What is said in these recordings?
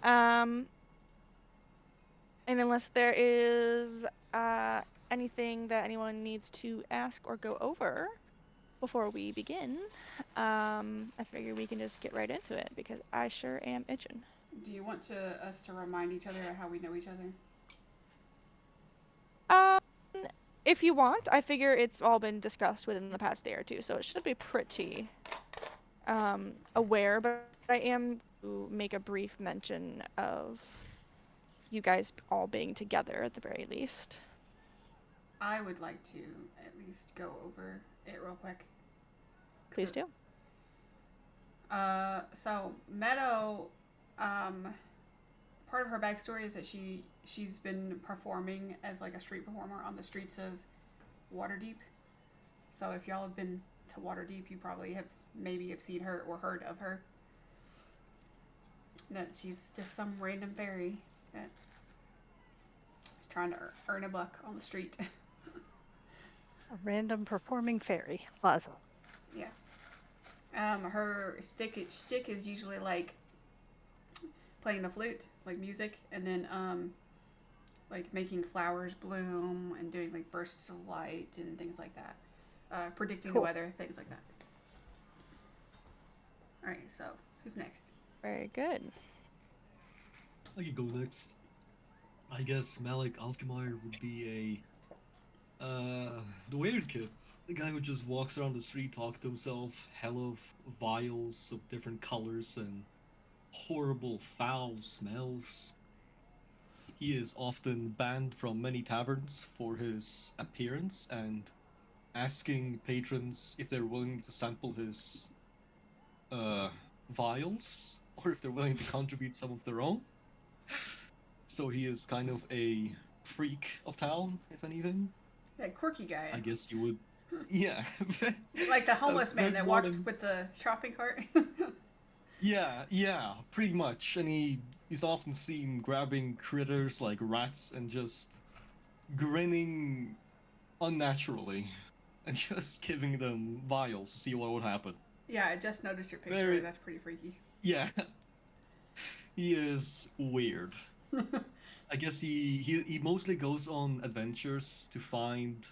And unless there is anything that anyone needs to ask or go over before we begin, I figure we can just get right into it because I sure am itching. Do you want us to remind each other how we know each other? Um, if you want, I figure it's all been discussed within the past day or two, so it should be pretty aware, but I am to make a brief mention of you guys all being together at the very least. I would like to at least go over it real quick. Please do. So Meadow, um, part of her backstory is that she's been performing as like a street performer on the streets of Waterdeep. So if y'all have been to Waterdeep, you probably have seen her or heard of her. That she's just some random fairy that is trying to earn a buck on the street. A random performing fairy. Awesome. Yeah. Her stick is usually like playing the flute, like music, and then like making flowers bloom and doing like bursts of light and things like that. Predicting the Cool. weather, things like that. All right, so who's next? Very good. I can go next. I guess Malik Alkmaar would be the weird kid. The guy who just walks around the street, talking to himself, hell of vials of different colors and horrible foul smells. He is often banned from many taverns for his appearance and asking patrons if they're willing to sample his uh, vials or if they're willing to contribute some of their own. So he is kind of a freak of town, if anything. That quirky guy, I guess you would. Yeah. like the homeless man Very that walks modern. with the shopping cart. Yeah, pretty much. And he's often seen grabbing critters like rats and just grinning unnaturally and just giving them vials to see what would happen. Yeah, I just noticed your picture. Very, That's pretty freaky. yeah, he is weird. I guess he mostly goes on adventures to find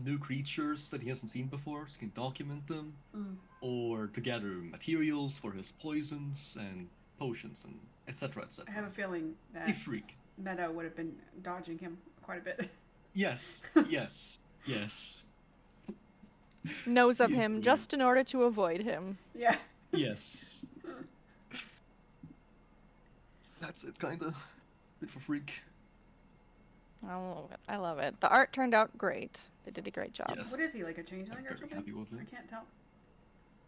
new creatures that he hasn't seen before, so he can document them, Mm. or to gather materials for his poisons and potions and etc. I have a etc. feeling A that freak. Meadow would have been dodging him quite a bit. Yes, yes, yes. Knows of He is him weird. just in order to avoid him. Yeah. Yes. That's it, kinda. Bit of a freak. I love it. I love it. The art turned out great. They did a great job. Yes. What is he, like a changeling I'm or very something? happy with I it. can't tell.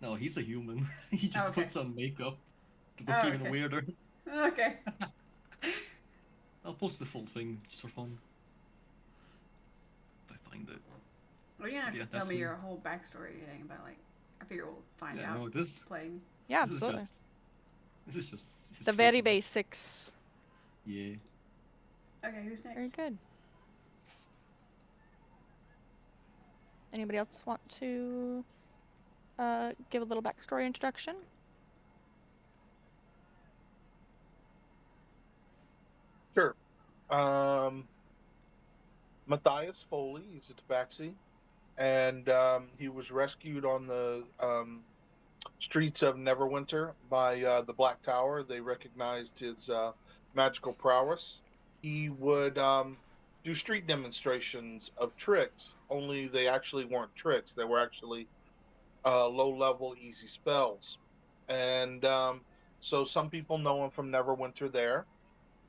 No, he's a human. He Oh, just okay. puts on makeup to look Oh, even okay. weirder. Okay. I'll post the full thing just for fun. If I find it. Well, you don't have Yeah, to tell that's me me. your whole backstory thing, but like, I figure we'll find Yeah, out no, this playing. Yeah, this is absolutely. just this is just his The very freakiness. basics. Yeah. Okay, who's Very next? good. Anybody else want to give a little backstory introduction? Sure. Um, Matthias Foley, he's a tabaxi, and he was rescued on the streets of Neverwinter by the Black Tower. They recognized his magical prowess. He would do street demonstrations of tricks, only they actually weren't tricks. They were actually low level, easy spells. And so some people know him from Neverwinter there,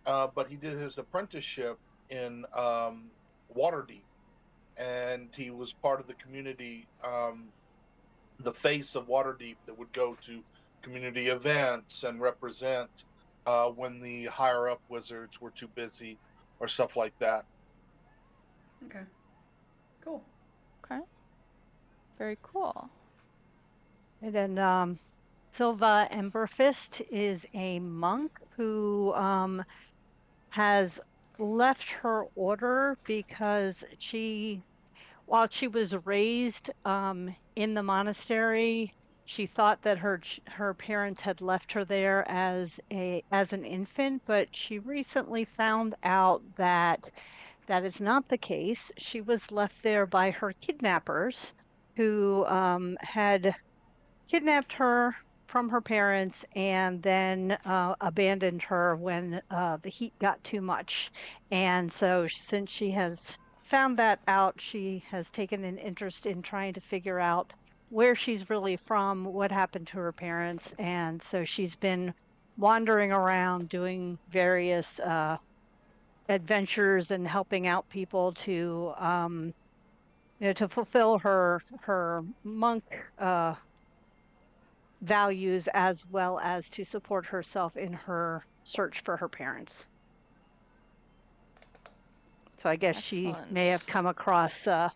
but he did his apprenticeship in Waterdeep, and he was part of the community, the face of Waterdeep that would go to community events and represent when the higher up wizards were too busy or stuff like that. Okay. Cool. Okay. Very cool. And then Silva Emberfist is a monk who has left her order because while she was raised in the monastery, She thought that her parents had left her there as an infant, but she recently found out that that is not the case. She was left there by her kidnappers, who had kidnapped her from her parents and then abandoned her when the heat got too much. And so, since she has found that out, she has taken an interest in trying to figure out where she's really from, what happened to her parents. And so, she's been wandering around doing various adventures and helping out people to to fulfill her monk values, as well as to support herself in her search for her parents. So I guess she may Excellent. have come across the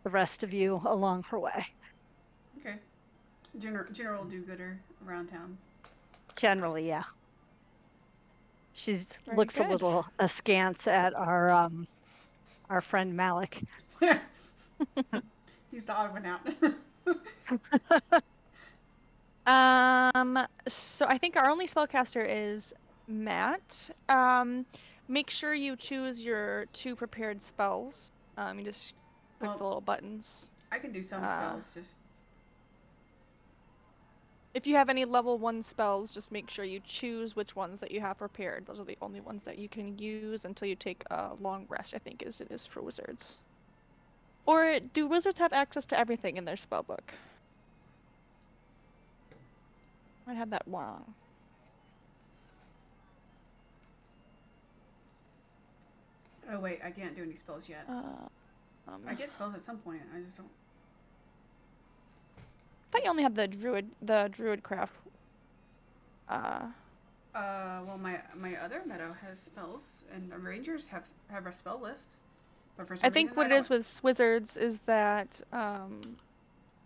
rest of you along her way. Okay. General do-gooder around town. Generally, yeah. She Very looks a good. little askance at our friend Malik. He's the odd one out. So I think our only spellcaster is Matt. Make sure you choose your 2 prepared spells. You just click the Well, little buttons. I can do some Uh, spells. Just If you have any level 1 spells, just make sure you choose which ones that you have prepared. Those are the only ones that you can use until you take a long rest, I think as it is for wizards. Or do wizards have access to everything in their spellbook? I had that wrong. oh wait, I can't do any spells yet. I get spells at some point. I just don't. I thought you only had the druid craft. Well, my other meadow has spells, and the rangers have a spell list. But for some I think reason, what it is with wizards is that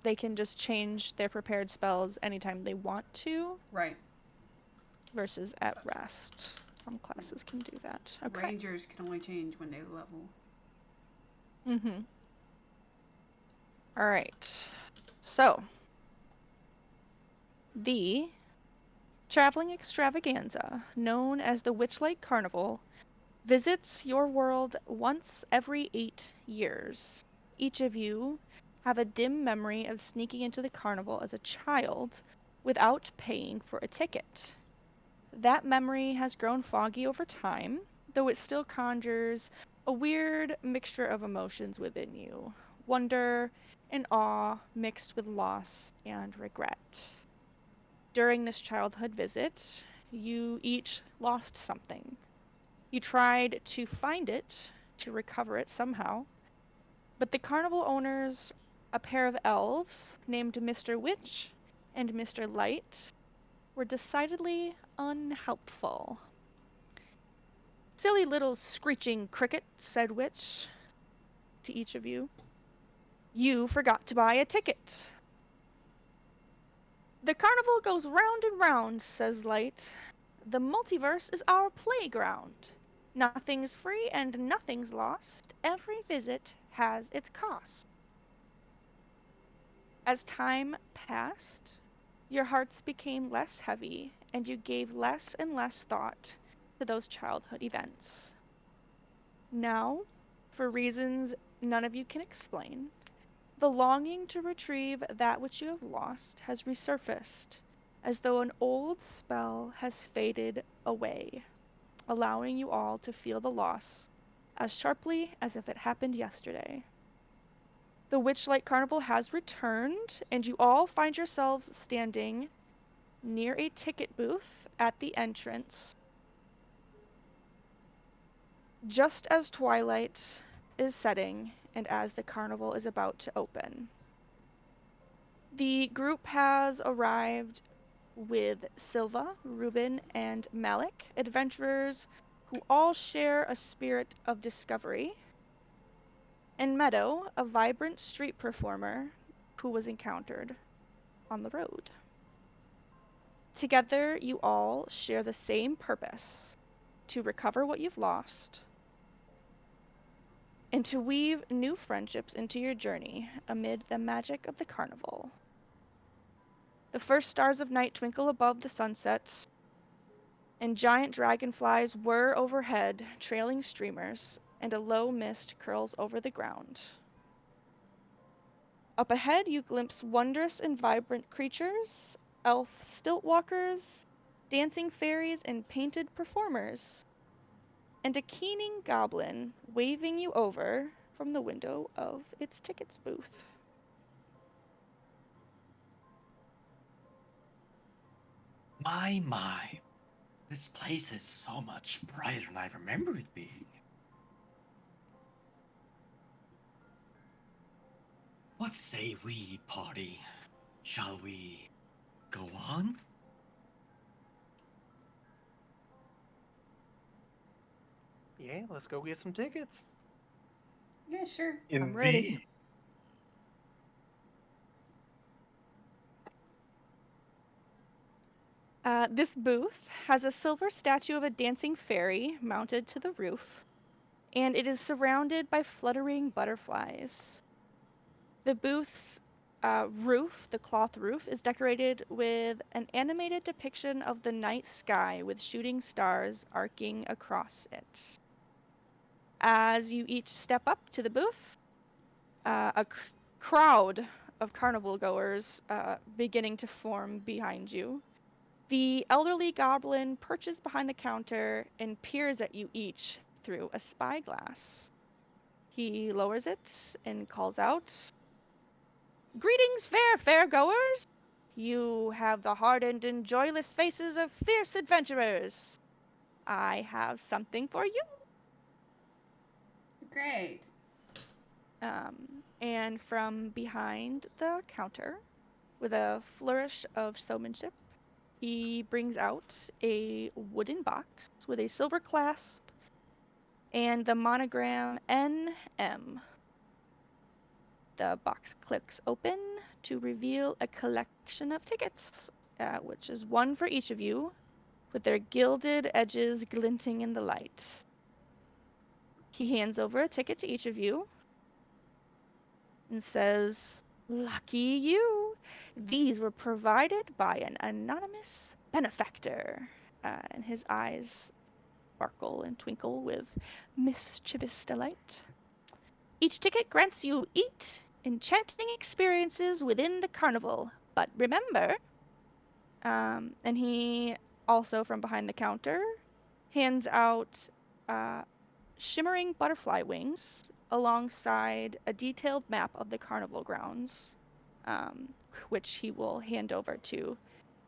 they can just change their prepared spells anytime they want to. Right. Versus at rest. Some classes can do that. Okay. Rangers can only change when they level. Mm-hmm. All right. So, the traveling extravaganza, known as the Witchlight Carnival, visits your world once every 8 years. Each of you have a dim memory of sneaking into the carnival as a child without paying for a ticket. That memory has grown foggy over time, though it still conjures a weird mixture of emotions within you. Wonder and awe mixed with loss and regret. During this childhood visit, you each lost something. You tried to find it, to recover it somehow, but the carnival owners, a pair of elves named Mr. Witch and Mr. Light, were decidedly unhelpful. Silly little screeching cricket, said Witch to each of you. You forgot to buy a ticket. The carnival goes round and round, says Light. The multiverse is our playground. Nothing's free and nothing's lost. Every visit has its cost. As time passed, your hearts became less heavy, and you gave less and less thought to those childhood events. Now, for reasons none of you can explain, the longing to retrieve that which you have lost has resurfaced, as though an old spell has faded away, allowing you all to feel the loss as sharply as if it happened yesterday. The Witchlight Carnival has returned, and you all find yourselves standing near a ticket booth at the entrance, just as twilight is setting and as the carnival is about to open. The group has arrived with Silva, Ruben, and Malik, adventurers who all share a spirit of discovery, and Meadow, a vibrant street performer who was encountered on the road. Together, you all share the same purpose: to recover what you've lost and to weave new friendships into your journey amid the magic of the carnival. The first stars of night twinkle above the sunset, and giant dragonflies whir overhead, trailing streamers, and a low mist curls over the ground. Up ahead, you glimpse wondrous and vibrant creatures, elf stiltwalkers, dancing fairies, and painted performers, and a keening goblin waving you over from the window of its tickets booth. My. This place is so much brighter than I remember it being. What say we, party? Shall we go on? Yeah, let's go get some tickets. Yeah, sure. I'm ready. Indeed. This booth has a silver statue of a dancing fairy mounted to the roof, and it is surrounded by fluttering butterflies. The booth's roof, the cloth roof, is decorated with an animated depiction of the night sky with shooting stars arcing across it. As you each step up to the booth, a crowd of carnival goers beginning to form behind you. The elderly goblin perches behind the counter and peers at you each through a spyglass. He lowers it and calls out, "Greetings, fair fairgoers! You have the hardened and joyless faces of fierce adventurers. I have something for you." Great. And from behind the counter, with a flourish of showmanship, he brings out a wooden box with a silver clasp and the monogram NM. The box clicks open to reveal a collection of tickets, which is one for each of you, with their gilded edges glinting in the light. He hands over a ticket to each of you and says, "Lucky you! These were provided by an anonymous benefactor." And his eyes sparkle and twinkle with mischievous delight. "Each ticket grants you 8 enchanting experiences within the carnival, but remember," and he also, from behind the counter, hands out shimmering butterfly wings alongside a detailed map of the carnival grounds, which he will hand over to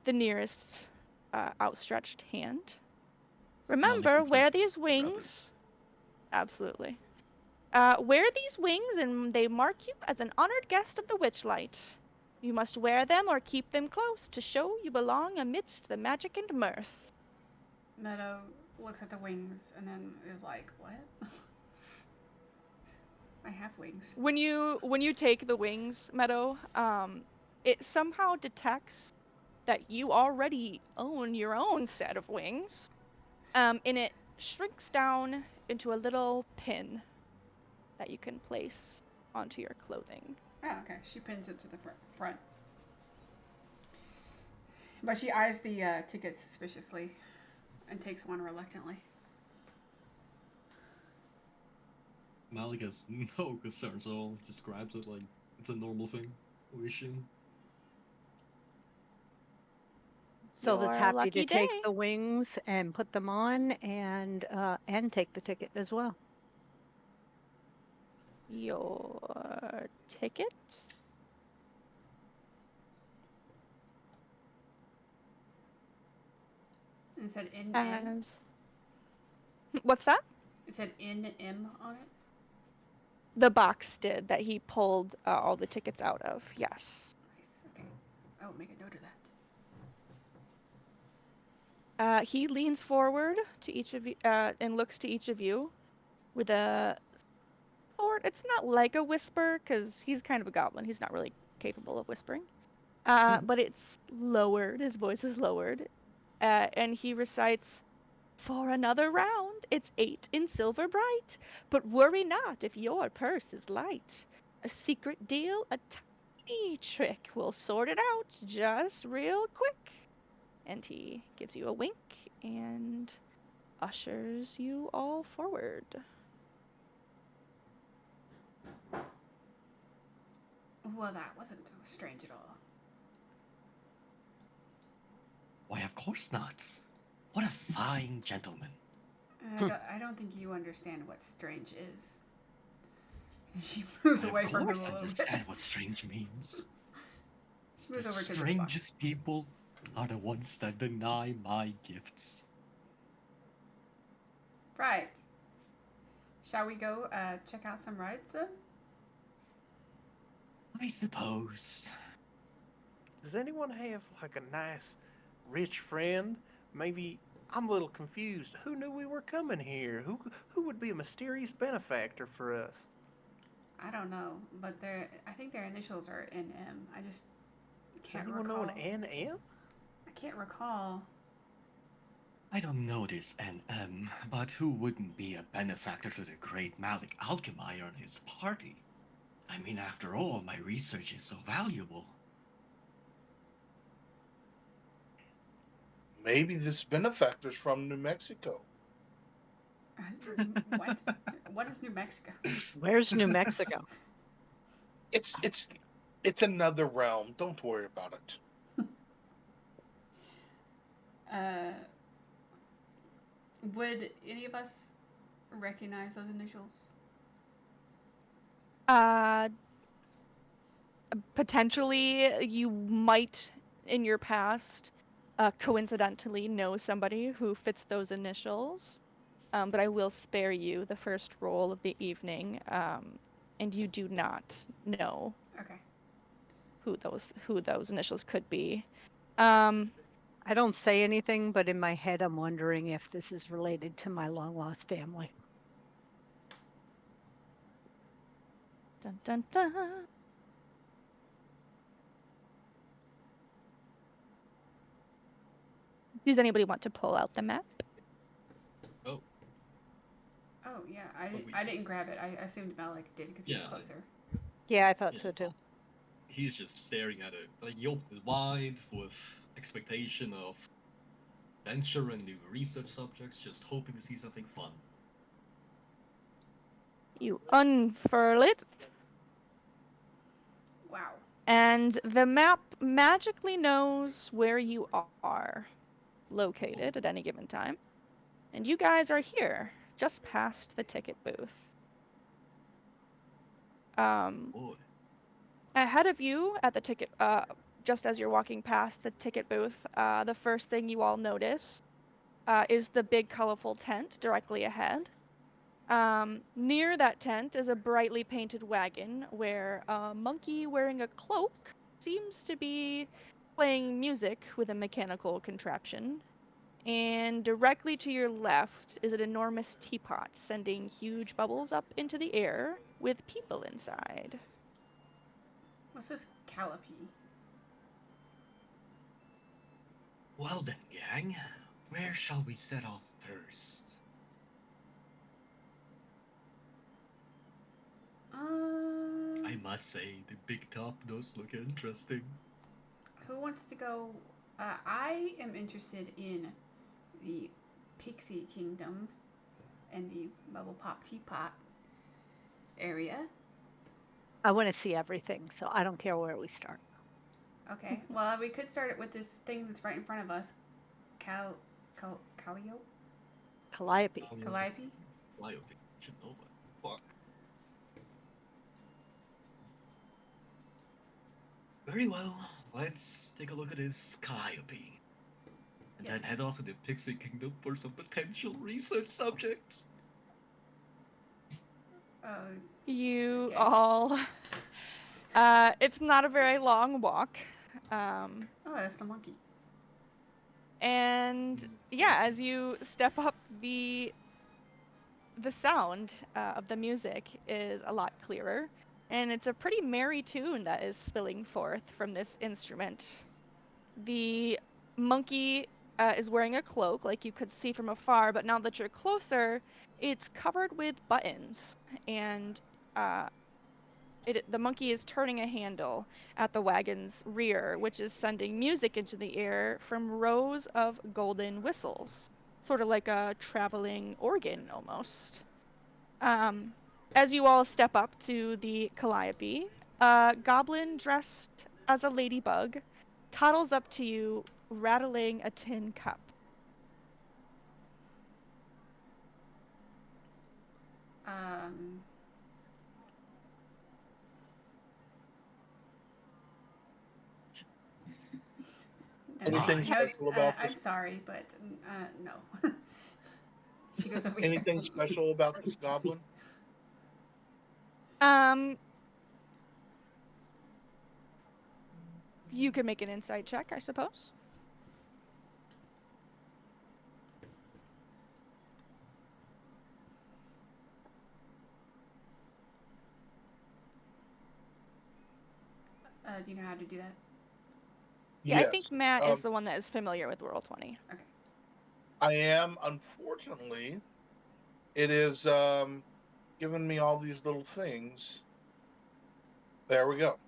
the nearest outstretched hand. "Remember, Malik wear just these grab it. wings." Absolutely. "Wear these wings and they mark you as an honored guest of the Witchlight. You must wear them or keep them close to show you belong amidst the magic and mirth." Meadow looks at the wings and then is like, "What? I have wings." When you take the wings, Meadow, it somehow detects that you already own your own set of wings, and it shrinks down into a little pin that you can place onto your clothing. Oh, okay. She pins it to the front. But she eyes the tickets suspiciously and takes one reluctantly. Malik has no concerns at all. Just grabs it like it's a normal thing. Wishing. Sylva's Your happy to lucky take day. the wings and put them on and take the ticket as well. Your ticket? And it said NM. As what's that? It said NM on it. The box did that he pulled all the tickets out of. Yes. Nice. Okay. I will make a note of that. He leans forward to each of you and looks to each of you with a sort. It's not like a whisper because he's kind of a goblin. He's not really capable of whispering. But it's lowered. His voice is lowered, and he recites, "For another round, it's 8 in silver bright. But worry not if your purse is light. A secret deal tiny trick. We'll sort it out just real quick. And he gives you a wink and ushers you all forward. Well, that wasn't strange at all. Why, of course not. What a fine gentleman. I don't think you understand what strange is. And she moves I, away of from him course, a little understand bit. what strange means. She moves The over to the box. strangest people are the ones that deny my gifts. Right. Shall we go check out some rides then? I suppose. Does anyone have like a nice, rich friend? Maybe I'm a little confused. Who knew we were coming here? Who would be a mysterious benefactor for us? I don't know, but I think their initials are NM. I just Does can't anyone recall. know an NM? I can't recall. I don't know this NM, but who wouldn't be a benefactor to the great Malik Alchemire and his party? I mean, after all, my research is so valuable. Maybe this benefactor's from New Mexico. What? What is New Mexico? Where's New Mexico? It's another realm. Don't worry about it. Would any of us recognize those initials? Potentially, you might, in your past, coincidentally know somebody who fits those initials. But I will spare you the first roll of the evening, and you do not know Okay. who those initials could be. Um, I don't say anything, but in my head, I'm wondering if this is related to my long lost family. dun dun dun. Does anybody want to pull out the map? Oh, Oh yeah, Oh, I didn't grab it. I assumed Malik did because he was Yeah. closer. Yeah, I thought yeah. so too. He's just staring at it. Like, he opened his wide with expectation of adventure and new research subjects, just hoping to see something fun. You unfurl it, Wow. and the map magically knows where you are located at any given time. And you guys are here, just past the ticket booth. Boy. Ahead of you at the ticket, just as you're walking past the ticket booth, the first thing you all notice is the big colorful tent directly ahead. Near that tent is a brightly painted wagon where a monkey wearing a cloak seems to be playing music with a mechanical contraption. And directly to your left is an enormous teapot sending huge bubbles up into the air with people inside. What's this Callipee? Well then, gang, where shall we set off first? I must say, the big top does look interesting. Who wants to go? I am interested in the Pixie Kingdom and the Bubble Pop Teapot area. I want to see everything, so I don't care where we start. Okay. Well, we could start it with this thing that's right in front of us. Calliope? Calliope. Calliope? Calliope. Should know that. Fuck. Very well. Let's take a look at this Calliope. And then Yes. head off to the Pixie Kingdom for some potential research subjects. You Okay. all. It's not a very long walk. Um, Oh, that's the monkey. and yeah, as you step up, the sound of the music is a lot clearer, and it's a pretty merry tune that is spilling forth from this instrument. The monkey is wearing a cloak, like you could see from afar, but now that you're closer, it's covered with buttons, and the monkey is turning a handle at the wagon's rear, which is sending music into the air from rows of golden whistles, sort of like a traveling organ almost. As you all step up to the calliope, a goblin dressed as a ladybug toddles up to you, rattling a tin cup. Um, no, Anything My. special about I'm this? sorry, but no. She goes over here. Anything special about this goblin? Um, you can make an insight check, I suppose. Do you know how to do that? Yeah, I Yes. think Matt is Um, the one that is familiar with Roll20. Okay. I am. Unfortunately, it is giving me all these little things. There we go.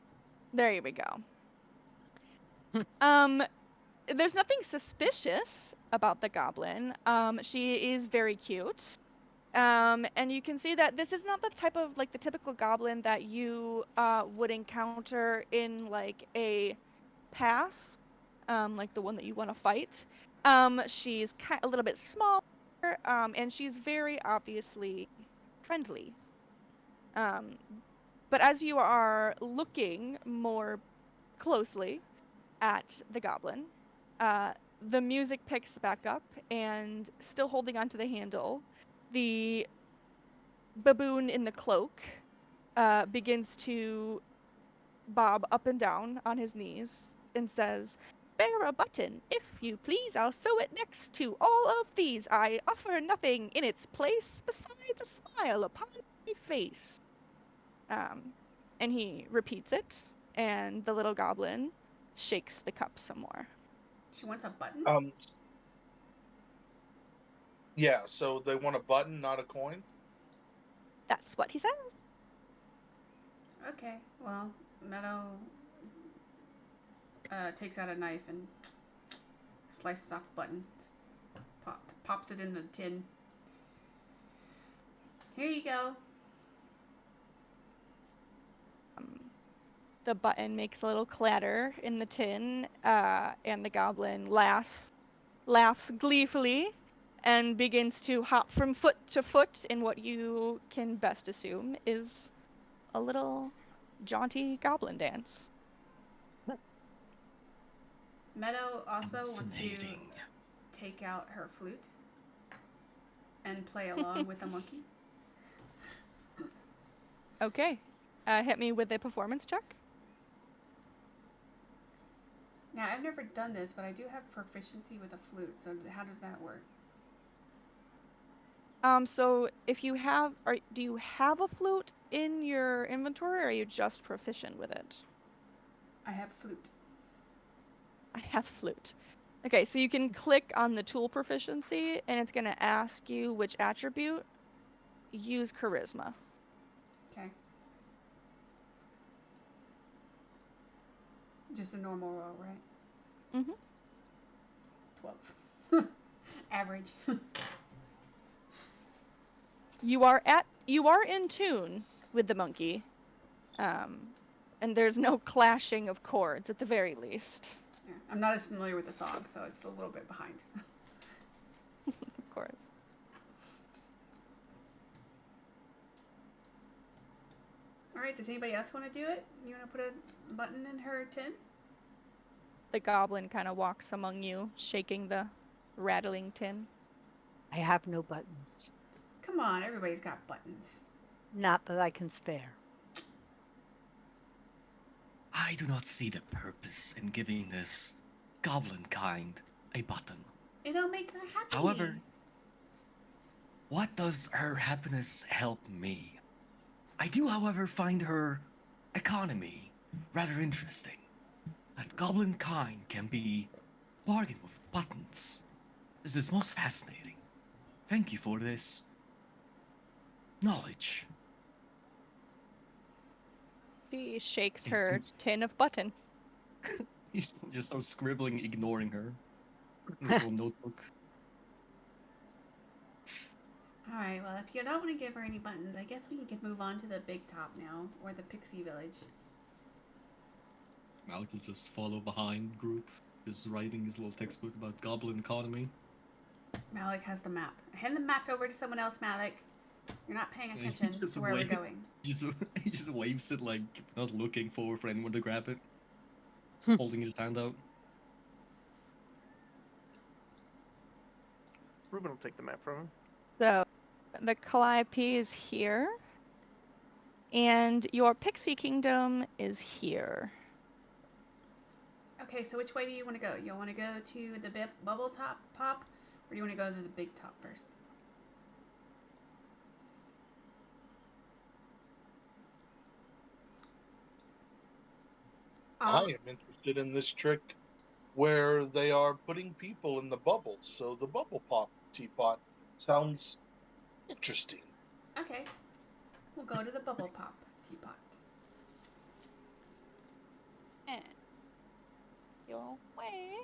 There we go. There's nothing suspicious about the goblin. She is very cute. And you can see that this is not the type of like the typical goblin that you would encounter in like a pass, like the one that you want to fight. She's a little bit smaller, and she's very obviously friendly. Um, but as you are looking more closely at the goblin, uh, the music picks back up, and still holding onto the handle, the baboon in the cloak begins to bob up and down on his knees and says, "Bear a button, if you please. I'll sew it next to all of these. I offer nothing in its place besides a smile upon my face." Um, and he repeats it, and the little goblin shakes the cup some more. She wants a button? Um, yeah. So they want a button, not a coin. That's what he says. Okay, well, Meadow takes out a knife and slices off a button. Pops it in the tin. Here you go. The button makes a little clatter in the tin, and the goblin laughs gleefully and begins to hop from foot to foot in what you can best assume is a little jaunty goblin dance. Meadow also wants to Fascinating. take out her flute and play along with the monkey. Okay. Hit me with a performance check. Now, I've never done this, but I do have proficiency with a flute, so how does that work? So if you have, do you have a flute in your inventory, or are you just proficient with it? I have flute. I have flute. Okay, so you can click on the tool proficiency, and it's going to ask you which attribute. Use charisma. Okay. Just a normal roll, right? Mm-hmm. 12. Average. You are in tune with the monkey, and there's no clashing of chords at the very least. Yeah, I'm not as familiar with the song, so it's a little bit behind. Of course. All right, does anybody else want to do it? You want to put a button in her tin? The goblin kind of walks among you, shaking the rattling tin. I have no buttons. Come on, everybody's got buttons. Not that I can spare. I do not see the purpose in giving this goblin kind a button. It'll make her happy. However, what does her happiness help me? I do, however, find her economy rather interesting. That goblin kind can be bargained with buttons. This is most fascinating. Thank you for this knowledge. She shakes He's her just- tin of button. He just starts scribbling, ignoring her. In his little notebook. Alright, well, if you don't want to give her any buttons, I guess we can move on to the big top now, or the pixie village. Malik will just follow behind the group, just writing his little textbook about goblin economy. Malik has the map. Hand the map over to someone else, Malik. You're not paying He attention just to where we're wave- going. He just waves it like not looking for anyone to grab it, holding his hand out. Ruben will take the map from him. So, the Calliope is here, and your pixie kingdom is here. Okay, so which way do you want to go? You want to go to the bubble top pop, or do you want to go to the big top first? I am interested in this trick where they are putting people in the bubbles. So the bubble pop teapot sounds interesting. Okay, we'll go to the bubble pop teapot. And your way.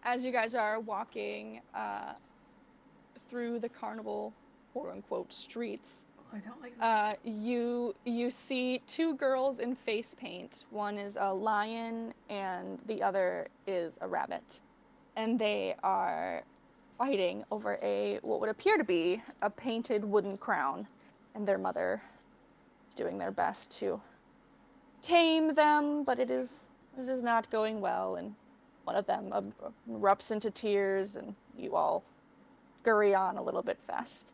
As you guys are walking through the carnival, quote unquote, streets, Oh, I don't like this. you see two girls in face paint. One is a lion and the other is a rabbit. And they are fighting over what would appear to be a painted wooden crown. And their mother is doing their best to tame them, but it is not going well, and one of them erupts into tears, and you all scurry on a little bit faster.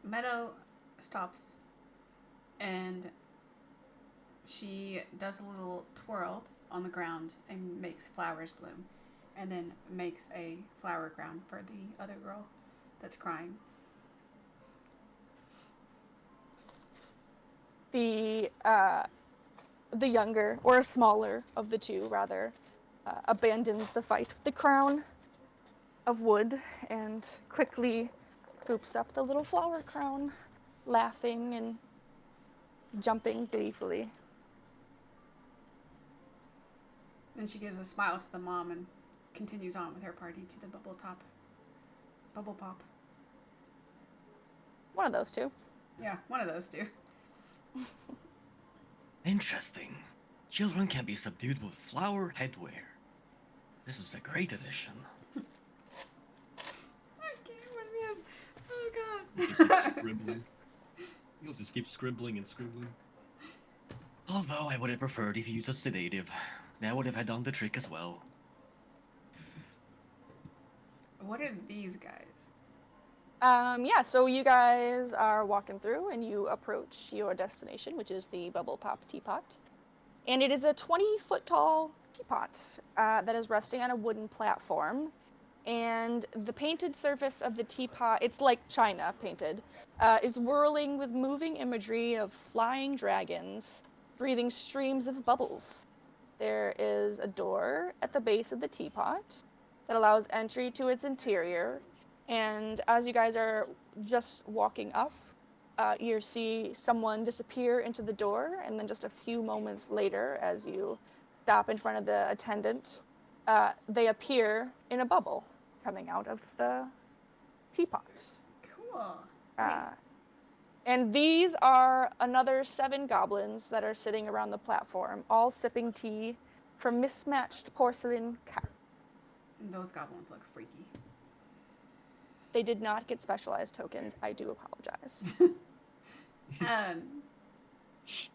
Meadow stops and she does a little twirl on the ground and makes flowers bloom, and then makes a flower crown for the other girl that's crying. The younger, or smaller of the two, rather, abandons the fight with the crown of wood and quickly scoops up the little flower crown, laughing and jumping gleefully. Then she gives a smile to the mom and continues on with her party to the bubble pop. One of those two. Yeah, one of those two. Interesting. Children can be subdued with flower headwear. This is a great addition. I can't with him. Oh Just keep god. scribbling. He'll just keep scribbling and scribbling. Although I would have preferred if you used a sedative. That would have done the trick as well. What are these guys? Yeah, so you guys are walking through and you approach your destination, which is the Bubble Pop Teapot. And it is a 20-foot tall teapot that is resting on a wooden platform. And the painted surface of the teapot, it's like china painted, is whirling with moving imagery of flying dragons, breathing streams of bubbles. There is a door at the base of the teapot that allows entry to its interior. And as you guys are just walking up, you see someone disappear into the door, and then just a few moments later, as you stop in front of the attendant, they appear in a bubble coming out of the teapot. Cool. Wait, And these are another 7 goblins that are sitting around the platform, all sipping tea from mismatched porcelain cups. those goblins look freaky. They did not get specialized tokens. I do apologize.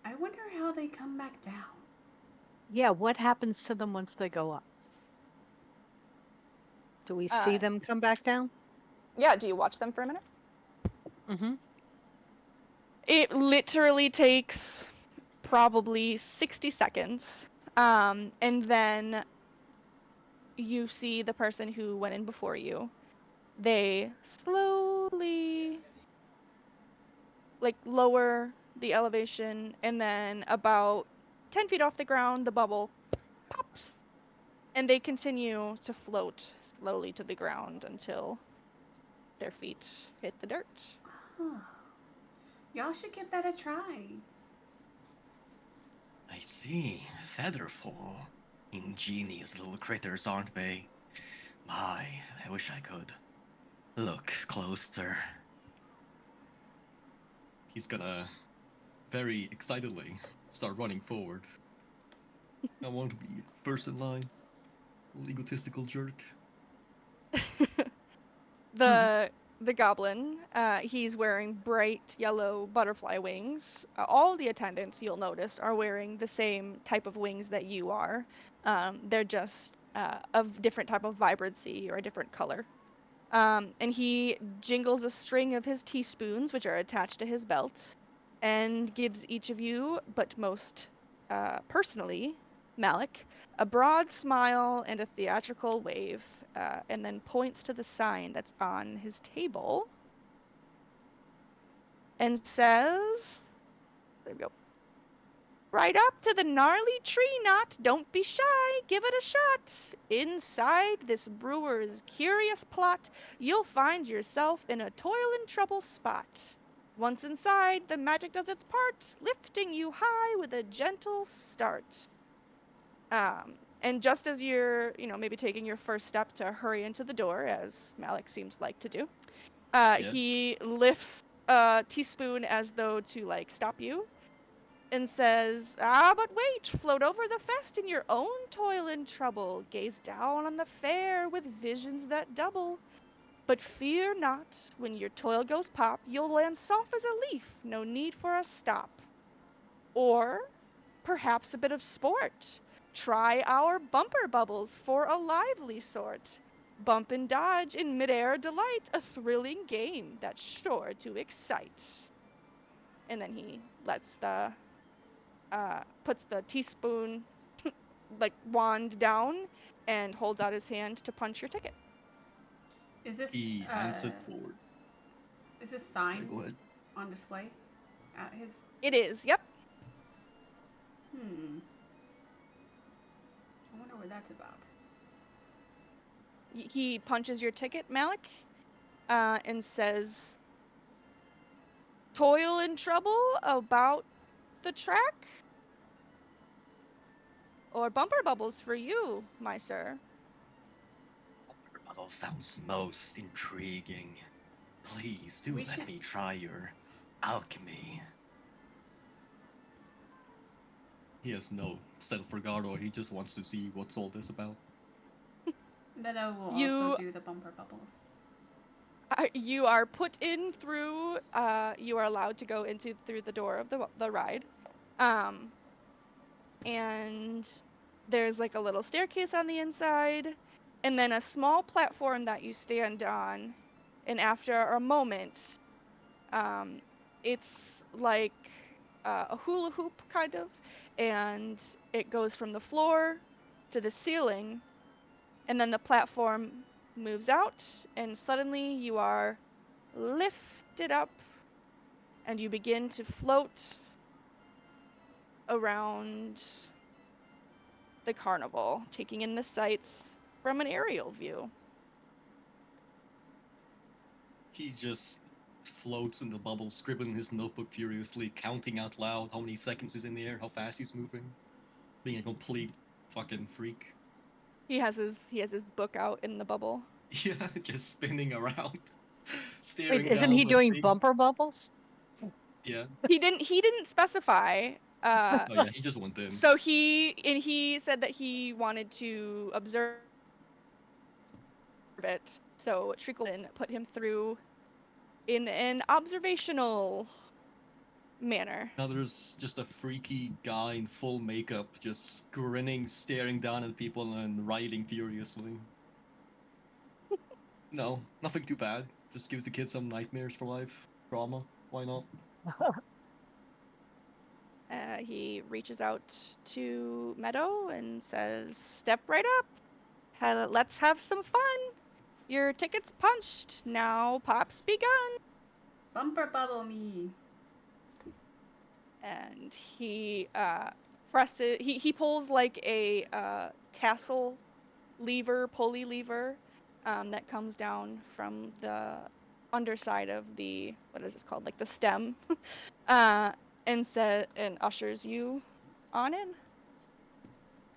I wonder how they come back down. Yeah, what happens to them once they go up? Do we see them come back down? Yeah, do you watch them for a minute? Mm-hmm. It literally takes probably 60 seconds. And then you see the person who went in before you. They slowly lower the elevation, and then about 10 feet off the ground, the bubble pops. And they continue to float slowly to the ground until their feet hit the dirt. Huh. Y'all should give that a try. I see. Featherfall. Ingenious little critters, aren't they? My, I wish I could look closer. He's gonna very excitedly start running forward. I want to be first in line. Egotistical jerk. the goblin, he's wearing bright yellow butterfly wings. All the attendants, you'll notice, are wearing the same type of wings that you are. They're just of different type of vibrancy or a different color. And he jingles a string of his teaspoons, which are attached to his belt, and gives each of you, but most personally, Malik, a broad smile and a theatrical wave, and then points to the sign that's on his table and says, there we go. Right up to the gnarly tree knot, don't be shy, give it a shot. Inside this brewer's curious plot, you'll find yourself in a toil and trouble spot. Once inside, the magic does its part, lifting you high with a gentle start. And just as you're, maybe taking your first step to hurry into the door, as Malik seems like to do, Yeah. he lifts a teaspoon as though to, stop you and says, but wait, float over the fest in your own toil and trouble, gaze down on the fair with visions that double. But fear not, when your toil goes pop, you'll land soft as a leaf, no need for a stop. Or perhaps a bit of sport. Try our bumper bubbles for a lively sort. Bump and dodge in midair delight, a thrilling game that's sure to excite. And then he lets puts the teaspoon wand down and holds out his hand to punch your ticket. Is this He hands it forward. is this Yeah, sign go ahead. on display at his? It is, yep. I wonder what that's about. He punches your ticket, Malik, and says, "Toil and trouble about the track, or bumper bubbles for you, my sir." Bottle sounds most intriguing. Please do We let should. me try your alchemy. He has no self-regard, or he just wants to see what's all this about. Then I will You also do the bumper bubbles. you are put in through. You are allowed to go into through the door of the ride, and there's a little staircase on the inside, and then a small platform that you stand on. And after a moment, it's like a hula hoop kind of, and it goes from the floor to the ceiling, and then the platform moves out, and suddenly you are lifted up and you begin to float around the carnival, taking in the sights from an aerial view. He just floats in the bubble, scribbling in his notebook furiously, counting out loud how many seconds he's in the air, how fast he's moving, being a complete fucking freak. He has his book out in the bubble. Yeah, just spinning around, Wait, staring isn't down he the doing big. bumper bubbles? Yeah. He didn't specify. Oh yeah, he just went in. So he said that he wanted to observe it. So Treacle put him through in an observational manner. Now there's just a freaky guy in full makeup, just grinning, staring down at people and writing furiously. No, nothing too bad. Just gives the kid some nightmares for life. Trauma. Why not? He reaches out to Meadow and says, "Step right up. Let's have some fun. Your ticket's punched. Now pop's begun." Bumper bubble me. And he presses. He pulls a tassel lever, pulley lever, that comes down from the underside of the, what is this called, like the stem, and ushers you on in.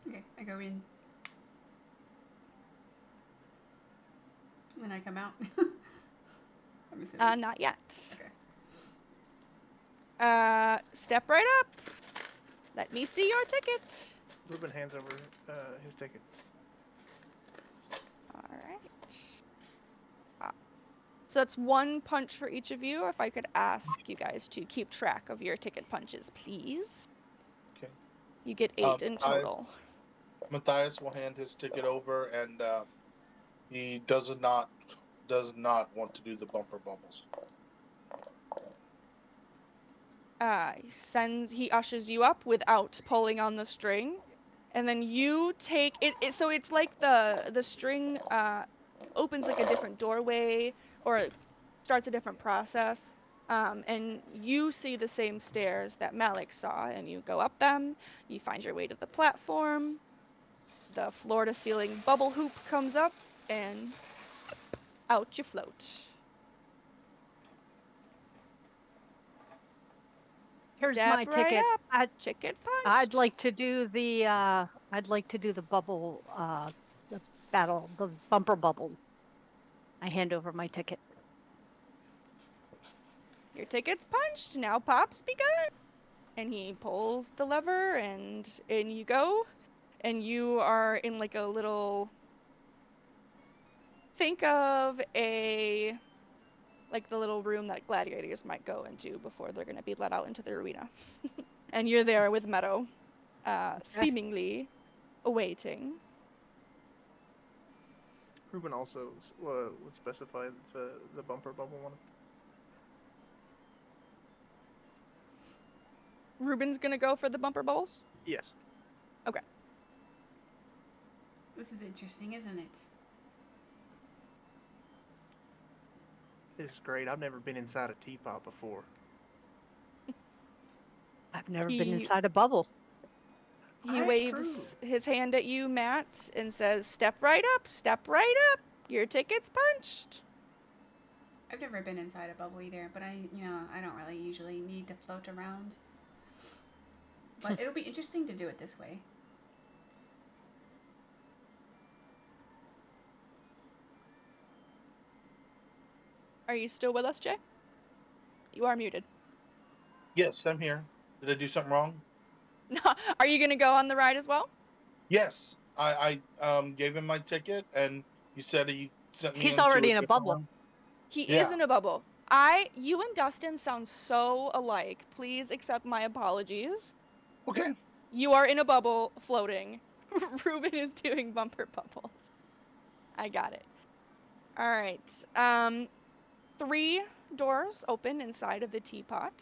Okay, I go in. And then I come out. I'm assuming. Not yet. Okay. Step right up. Let me see your ticket. Ruben hands over his ticket. All right. So that's 1 punch for each of you. If I could ask you guys to keep track of your ticket punches, please. Okay. You get 8 in total. Matthias will hand his ticket over, and he does not want to do the bumper bubbles. He ushers you up without pulling on the string, and then you take it. So it's like the string opens like a different doorway or starts a different process. And you see the same stairs that Malik saw, and you go up them. You find your way to the platform. The floor-to-ceiling bubble hoop comes up, and out you float. Here's Step my right ticket. up. Chicken punched. I'd like to do the bubble the bumper bubble. I hand over my ticket. Your ticket's punched. Now pop's begun. And he pulls the lever, and in you go. And you are in like a little. Think of like the little room that gladiators might go into before they're going to be let out into the arena. And you're there with Meadow, seemingly awaiting. Ruben also would specify the bumper bubble one. Ruben's going to go for the bumper bowls? Yes. Okay. This is interesting, isn't it? This is great. I've never been inside a teapot before. I've never been inside a bubble. He That's waves true. his hand at you, Matt, and says, "Step right up, step right up. Your ticket's punched." I've never been inside a bubble either, but I don't really usually need to float around. But it'll be interesting to do it this way. Are you still with us, Jay? You are muted. Yes, I'm here. Did I do something wrong? Are you going to go on the ride as well? Yes, I gave him my ticket, and you said he sent me He's into already a in a different bubble. room. He Yeah. is in a bubble. You and Dustin sound so alike. Please accept my apologies. Okay. You are in a bubble floating. Ruben is doing bumper bubbles. I got it. All right. 3 doors open inside of the teapot.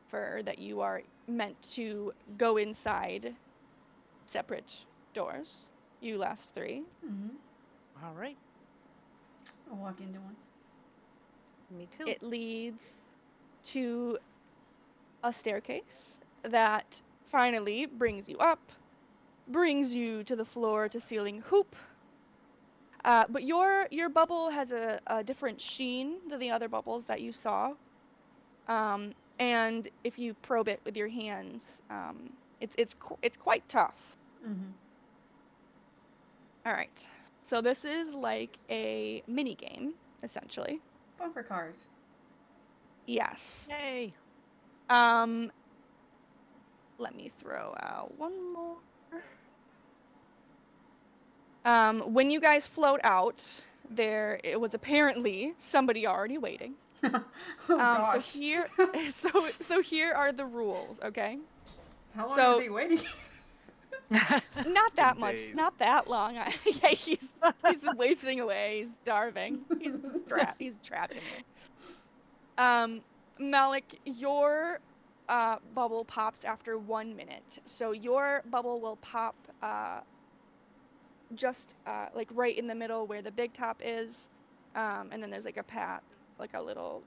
For that you are meant to go inside separate doors. You last 3. Mm-hmm. All right. I'll walk into one. Me too. It leads to a staircase that finally brings you up, brings you to the floor to ceiling hoop. But your bubble has a different sheen than the other bubbles that you saw. And if you probe it with your hands, it's quite tough. Mm-hmm. All right. So this is like a mini game, essentially. Bumper cars. Yes. Yay. Let me throw out one more. When you guys float out, it was apparently somebody already waiting. Oh So gosh. here, so here are the rules, okay? How long So was he waiting? not that been much, days. not that long. Yeah, he's wasting away. He's starving. He's trapped in there. Malik, your bubble pops after 1 minute. So your bubble will pop just like right in the middle where the big top is, and then there's like a little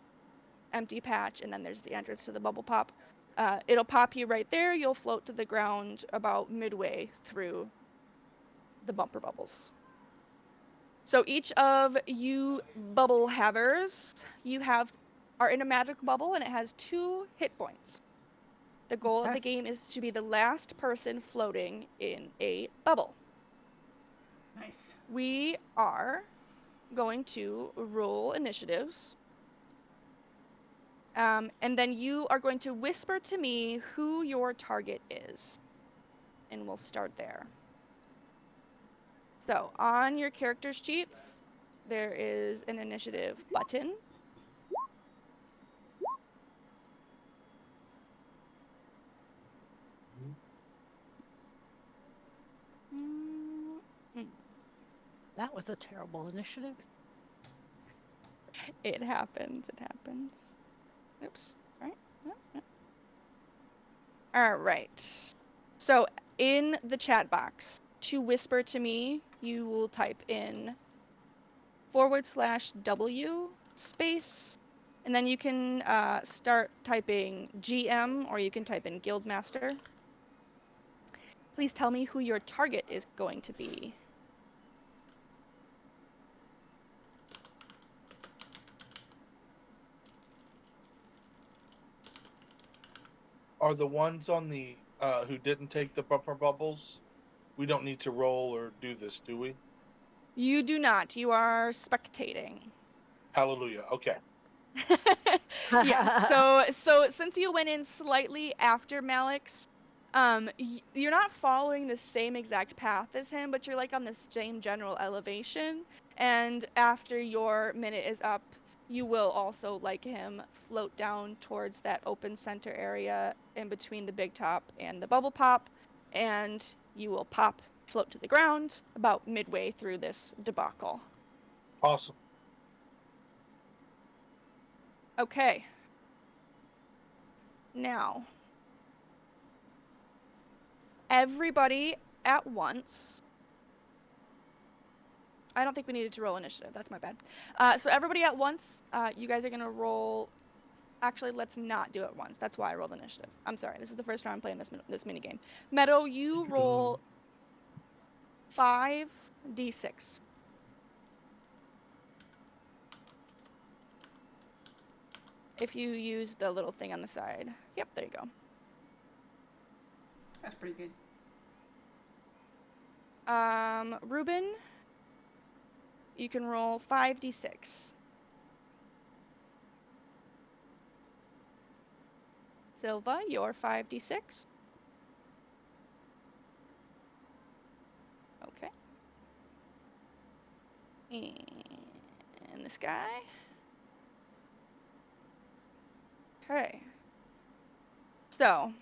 empty patch, and then there's the entrance to the bubble pop. It'll pop you right there. You'll float to the ground about midway through the bumper bubbles. So each of you bubble havers, are in a magic bubble, and it has 2 hit points. The goal of Okay. the game is to be the last person floating in a bubble. Nice. We are going to roll initiatives. And then you are going to whisper to me who your target is. And we'll start there. So on your character sheets, there is an initiative button. Mm, That was a terrible initiative. It happens. It happens. Oops. Sorry. No, no. All right. So in the chat box, to whisper to me, you will type in /W space, and then you can start typing GM, or you can type in Guildmaster. Please tell me who your target is going to be. Are the ones on the who didn't take the bumper bubbles? We don't need to roll or do this, do we? You do not. You are spectating. Hallelujah. Okay. Yeah. So since you went in slightly after Malik's, you're not following the same exact path as him, but you're like on the same general elevation. And after your minute is up, you will also, like him, float down towards that open center area in between the big top and the bubble pop, and you will float to the ground about midway through this debacle. Awesome. Okay. Now, everybody at once. I don't think we needed to roll initiative. That's my bad. So everybody at once, you guys are going to roll. Actually, let's not do it once. That's why I rolled initiative. I'm sorry. This is the first time I'm playing this mini game. Meadow, you Keep it going. roll 5d6. If you use the little thing on the side. Yep, there you go. That's pretty good. Ruben, you can roll 5d6. Silva, your 5d6. Okay. And this guy. Okay. So,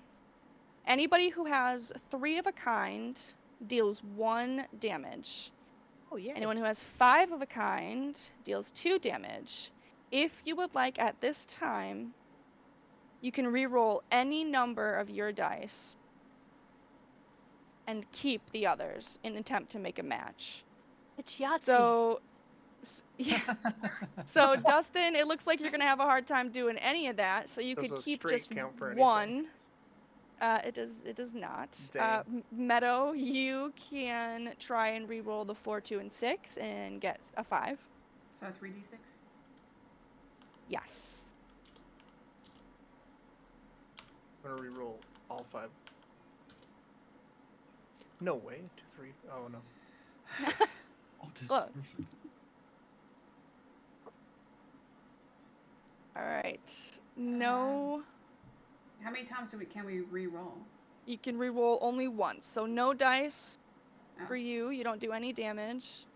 anybody who has 3 of a kind deals 1 damage. Oh, yeah. Anyone who has 5 of a kind deals 2 damage. If you would like at this time, you can re-roll any number of your dice and keep the others in an attempt to make a match. It's Yahtzee. So, yeah. So Dustin, it looks like you're gonna have a hard time doing any of that. So you Does could a keep streak just count for anything? 1. It does not. Dang. Meadow, you can try and re-roll the 4, 2, and 6 and get a 5. So 3d6. Yes. I'm gonna re-roll all 5. No way. 2, 3. Oh no. Oh, this is Close. perfect. All right. No, How many times can we re-roll? you can re-roll only once. So no dice Oh. for you. You don't do any damage.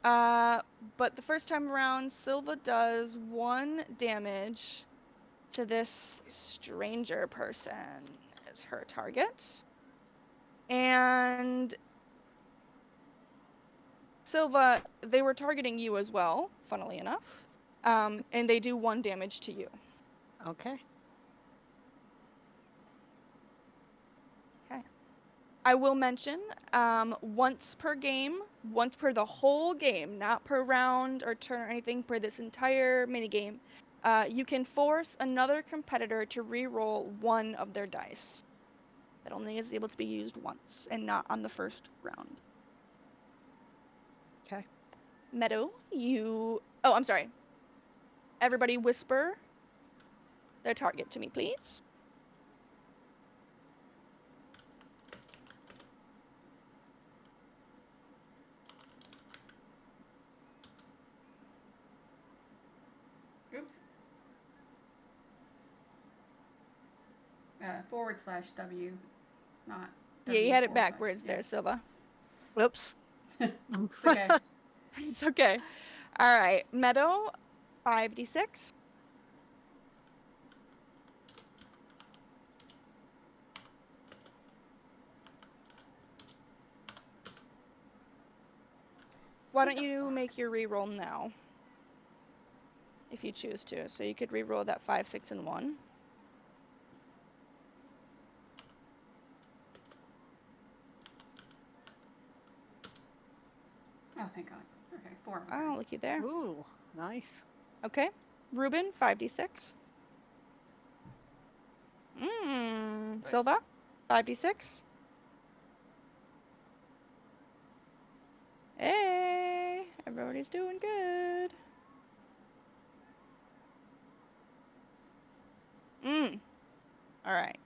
But the first time around, Silva does 1 damage to this stranger person as her target. And Silva, they were targeting you as well, funnily enough. And they do 1 damage to you. Okay. Okay. I will mention, once per game, once per the whole game, not per round or turn or anything, per this entire minigame, you can force another competitor to re-roll 1 of their dice. That only is able to be used once and not on the first round. Okay. Meadow, you. Oh, I'm sorry. Everybody, whisper their target to me, please. Oops. /W, not Yeah, you W had it forward slash. backwards Yeah. there, Silva. Whoops. It's okay. It's okay. All right, Meadow, 5d6. Why What don't the you fuck? make your reroll now? If you choose to. So you could reroll that 5, 6, and 1. Oh, thank God. Okay, 4. Okay. Oh, looky there. Ooh, nice. Okay. Ruben, 5d6. Nice. Silva, 5d6. Hey, everybody's doing good. All right.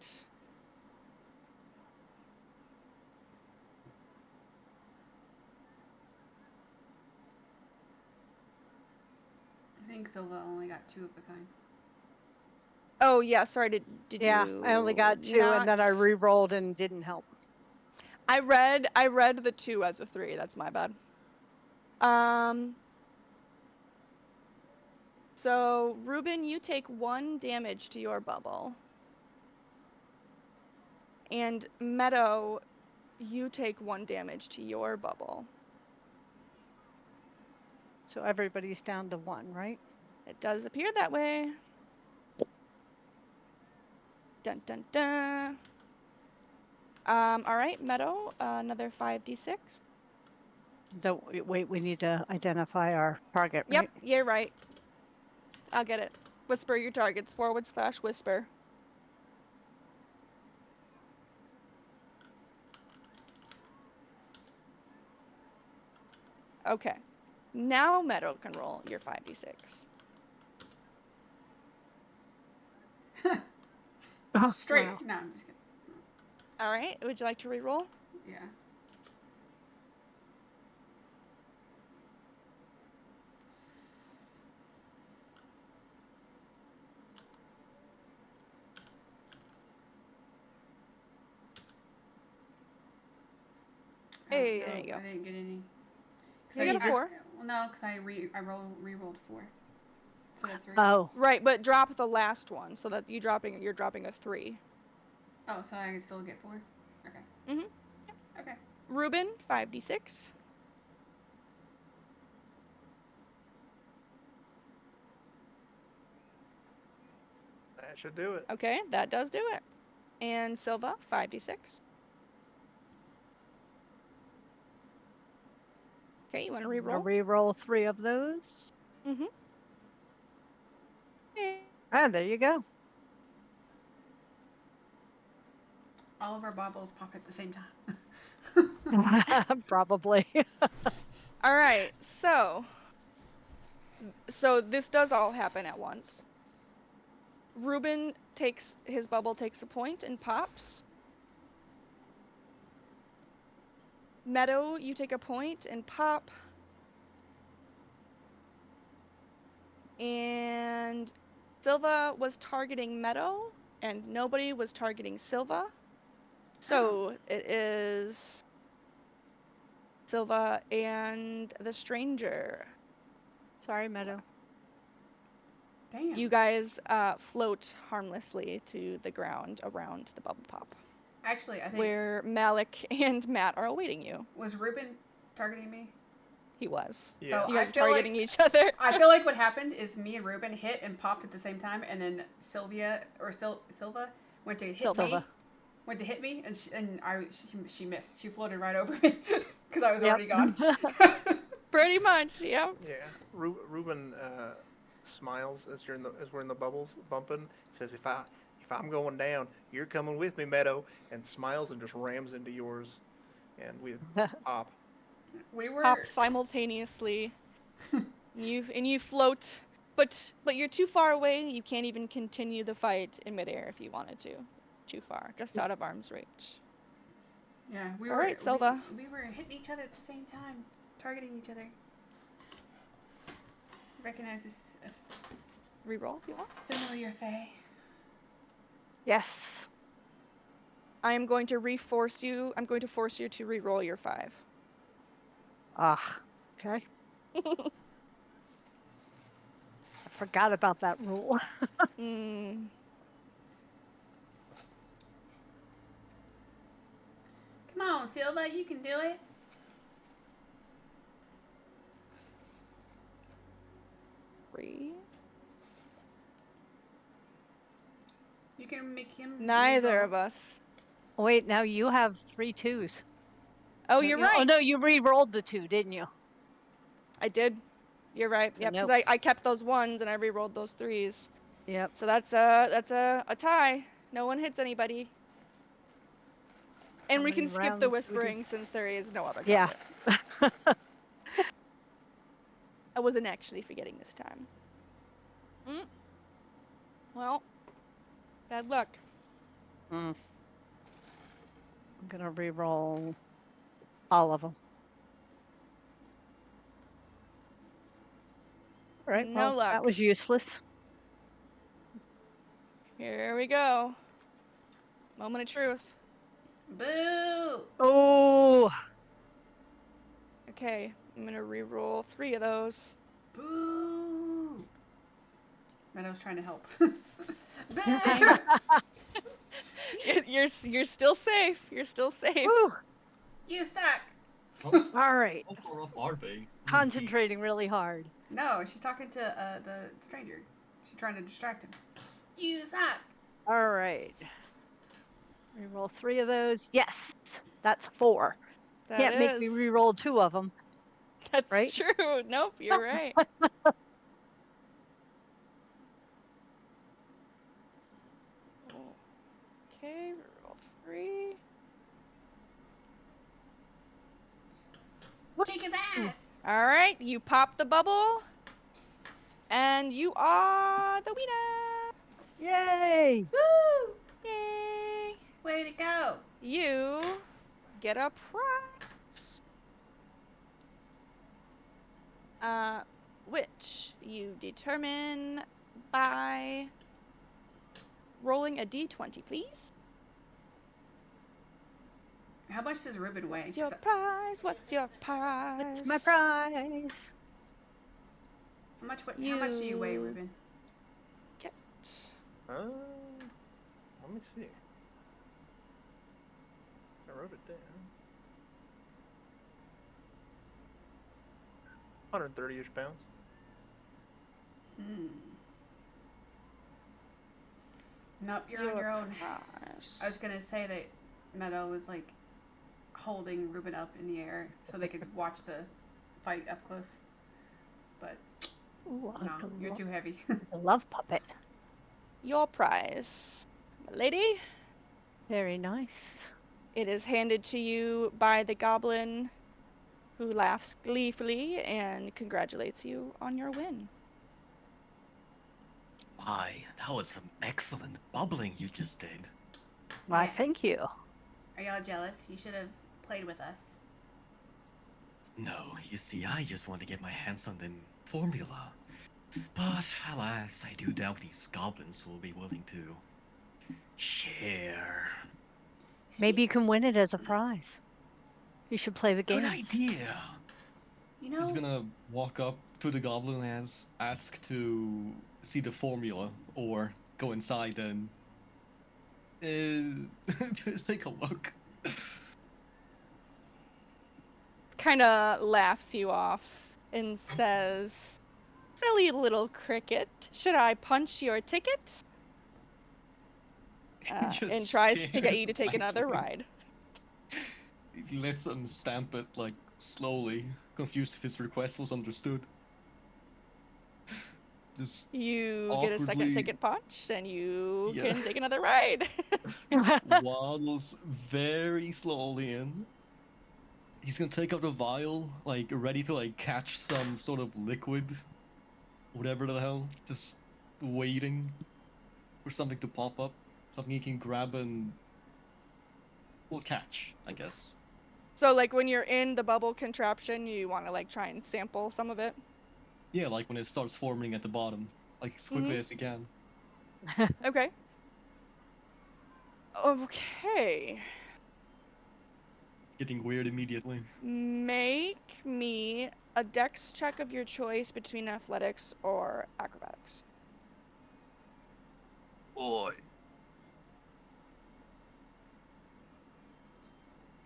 I think Silva only got 2 of a kind. Oh yeah, sorry. Did Yeah, you? I only got 2, and then I not- re-rolled and didn't help. I read the 2 as a 3. That's my bad. So Ruben, you take 1 damage to your bubble. And Meadow, you take 1 damage to your bubble. So everybody's down to 1, right? It does appear that way. Dun dun dun. All right, Meadow, another 5d6. Wait, we need to identify our target, Yep, right? you're right. I'll get it. Whisper your targets, / whisper. Okay. Now Meadow can roll your 5d6. Straight. Wow. No, I'm just kidding. All right, would you like to re-roll? Yeah. Hey, No, there you go. I didn't get any. You got a 4. Well, no, because I re-rolled 4 instead of 3. Oh, Right, but drop the last one so that you're dropping a 3. Oh, so I can still get 4. Okay. Mhm. Okay. Ruben, 5d6. That should do it. Okay, that does do it. And Silva, 5d6. Okay, you want to I'm gonna re-roll? re-roll 3 of those. Mm-hmm. And there you go. All of our baubles pop at the same time. Probably. All right, so this does all happen at once. Ruben takes his bubble, takes a point and pops. Meadow, you take a point and pop. And Silva was targeting Meadow, and nobody was targeting Silva. So it is Silva and the stranger. Sorry, Meadow. Damn. You guys float harmlessly to the ground around the bubble pop, Actually, I think where Malik and Matt are awaiting you. was Ruben targeting me? He was. Yeah. So You I guys are feel targeting like each other. I feel like what happened is me and Ruben hit and popped at the same time, and then Silva went to hit Silva. me. Went to hit me, and she missed. She floated right over me because I was already gone. Pretty much, yep. Yeah. Ruben smiles as we're in the bubbles bumping. Says, "If I'm going down, you're coming with me, Meadow." And smiles and just rams into yours, and we pop. We were Pop simultaneously. You float, but you're too far away. You can't even continue the fight in midair if you wanted to. Too far, just out of arm's reach. Yeah, All right, Silva. we were hitting each other at the same time, targeting each other. Recognize this Reroll if you want. familiar Fae. Yes. I am going to force you to re-roll your 5. Ah, okay. I forgot about that rule. Hmm. Come on, Silva, you can do it. Three. You can make him. Neither re-roll. of us. Wait, now you have 3 2s. Oh, Don't you're you? right. Oh no, you re-rolled the 2, didn't you? I did. You're right. So Yep, because nope. I kept those 1s and I re-rolled those 3s. Yep. So that's a tie. No one hits anybody. And How we many can skip the rounds we do? whispering since there is no other Yeah. combat. I wasn't actually forgetting this time. Well, bad luck. I'm gonna re-roll all of them. All right. No Well, luck. that was useless. Here we go. Moment of truth. Boo! Oh. Okay, I'm gonna re-roll 3 of those. Boo! Meadow's trying to help. I'm- Boo! you're still safe. You're still safe. Woo. You suck. How, All right. how far up are they? Concentrating really hard. No, she's talking to the stranger. She's trying to distract him. You suck. All right. Re-roll 3 of those. Yes, that's 4. That Can't make me is. re-roll 2 of them, That's right? true. Nope, you're right. Okay, roll 3. Kick his ass. All right, you pop the bubble, and you are the winner. Yay! Woo! Yay! Way to go. You get a prize. Which you determine by rolling a d20, please. How much does ribbon weigh? What's your prize? What's your prize? It's my prize. How much do you weigh, You Ribbon? get Let me see. I wrote it down. 130-ish pounds. Nope, you're on your own. prize. I was gonna say that Meadow was like holding Ruben up in the air so they could watch the fight up close. But Ooh, I no, like you're too heavy. a love puppet. Your prize, lady. Very nice. It is handed to you by the goblin who laughs gleefully and congratulates you on your win. My, that was some excellent bubbling you just did. Why, Yeah. thank you. Are y'all jealous? You should have played with us. No, you see, I just want to get my hands on the formula. But alas, I do doubt these goblins will be willing to share. Maybe you can win it as a prize. You should play the Good game. idea. You He's know, gonna walk up to the goblin and ask to see the formula, or go inside and just take a look. Kind of laughs you off and says, "Silly little cricket, should I punch your ticket?" Just And tries to get stares you to take another blankly. ride. He lets him stamp it, like, slowly, confused if his request was understood. Just You get a second awkwardly ticket punch, and you Yeah. can take another ride. waddles very slowly in. He's gonna take out the vial, like ready to like catch some sort of liquid, whatever the hell, just waiting for something to pop up, something he can grab and will catch, I guess. So like when you're in the bubble contraption, you want to like try and sample some of it. Yeah, like when it starts forming at the bottom, like as quickly as he can. Okay. Okay. Getting weird immediately. Make me a dex check of your choice between athletics or acrobatics. Boy.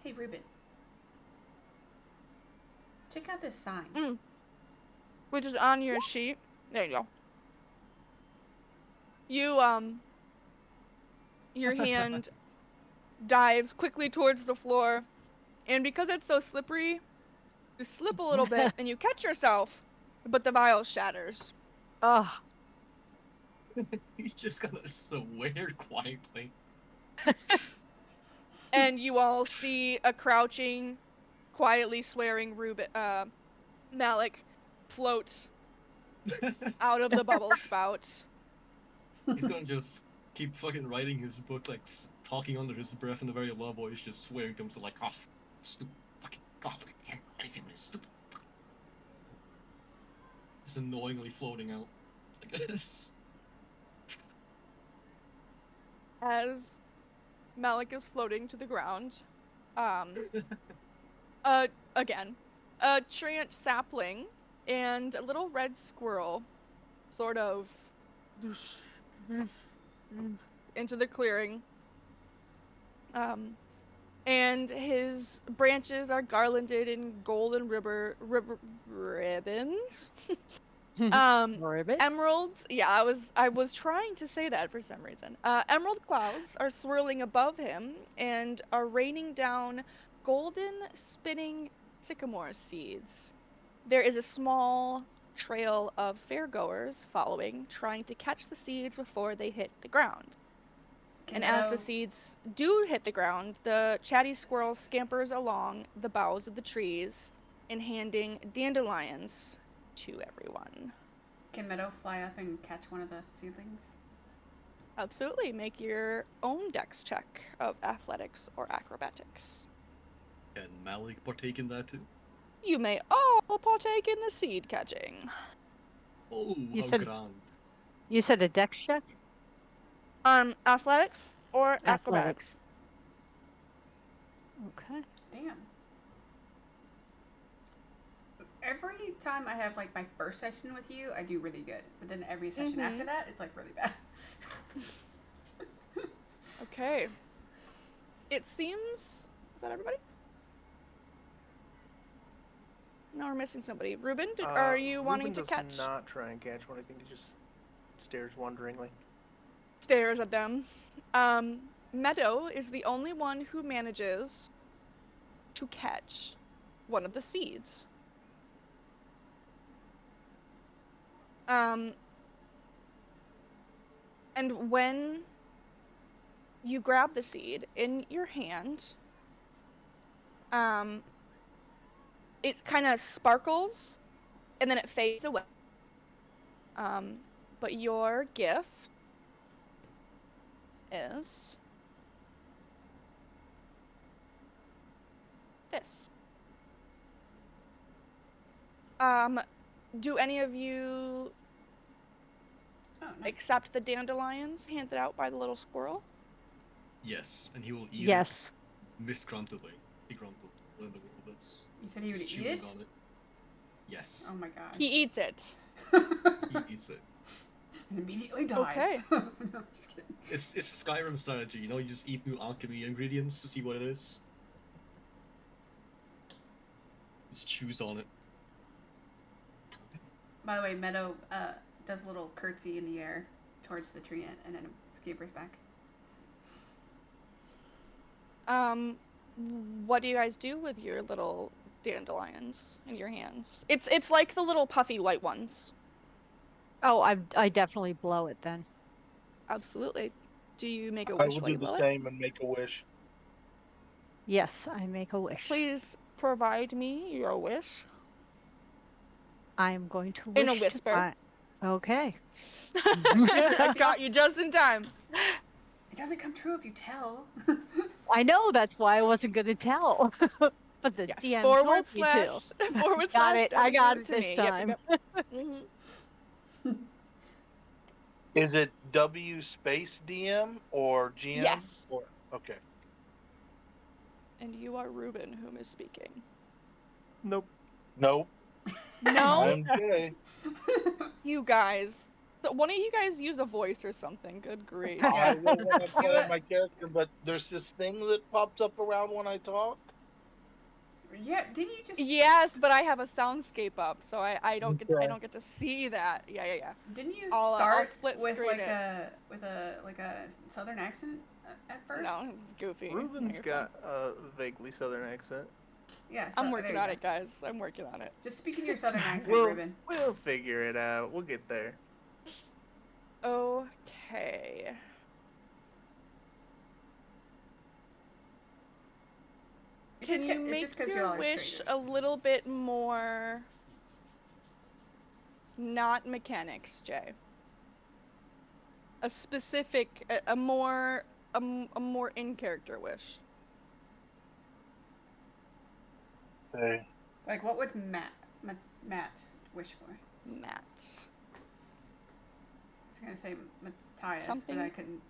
Hey, Ruben. Check out this sign. Which is on your sheet. There you go. Your hand dives quickly towards the floor, and because it's so slippery, you slip a little bit and you catch yourself, but the vial shatters. Oh, He's just gonna swear quietly. And you all see a crouching, quietly swearing Malik float out of the bubble spout. He's gonna just keep fucking writing his book, like talking under his breath in a very low voice, just swearing to himself, like, "Oh, stupid fucking goblin can't do anything with this stupid." Just annoyingly floating out, I guess. As Malik is floating to the ground, again, a treant sapling and a little red squirrel sort of into the clearing. And his branches are garlanded in golden ribbons. ribbit. Emeralds. Yeah, I was trying to say that for some reason. Emerald clouds are swirling above him and are raining down golden spinning sycamore seeds. There is a small trail of fairgoers following, trying to catch the seeds before they hit the ground. Can And as the Meadow- seeds do hit the ground, the chatty squirrel scampers along the boughs of the trees and handing dandelions to everyone. Can Meadow fly up and catch one of the seedlings? Absolutely. Make your own dex check of athletics or acrobatics. Can Malik partake in that too? You may all partake in the seed catching. Oh, You how said- grand. You said a dex check? Athletics or acrobatics? Athletics. Okay. Damn. Every time I have like my first session with you, I do really good. But then every session after that, it's like really bad. Okay. It seems... Is that everybody? No, we're missing somebody. Ruben, are you wanting Ruben to catch? does not try and catch one. I think he just stares wonderingly. Stares at them. Meadow is the only one who manages to catch one of the seeds. And when you grab the seed in your hand, it kind of sparkles and then it fades away. But your gift is this. Do any of you Oh, nice. accept the dandelions handed out by the little squirrel? Yes, and he will eat Yes. it misgruntedly. He grumbled when the world is You said he would eat chewing it? on it. Yes, Oh my god. He eats it. he eats it. And immediately dies. Okay. No, I'm just kidding. It's Skyrim strategy, you know, you just eat new alchemy ingredients to see what it is. Just chews on it. By the way, Meadow does a little curtsy in the air towards the tree and then scampers back. What do you guys do with your little dandelions in your hands? It's like the little puffy white ones. Oh, I definitely blow it then. Absolutely. Do you make a I wish will while do you the blow it? same and make a wish. Yes, I make a wish. Please provide me your wish I am going to in a wish to whisper. find. Okay. I got you just in time. It doesn't come true if you tell. I know that's why I wasn't going to tell, but the Yes, DM forward told me to. slash forward Got slash it. don't I give got it it to this me. time. Yep. Mm-hmm. Is it W space DM or GM? Yes. Or okay. And you are Ruben whom is speaking. Nope. Nope. No, I'm Jay. you guys. So one of you guys use a voice or something. Good grief. I Yeah. will when I'm Do playing it. my character, but there's this thing that pops up around when I talk. Yeah, didn't you just Yes, but I have a soundscape up, so I don't Okay. get to see that. Yeah. didn't you I'll start split with screen it. a southern accent at first? No, it's goofy. No, Ruben's you're fine. got a vaguely southern accent. Yeah, so I'm there working you on go. it, guys. I'm working on it. Just speak in your southern accent, We'll Ruben. we'll figure it out. We'll get there. Okay. Can you It's make just because your y'all are wish strangers. a little bit more not mechanics, Jay? A specific, a more in character wish. Okay. Like, what would Matt wish for? Matt. I was gonna say Matthias, Something. but I couldn't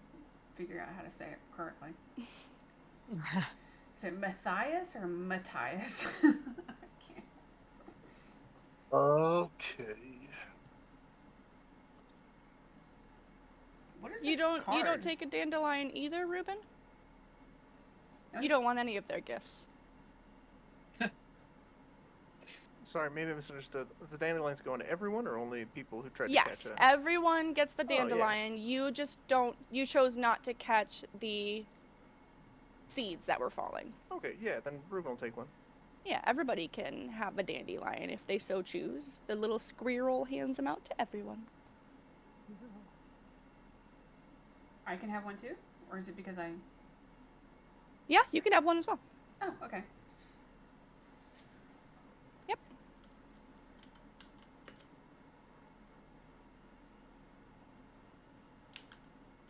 figure out how to say it correctly. Is it Matthias or Matthias? I can't. Okay. What is You this don't card? take a dandelion either, Ruben? No, You don't want any of their gifts. Sorry, maybe I misunderstood. Is the dandelions going to everyone or only people who tried to Yes, catch it? everyone gets the Oh, yeah. dandelion. You just don't. You chose not to catch the seeds that were falling. Okay, yeah, then Ruben will take one. Yeah, everybody can have a dandelion if they so choose. The little squirrel hands them out to everyone. I can have one too, or is it because I? Yeah, you can have one as well. Oh, okay. Yep.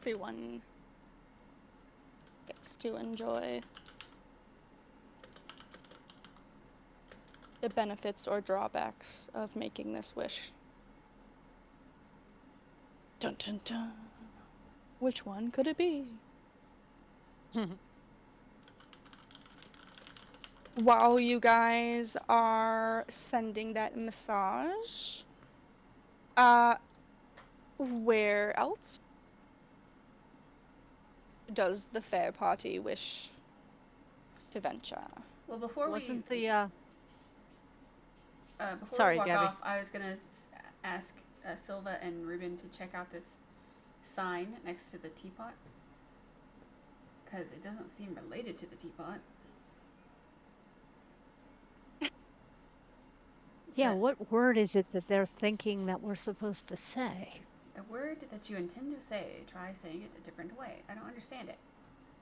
Everyone gets to enjoy the benefits or drawbacks of making this wish. Dun dun dun. Which one could it be? While you guys are sending that massage, where else does the fair party wish to venture? Well, before Wasn't we the before we Sorry, walk Gabby. off, I was gonna ask Silva and Ruben to check out this sign next to the teapot because it doesn't seem related to the teapot. Yeah, So, what word is it that they're thinking that we're supposed to say? the word that you intend to say, try saying it a different way. I don't understand it.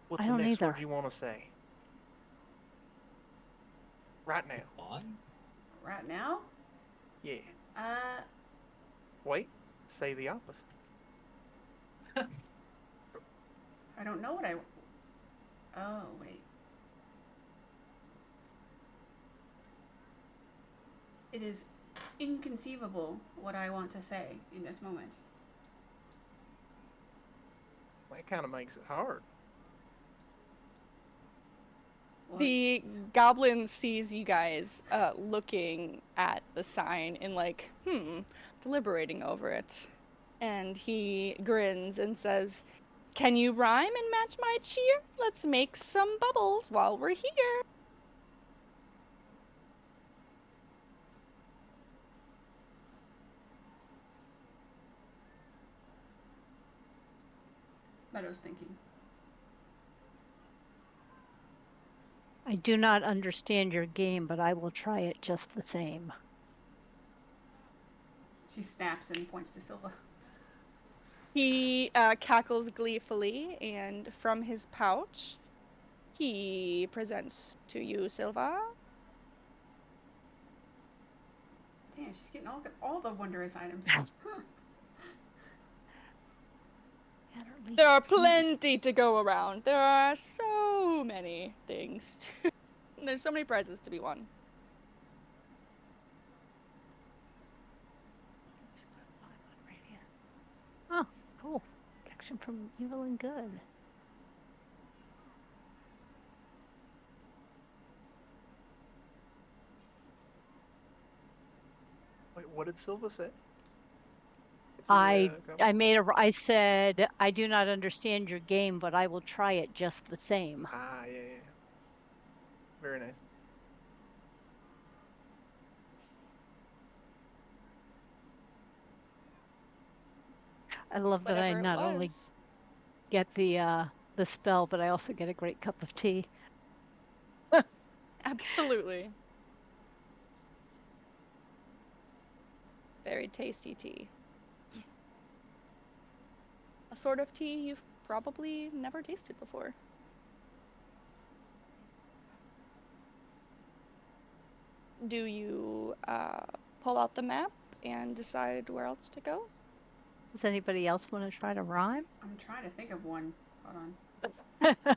What's I the don't next either. word you want to say? Right now. Why? Right now? Yeah. Wait. Say the opposite. I don't know what I. Oh, wait. It is inconceivable what I want to say in this moment. That kind of makes it hard. What? The goblin sees you guys looking at the sign and like, deliberating over it. And he grins and says, "Can you rhyme and match my cheer? Let's make some bubbles while we're here." Meadow's thinking. I do not understand your game, but I will try it just the same. She snaps and points to Silva. He cackles gleefully, and from his pouch, he presents to you, Silva, Damn, she's getting all the wondrous items. There are plenty to go around. There are so many things. There's so many prizes to be won. Oh, cool. Protection from evil and good. Wait, what did Silva say? I comment? made a. I said I do not understand your game, but I will try it just the same. Ah, yeah. Very nice. I love that I Whatever it not only was. get the spell, but I also get a great cup of tea. Absolutely. Very tasty tea. A sort of tea you've probably never tasted before. Do you pull out the map and decide where else to go? Does anybody else want to try to rhyme? I'm trying to think of one. Hold on.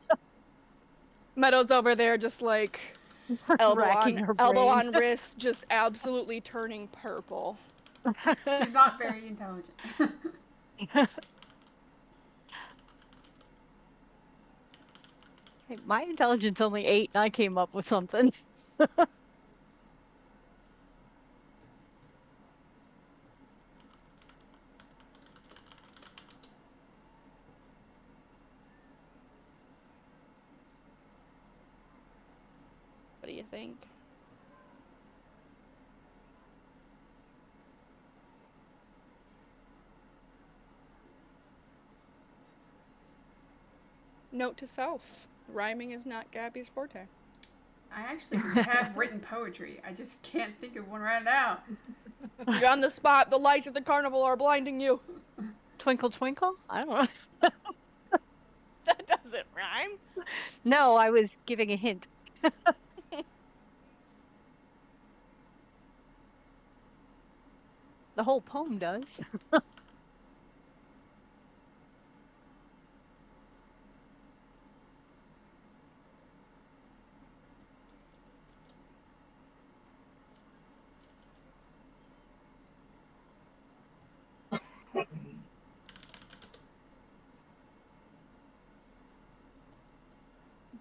Meadow's over there just like elbow Racking her on brain. wrist, just absolutely turning purple. She's not very intelligent. Hey, my intelligence only 8, and I came up with something. What do you think? Note to self: rhyming is not Gabby's forte. I actually have written poetry. I just can't think of one right now. You're on the spot. The lights at the carnival are blinding you. Twinkle, twinkle? I don't know. That doesn't rhyme. No, I was giving a hint. The whole poem does.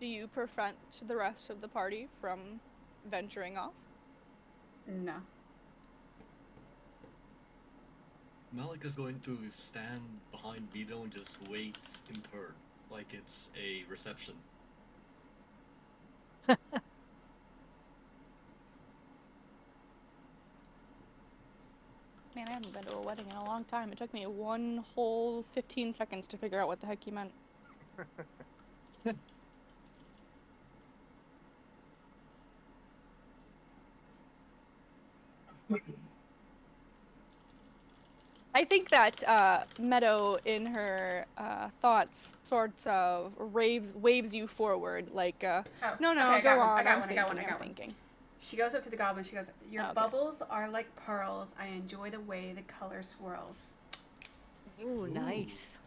Do you prevent the rest of the party from venturing off? No. Malik is going to stand behind Vito and just wait in turn, like it's a reception. Man, I haven't been to a wedding in a long time. It took me one whole 15 seconds to figure out what the heck you meant. I think that Meadow, in her thoughts, sorts of waves you forward, like, Oh, no, okay, I go got one. on, I got I'm one. thinking, I got one. thinking. She goes up to the goblin. She goes, "Your Oh, okay. bubbles are like pearls. I enjoy the way the color swirls." Ooh, nice.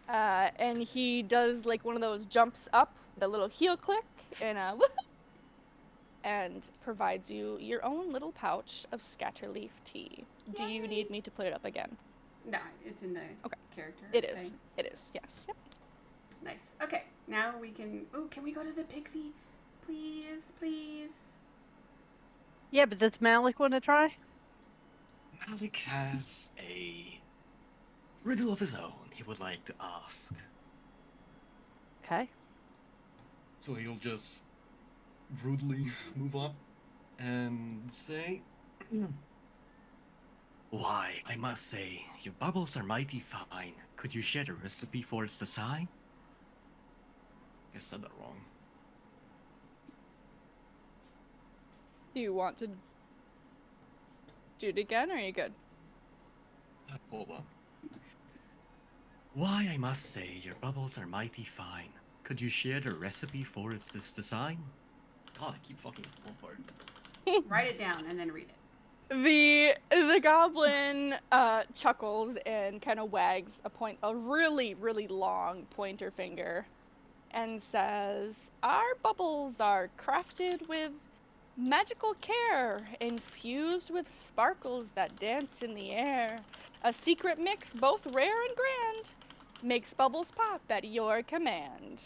And he does like one of those jumps up with a little heel click and a woohoo, and provides you your own little pouch of scatterleaf tea. Do you need me to put it up again? No, it's in the character It is. thing. It is. Yes. Yep. Nice. Okay, now we can. Oh, can we go to the pixie, please, please? Yeah, but does Malik want to try? Malik has a riddle of his own he would like to ask. Okay. So he'll just rudely move up and say, Why, I must say, your bubbles are mighty fine. Could you share the recipe for its design? I said that wrong. Do you want to do it again, or are you good? Hold on. Why, I must say, your bubbles are mighty fine. Could you share the recipe for its design? God, I keep fucking one part. Write it down and then read it. The goblin chuckles and kind of wags a really, really long pointer finger and says, "Our bubbles are crafted with magical care, infused with sparkles that dance in the air. A secret mix both rare and grand makes bubbles pop at your command."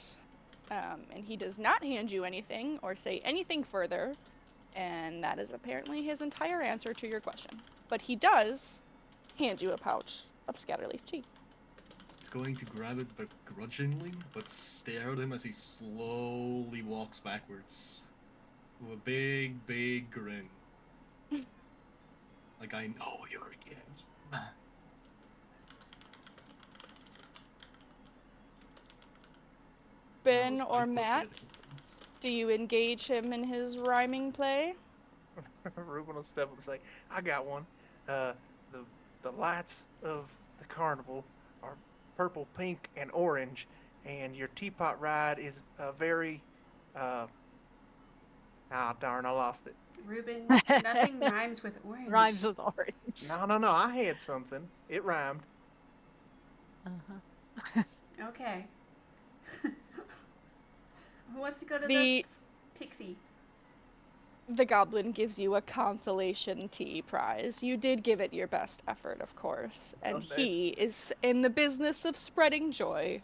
And he does not hand you anything or say anything further, and that is apparently his entire answer to your question. But he does hand you a pouch of scatterleaf tea. He's going to grab it begrudgingly, but stare at him as he slowly walks backwards. With a big, big grin. Like, I know you're a kid. Ben Mouse or crossing at Matt, the hands. do you engage him in his rhyming play? Ruben will step up and say, "I got one. The the lights of the carnival are purple, pink, and orange, and your teapot ride is very darn, I lost it. Ruben, nothing rhymes with orange. Rhymes with orange. No, I had something. It rhymed. Uh-huh. Okay. Who wants to go to the The pixie? the goblin gives you a consolation tea prize. You did give it your best effort, of course, and Oh, nice. he is in the business of spreading joy.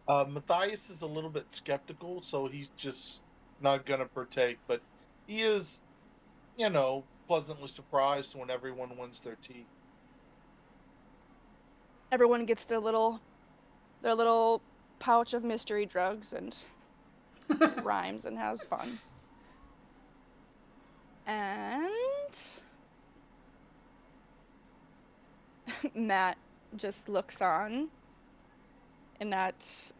Matthias is a little bit skeptical, so he's just not going to partake. But he is, pleasantly surprised when everyone wins their tea. Everyone gets their little pouch of mystery drugs and rhymes and has fun. And Matt just looks on in that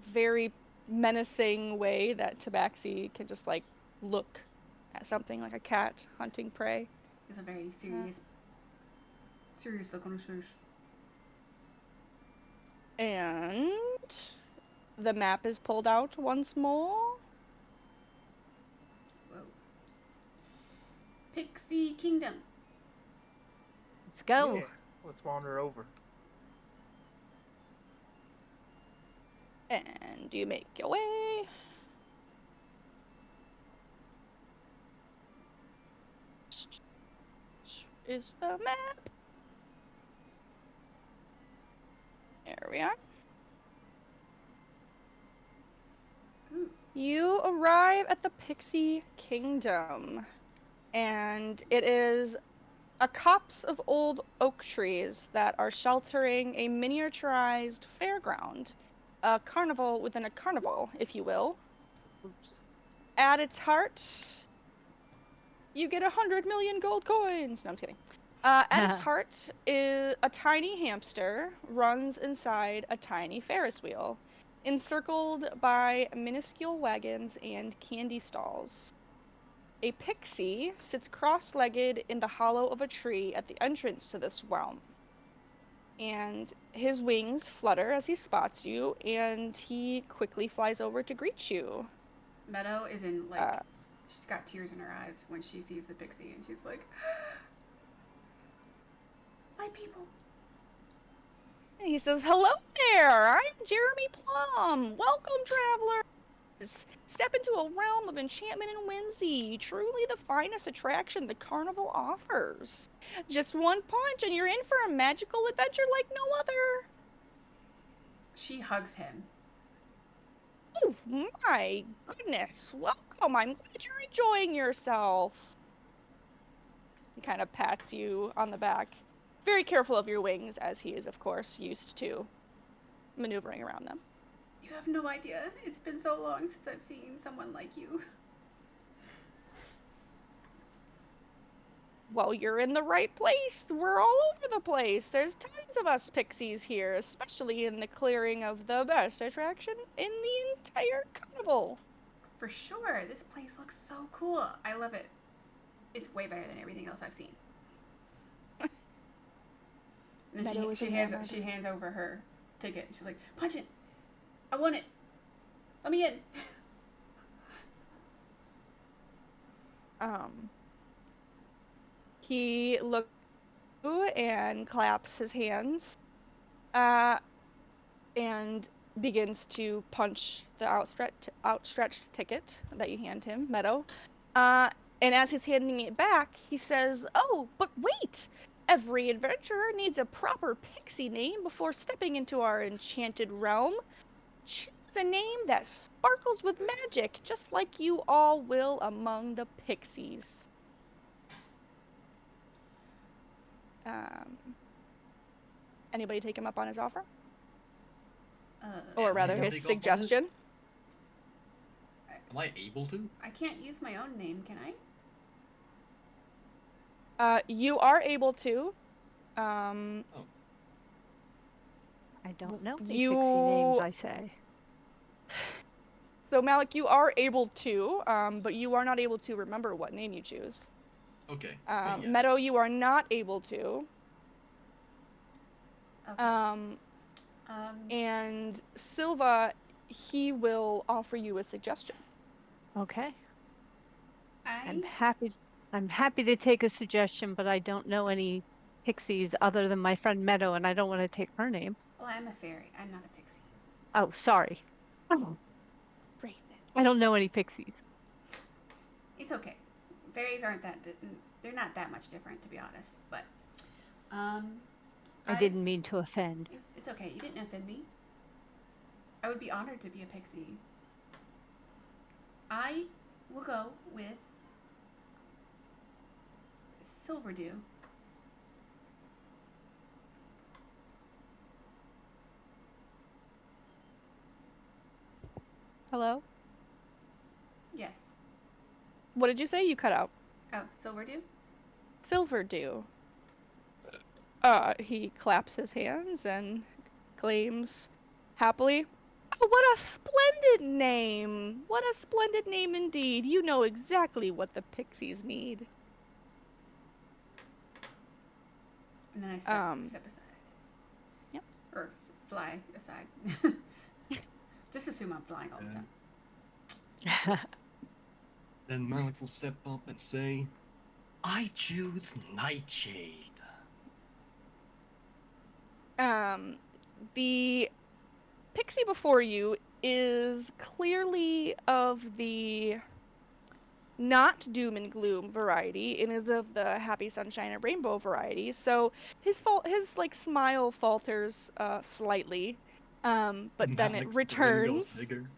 very menacing way that Tabaxi can just like look at something like a cat hunting prey. It's a very serious look on his face. And the map is pulled out once more. Whoa. Pixie Kingdom. Let's go. Yeah, let's wander over. And you make your way. Is the map. There we are. Ooh. You arrive at the Pixie Kingdom, and it is a copse of old oak trees that are sheltering a miniaturized fairground, a carnival within a carnival, if you will. Oops. At its heart, you get 100 million gold coins. No, I'm just kidding. At its heart is a tiny hamster runs inside a tiny Ferris wheel, encircled by minuscule wagons and candy stalls. A pixie sits cross-legged in the hollow of a tree at the entrance to this realm. And his wings flutter as he spots you, and he quickly flies over to greet you. Meadow is in she's got tears in her eyes when she sees the pixie, and she's like, "My people." He says, "Hello there, I'm Jeremy Plum. Welcome, travelers. Step into a realm of enchantment and whimsy, truly the finest attraction the carnival offers. Just one punch and you're in for a magical adventure like no other." She hugs him. Oh my goodness, welcome. I'm glad you're enjoying yourself. He kind of pats you on the back, very careful of your wings, as he is, of course, used to maneuvering around them. You have no idea. It's been so long since I've seen someone like you. Well, you're in the right place. We're all over the place. There's tons of us pixies here, especially in the clearing of the best attraction in the entire carnival. For sure. This place looks so cool. I love it. It's way better than everything else I've seen. And Meadow then is she enamored. hands over her ticket. She's like, "Punch it. I want it. Let me in." He looks and claps his hands, and begins to punch the outstretched ticket that you hand him, Meadow. And as he's handing it back, he says, "Oh, but wait! Every adventurer needs a proper pixie name before stepping into our enchanted realm. Choose a name that sparkles with magic, just like you all will among the pixies." Anybody take him up on his offer? Or Yeah, rather, you his take up on it? suggestion? Am I able to? I can't use my own name, can I? You are able to. Um, Oh. I don't know any you pixie names, I say. So Malik, you are able to, but you are not able to remember what name you choose. Okay. Then yeah. Meadow, you are not able to. Okay. And Silva, he will offer you a suggestion. Okay. I'm I happy to take a suggestion, but I don't know any pixies other than my friend Meadow, and I don't want to take her name. well, I'm a fairy. I'm not a pixie. Oh, sorry. Oh, Raven. I don't know any pixies. It's okay. Fairies aren't they're not that much different, to be honest. But I didn't mean to offend. It's okay. You didn't offend me. I would be honored to be a pixie. I will go with Silverdew. Hello? Yes. What did you say? You cut out. Oh, Silverdew? Silverdew. He claps his hands and claims happily, "Oh, what a splendid name! What a splendid name indeed! You know exactly what the pixies need." And then I step aside. Yep. Or fly aside. Just assume I'm flying all the time. Then Malik will step up and say, I choose Nightshade. The pixie before you is clearly of the not doom and gloom variety and is of the happy sunshine and rainbow variety. So his smile falters slightly, but then it Malik's grin goes returns. bigger.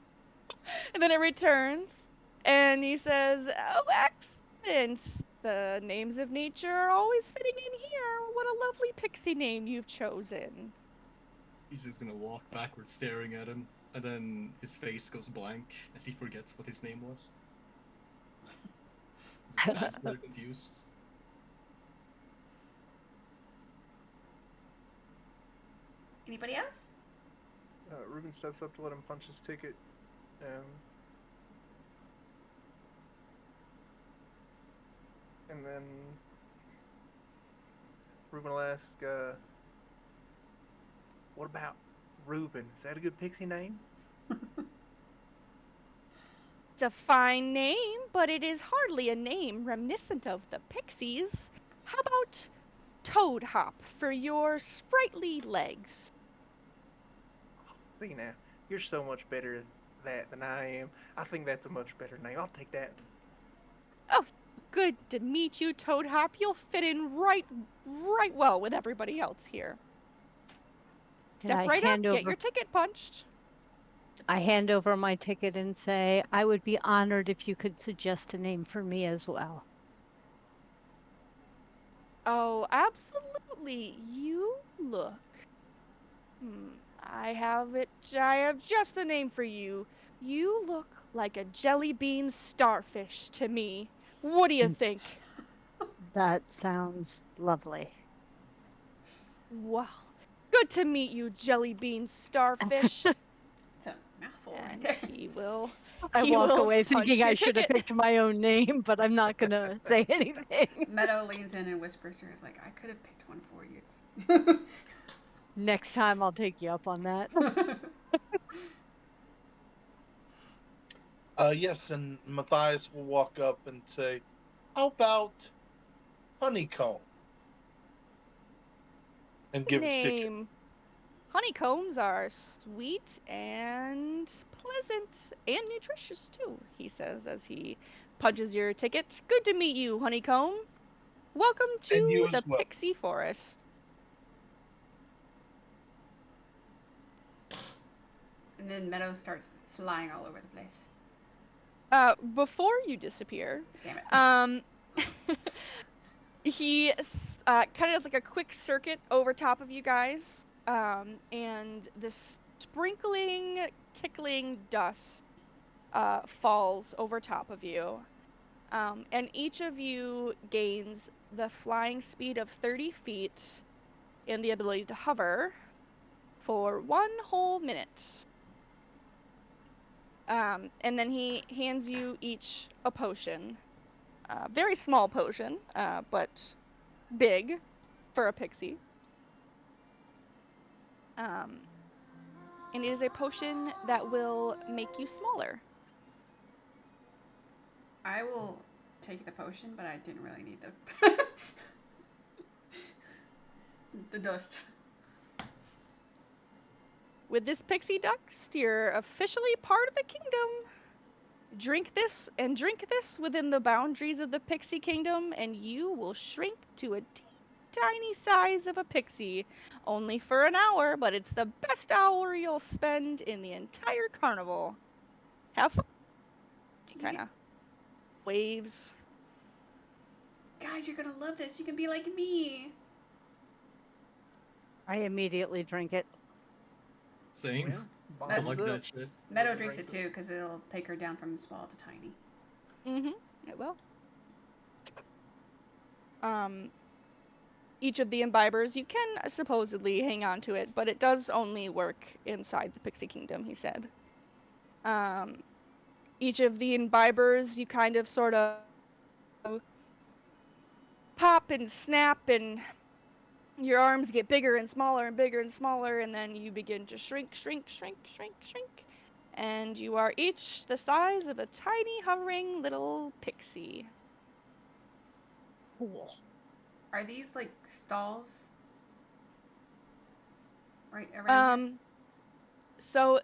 And then it returns, and he says, "Oh, excellent! The names of nature are always fitting in here. What a lovely pixie name you've chosen." He's just gonna walk backwards staring at him, and then his face goes blank as he forgets what his name was. He stands there confused. Anybody else? Ruben steps up to let him punch his ticket. And then Ruben will ask, what about Ruben? Is that a good pixie name? It's a fine name, but it is hardly a name reminiscent of the pixies. How about Toad Hop for your sprightly legs? See now, you're so much better at that than I am. I think that's a much better name. I'll take that. Oh, good to meet you, Toad Hop. You'll fit in right well with everybody else here. Step right up, get your ticket punched. I hand over my ticket and say, I would be honored if you could suggest a name for me as well. Oh, absolutely. You look. I have just the name for you. You look like a jelly bean starfish to me. What do you think? That sounds lovely. Well, good to meet you, jelly bean starfish. It's a mouthful right And there. he will I walk away punch thinking your I should have ticket. picked my own name, but I'm not going to say anything. Meadow leans in and whispers to her, like, I could have picked one for you. Next time I'll take you up on that. Yes, and Matthias will walk up and say, How about Honeycomb. And Good give it sticker. name. Honeycombs are sweet and pleasant and nutritious too, he says as he punches your ticket. Good to meet you, Honeycomb. Welcome And to you as the well. Pixie Forest. And then Meadow starts flying all over the place. Before you disappear, Damn it. he kind of like a quick circuit over top of you guys, and this sprinkling, tickling dust falls over top of you. And each of you gains the flying speed of 30 feet and the ability to hover for 1 whole minute. And then he hands you each a potion. Very small potion, but big for a pixie. And it is a potion that will make you smaller. I will take the potion, but I didn't really need the the dust. With this pixie dust, you're officially part of the kingdom. Drink this within the boundaries of the pixie kingdom, and you will shrink to a tiny size of a pixie. Only for an hour, but it's the best hour you'll spend in the entire carnival. Have fun. He kind of waves. Guys, you're gonna love this. You can be like me. I immediately drink it. Same. Well, I That- like bottoms that up. shit. Meadow Whoever drinks it too because it'll take her down from small to tiny. It will. Each of the imbibers, you can supposedly hang on to it, but it does only work inside the pixie kingdom, he said. Each of the imbibers, you kind of sort of pop and snap, and your arms get bigger and smaller and bigger and smaller, and then you begin to shrink, shrink, shrink, shrink, shrink. And you are each the size of a tiny, hovering little pixie. Cool. Are these like stalls? Right around here? So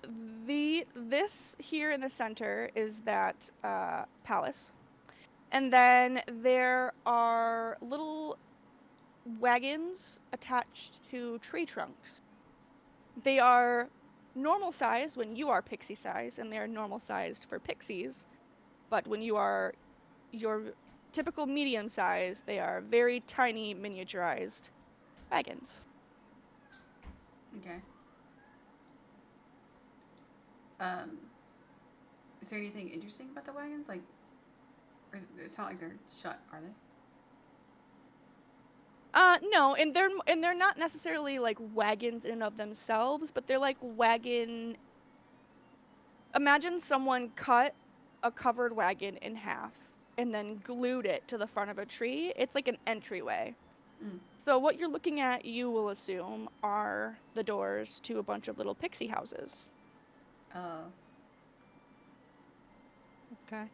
this here in the center is that palace. And then there are little wagons attached to tree trunks. They are normal size when you are pixie size, and they're normal sized for pixies. But when you are your typical medium size, they are very tiny miniaturized wagons. Okay. Is there anything interesting about the wagons? Like, it's not like they're shut, are they? No, and they're not necessarily like wagons in and of themselves, but they're like wagon. Imagine someone cut a covered wagon in half and then glued it to the front of a tree. It's like an entryway. Mm. So what you're looking at, you will assume, are the doors to a bunch of little pixie houses. Oh. Okay.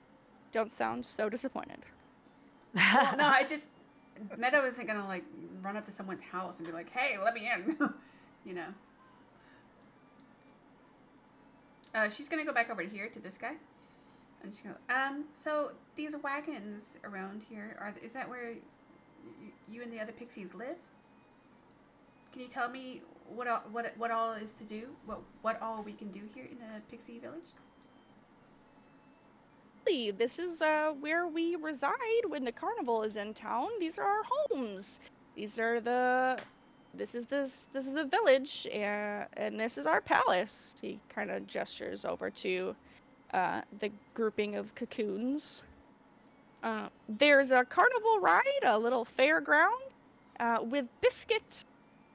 Don't sound so disappointed. Well, no, I just Meadow isn't gonna like run up to someone's house and be like, "Hey, let me in," you know. She's gonna go back over here to this guy, and she's gonna. So these wagons around here is that where you and the other pixies live? Can you tell me what all is to do? What all we can do here in the pixie village? This is where we reside when the carnival is in town. These are our homes. These are this is the village, and this is our palace. He kind of gestures over to the grouping of cocoons. There's a carnival ride, a little fairground, with Biscuit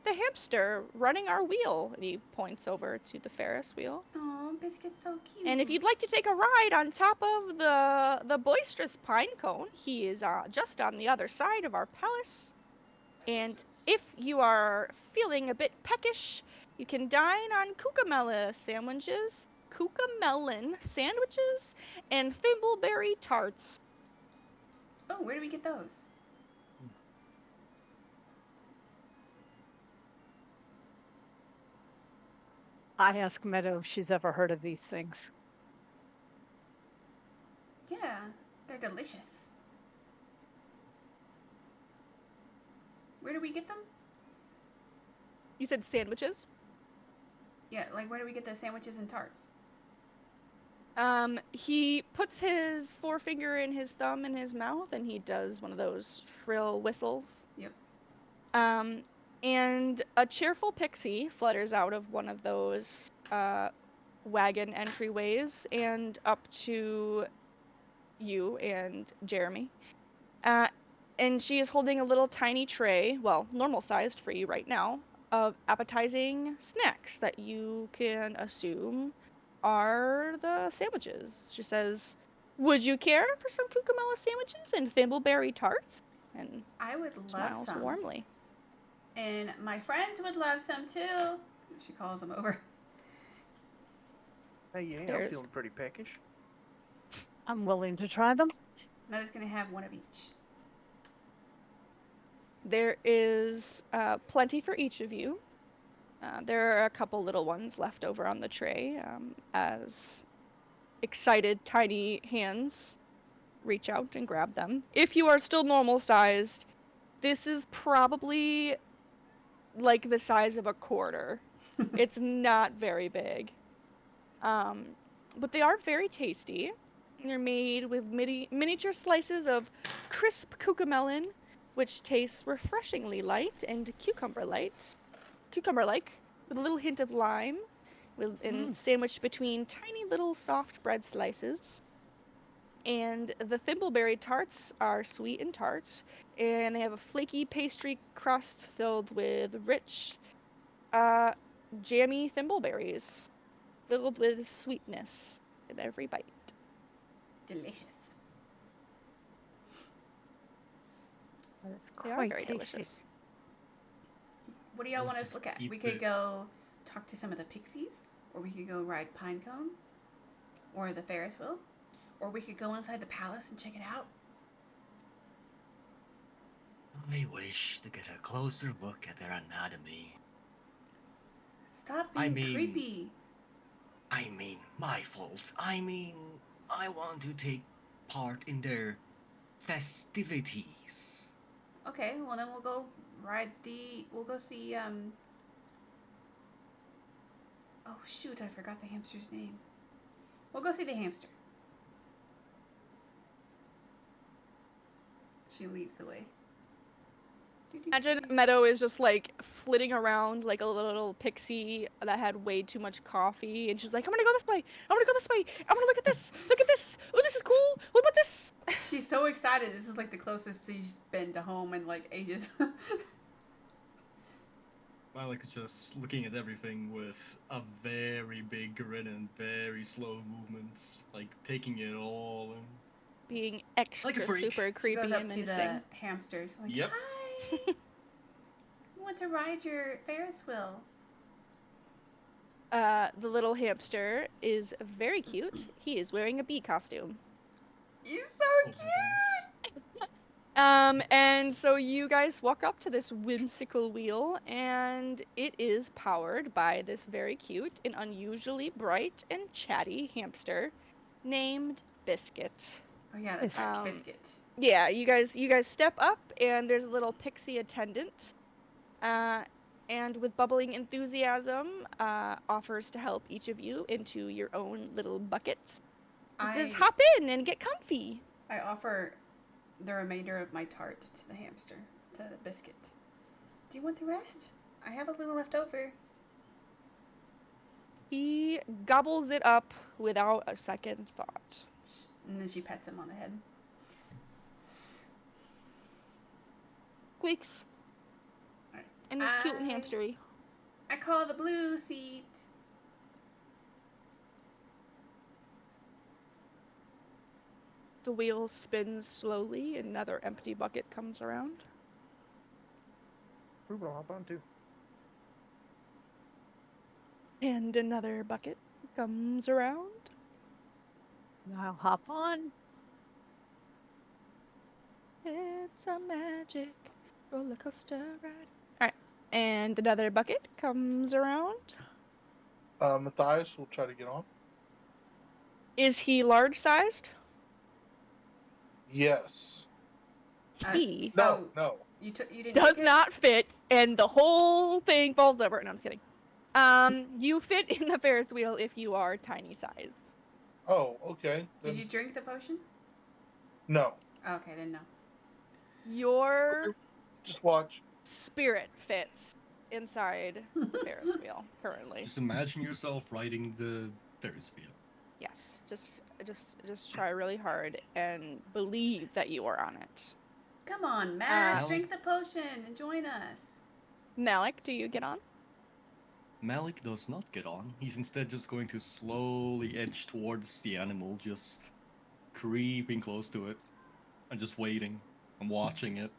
the hamster running our wheel. And he points over to the Ferris wheel. Oh, Biscuit's so cute. And if you'd like to take a ride on top of the boisterous pine cone, he is just on the other side of our palace. And if you are feeling a bit peckish, you can dine on cucamelon sandwiches, and thimbleberry tarts. Oh, where do we get those? I ask Meadow if she's ever heard of these things. Yeah, they're delicious. Where do we get them? You said sandwiches? Yeah, like where do we get the sandwiches and tarts? He puts his forefinger in his thumb in his mouth and he does one of those shrill whistles. Yep. And a cheerful pixie flutters out of one of those wagon entryways and up to you and Jeremy. And she is holding a little tiny tray, well, normal sized for you right now, of appetizing snacks that you can assume are the sandwiches. She says, "Would you care for some cucumella sandwiches and thimbleberry tarts?" And I would love smiles some. warmly. And my friends would love some too. She calls them over. Hey, yeah, I'm There's feeling pretty peckish. I'm willing to try them. Mother's gonna have one of each. There is plenty for each of you. There are a couple little ones left over on the tray as excited tiny hands reach out and grab them. If you are still normal sized, this is probably like the size of a quarter. It's not very big. But they are very tasty. They're made with miniature slices of crisp cucamelon, which tastes refreshingly light and cucumber-like, with a little hint of lime, and sandwiched between tiny little soft bread slices. And the thimbleberry tarts are sweet and tart, and they have a flaky pastry crust filled with rich, jammy thimbleberries, filled with sweetness in every bite. Delicious. That is They are quite very tasty. delicious. What do y'all I'll want us to just look at? eat We could the- go talk to some of the pixies, or we could go ride Pinecone, or the Ferris wheel, or we could go inside the palace and check it out. I wish to get a closer look at their anatomy. Stop I being mean- creepy. I mean, my fault. I want to take part in their festivities. Okay, well then we'll go we'll go see oh shoot, I forgot the hamster's name. We'll go see the hamster. She leads the way. Imagine Meadow is just like flitting around like a little pixie that had way too much coffee, and she's like, "I'm gonna go this way. I'm gonna go this way. I'm gonna look at this. Look at this. Oh, this is cool. What about this?" She's so excited. This is like the closest she's been to home in like ages. Malik is just looking at everything with a very big grin and very slow movements, like taking it all in. Being Like a extra freak. super She creepy goes up and to menacing. the hamsters. Like, Yep. hi. We want to ride your Ferris wheel. The little hamster is very cute. He is wearing a bee costume. He's so Oh, cute. heavens. And so you guys walk up to this whimsical wheel, and it is powered by this very cute and unusually bright and chatty hamster named Biscuit. Oh yeah, that's right. Um, Biscuit. Yeah, you guys step up, and there's a little pixie attendant, and with bubbling enthusiasm, offers to help each of you into your own little buckets. It says, "Hop in and get comfy." I offer the remainder of my tart to the hamster, to the biscuit. Do you want the rest? I have a little left over. He gobbles it up without a second thought. And then she pets him on the head. Squeaks. Alright. And he's cute and hamstery. I call the blue seat. The wheel spins slowly, and another empty bucket comes around. We're gonna hop on too. And another bucket comes around. I'll hop on. It's a magic roller coaster ride. Alright. And another bucket comes around. Matthias will try to get on. Is he large-sized? Yes. He No, Oh, no. you didn't Does pick it? not fit, and the whole thing falls over. No, I'm just kidding. You fit in the Ferris wheel if you are tiny size. Oh, okay. Did Then you drink the potion? no. Okay, then no. Your Just watch. spirit fits inside the Ferris wheel currently. Just imagine yourself riding the Ferris wheel. Yes, just try really hard and believe that you are on it. Come on, Matt, Malik? drink the potion and join us. Malik, do you get on? Malik does not get on. He's instead just going to slowly edge towards the animal, just creeping close to it, and just waiting and watching it.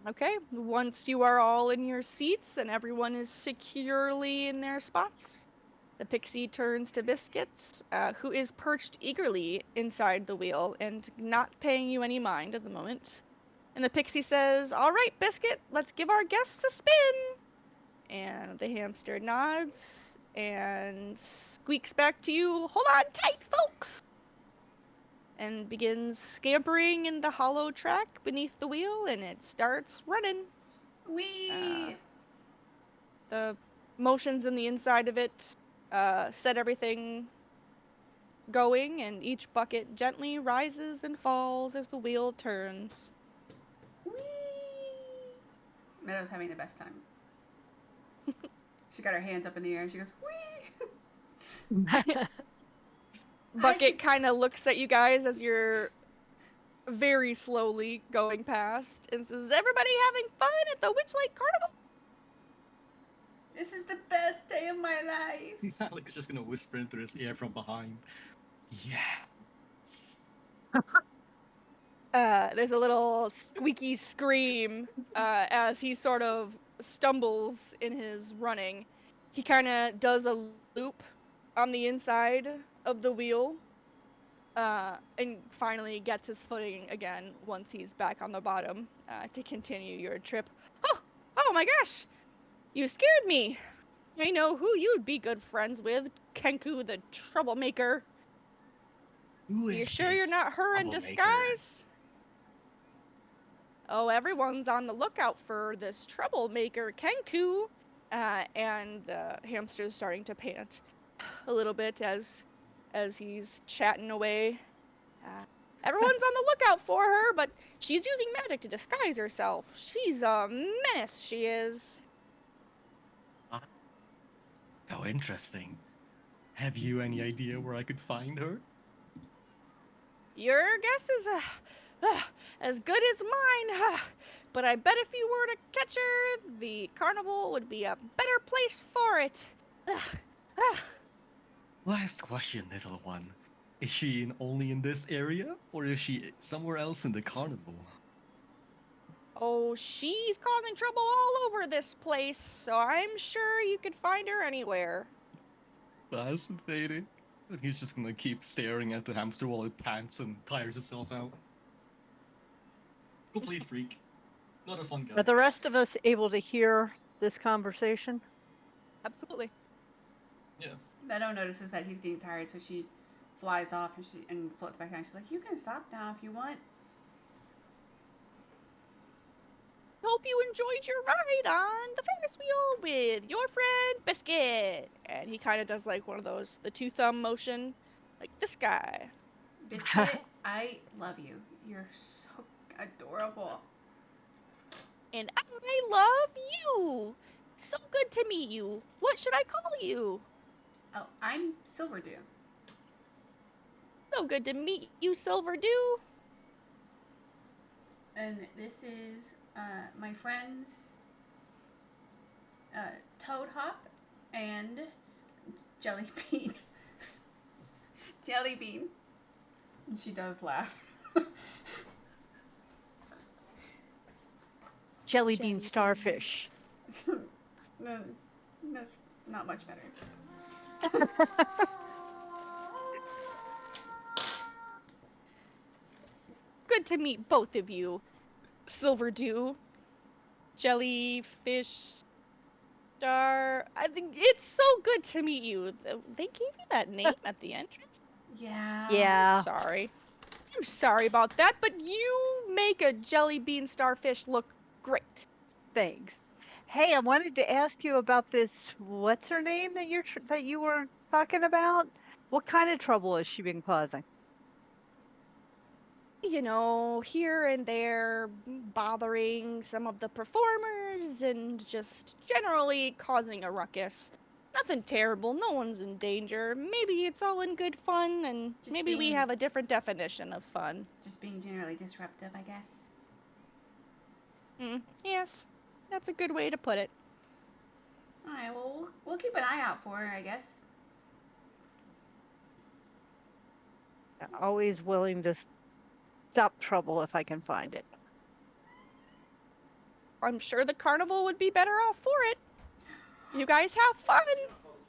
Okay, once you are all in your seats and everyone is securely in their spots, the pixie turns to Biscuits, who is perched eagerly inside the wheel and not paying you any mind at the moment. And the pixie says, "All right, Biscuit, let's give our guests a spin." And the hamster nods and squeaks back to you, "Hold on tight, folks!" And begins scampering in the hollow track beneath the wheel, and it starts running. Wee! The motions in the inside of it set everything going, and each bucket gently rises and falls as the wheel turns. Wee! Meadow's having the best time. She got her hands up in the air and she goes, wee! Bucket kind of looks at you guys as you're very slowly going past and says, "Everybody having fun at the Witchlight Carnival?" This is the best day of my life. Malik is just gonna whisper into his ear from behind. Yes. There's a little squeaky scream as he sort of stumbles in his running. He kind of does a loop on the inside of the wheel and finally gets his footing again once he's back on the bottom to continue your trip. Oh my gosh! You scared me! I know who you'd be good friends with, Kenku the troublemaker. Who You is sure you're this not her in troublemaker? disguise? Oh, everyone's on the lookout for this troublemaker, Kenku. And the hamster's starting to pant a little bit as he's chatting away. Everyone's on the lookout for her, but she's using magic to disguise herself. She's a menace, she is. How interesting. Have you any idea where I could find her? Your guess is as good as mine. But I bet if you were to catch her, the carnival would be a better place for it. Last question, little one. Is she only in this area, or is she somewhere else in the carnival? Oh, she's causing trouble all over this place, so I'm sure you could find her anywhere. Fascinating. And he's just gonna keep staring at the hamster while it pants and tires itself out. Complete freak. Not a fun guy. Are the rest of us able to hear this conversation? Absolutely. Yeah. Meadow notices that he's getting tired, so she flies off and floats back down. She's like, you can stop now if you want. Hope you enjoyed your ride on the Ferris wheel with your friend Biscuit. And he kind of does like one of those, the two thumb motion, like this guy. Biscuit, I love you. You're so adorable. And I love you. So good to meet you. What should I call you? Oh, I'm Silverdew. So good to meet you, Silverdew. And this is my friends Toad Hop and Jellybean. Jellybean. And she does laugh. Jelly bean starfish. No, that's not much better. Good to meet both of you. Silverdew. Jellyfish. Star, I think it's so good to meet you. They gave you that name at the entrance? Yeah. Yeah, Sorry. I'm sorry about that, but you make a jelly bean starfish look great. thanks. Hey, I wanted to ask you about this. What's her name that that you were talking about? What kind of trouble has she been causing? You know, here and there, bothering some of the performers and just generally causing a ruckus. Nothing terrible, no one's in danger. Maybe it's all in good fun, and Just maybe we being- have a different definition of fun. Just being generally disruptive, I guess. Yes, that's a good way to put it. All right. Well, we'll keep an eye out for her, I guess. Always willing to stop trouble if I can find it. I'm sure the carnival would be better off for it. You guys have fun!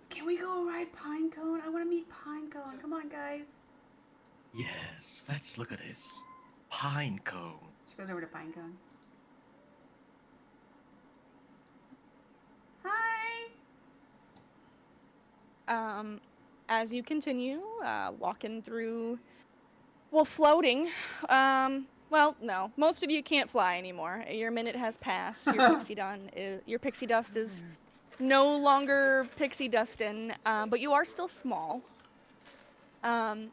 Can we go ride Pinecone? I want to meet Pinecone. Come on, guys. Yes, let's look at this. Pinecone. She goes over to Pinecone. Hi. As you continue walking through, well, floating. Well, no, most of you can't fly anymore. Your minute has passed. Your pixie dust is no longer pixie dustin', but you are still small.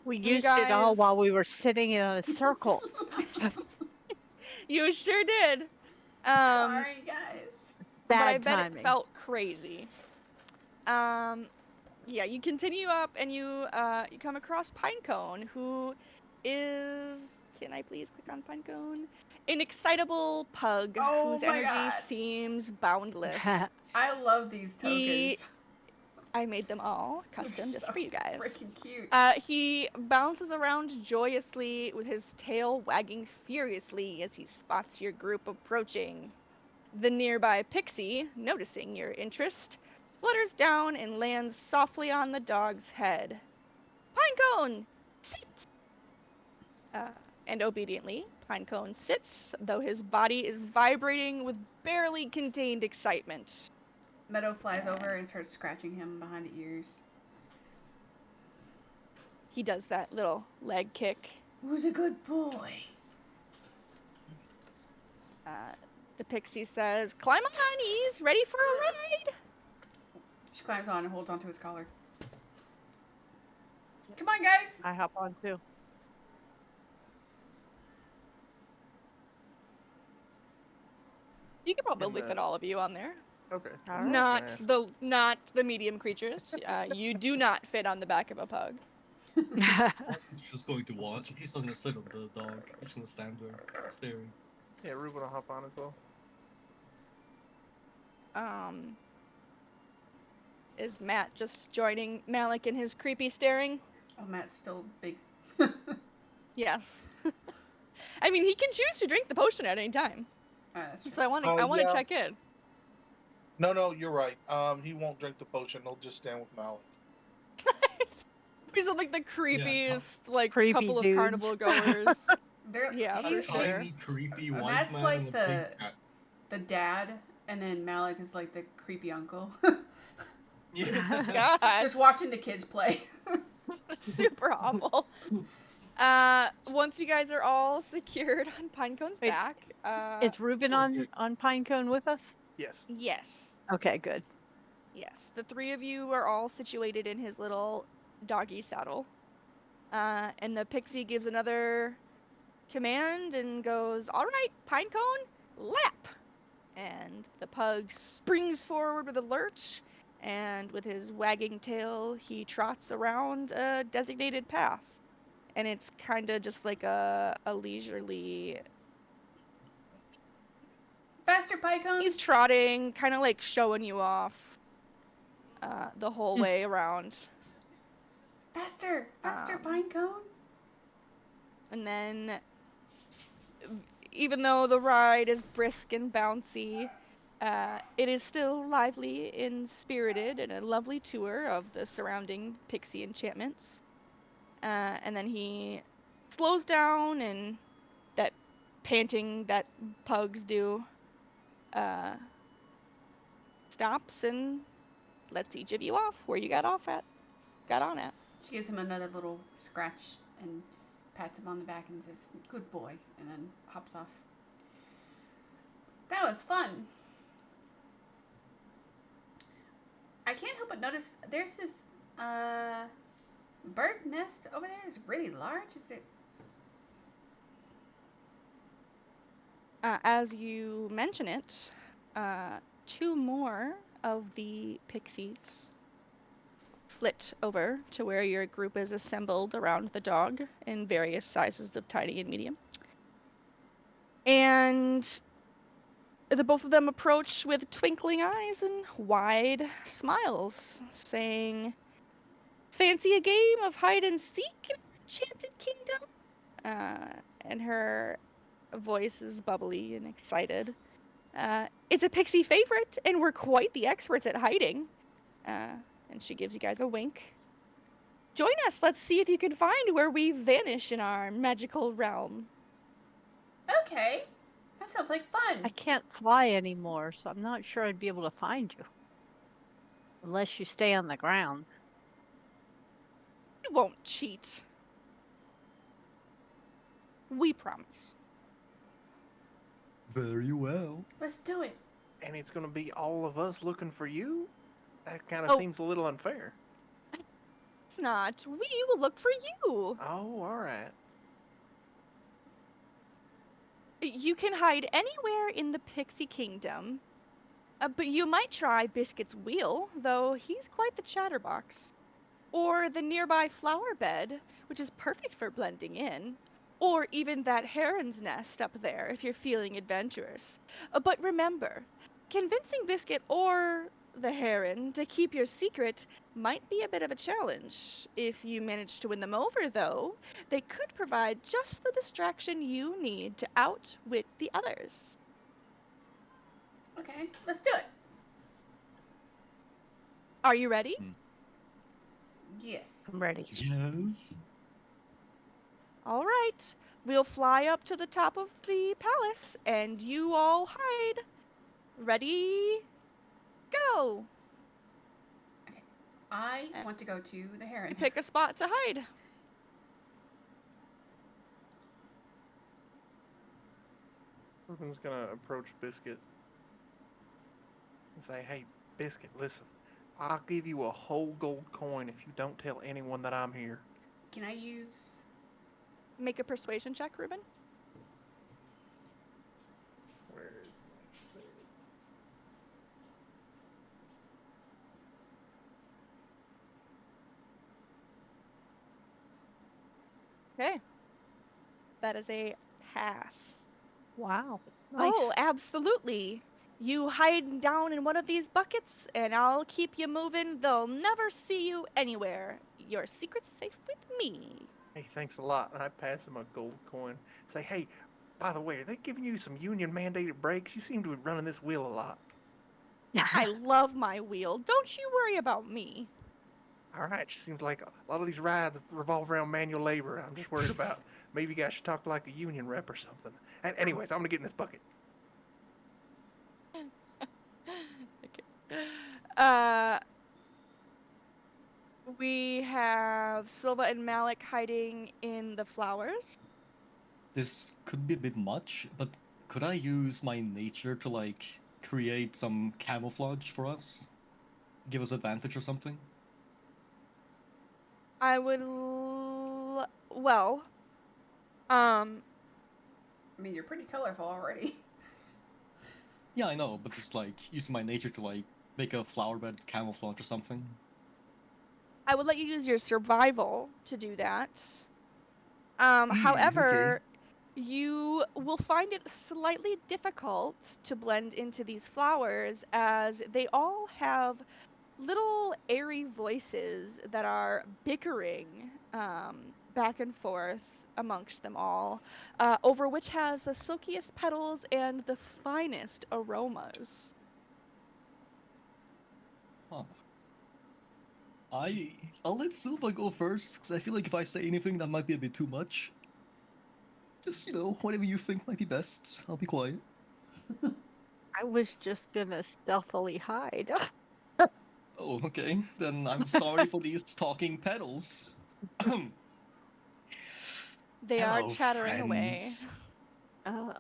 We You used it all guys, while we were sitting in a circle. you sure did. Sorry, guys. But I Bad bet it timing. felt crazy. Yeah, you continue up and you come across Pinecone, who is, can I please click on Pinecone? An excitable pug Oh whose my energy God. seems boundless. I love these He, tokens. I made them all They're custom just so for you guys. freaking cute. He bounces around joyously with his tail wagging furiously as he spots your group approaching. The nearby pixie, noticing your interest, flutters down and lands softly on the dog's head. Pinecone, sit! And obediently, Pinecone sits, though his body is vibrating with barely contained excitement. Meadow flies over and starts scratching him behind the ears. He does that little leg kick. Who's a good boy? The pixie says, "Climb on, he's ready for a ride!" She climbs on and holds onto his collar. Come on, guys. I hop on too. You could probably fit all of you on there. Okay. All that's what I was gonna ask. Not the medium creatures. You do not fit on the back of a pug. He's just going to watch. He's not gonna sit on the dog. He's gonna stand there, staring. Yeah, Ruben will hop on as well. Is Matt just joining Malik in his creepy staring? Oh, Matt's still big. Yes. I mean, he can choose to drink the potion at any time. That's true. So I want to Yeah. check in. No, you're right. He won't drink the potion. He'll just stand with Malik. These are like the creepiest Creepy couple of dudes. carnival goers. They're, Yeah, for he's, sure. Tiny, creepy white Matt's man like and a the- big cat. the dad, and then Malik is like the creepy uncle. Yeah. God, Just watching the kids play. that's super awful. Once you guys are all secured on Pinecone's Wait, back, Is Ruben on Pinecone with us? Yes. yes. Okay, good. Yes, the three of you are all situated in his little doggy saddle. And the pixie gives another command and goes, "All right, Pinecone, lap!" And the pug springs forward with a lurch, and with his wagging tail, he trots around a designated path. And it's kind of just like a leisurely. Faster, Pycon. He's trotting, kind of like showing you off the whole way around. Faster, Um, Pinecone. And then, even though the ride is brisk and bouncy, it is still lively and spirited and a lovely tour of the surrounding pixie enchantments. And then he slows down and that panting that pugs do stops and lets each of you off where you got on at. She gives him another little scratch and pats him on the back and says, "Good boy," and then hops off. That was fun. I can't help but notice there's this bird nest over there. It's really large. Is it? As you mention it, two more of the pixies flit over to where your group is assembled around the dog in various sizes of tiny and medium. And the both of them approach with twinkling eyes and wide smiles, saying, "Fancy a game of hide and seek in our enchanted kingdom?" And her voice is bubbly and excited. It's a pixie favorite, and we're quite the experts at hiding. And she gives you guys a wink. Join us. Let's see if you can find where we vanish in our magical realm. Okay. That sounds like fun. I can't fly anymore, so I'm not sure I'd be able to find you. Unless you stay on the ground. We won't cheat. We promise. Very well. Let's do it. And it's going to be all of us looking for you? That kind of Oh. seems a little unfair. It's not. We will look for you. Oh, all right. You can hide anywhere in the Pixie Kingdom. But you might try Biscuit's wheel, though he's quite the chatterbox. Or the nearby flower bed, which is perfect for blending in. Or even that heron's nest up there if you're feeling adventurous. But remember, convincing Biscuit or the heron to keep your secret might be a bit of a challenge. If you manage to win them over, though, they could provide just the distraction you need to outwit the others. Okay, let's do it. Are you ready? Yes. I'm ready. Yes. All right. We'll fly up to the top of the palace, and you all hide. Ready? Go! Okay. I want to go to the heron. You pick a spot to hide. Ruben's going to approach Biscuit and say, "Hey, Biscuit, listen. I'll give you a whole gold coin if you don't tell anyone that I'm here." Can I use... Make a persuasion check, Ruben. Where is my... There it is. Okay. That is a pass. Wow. Nice. Oh, absolutely. You hide down in one of these buckets, and I'll keep you moving. They'll never see you anywhere. Your secret's safe with me. Hey, thanks a lot. And I pass him a gold coin. Say, "Hey, by the way, are they giving you some union-mandated breaks? You seem to be running this wheel a lot." I love my wheel. Don't you worry about me. All right, just seems like a lot of these rides revolve around manual labor. I'm just worried about maybe you guys should talk to like a union rep or something. And anyways, I'm gonna get in this bucket. Okay. We have Silva and Malik hiding in the flowers. This could be a bit much, but could I use my nature to, like, create some camouflage for us? Give us advantage or something? I would, well, I mean, you're pretty colorful already. Yeah, I know, but just, like, using my nature to, like, make a flower bed camouflage or something. I would let you use your survival to do that. However, you will find it slightly difficult to blend into these flowers as they all have little airy voices that are bickering back and forth amongst them all over which has the silkiest petals and the finest aromas. Huh. I'll let Silva go first, because I feel like if I say anything, that might be a bit too much. Just, whatever you think might be best. I'll be quiet. I was just gonna stealthily hide. Oh, okay. Then I'm sorry for these talking petals. They are Hello, chattering away. friends. Uh,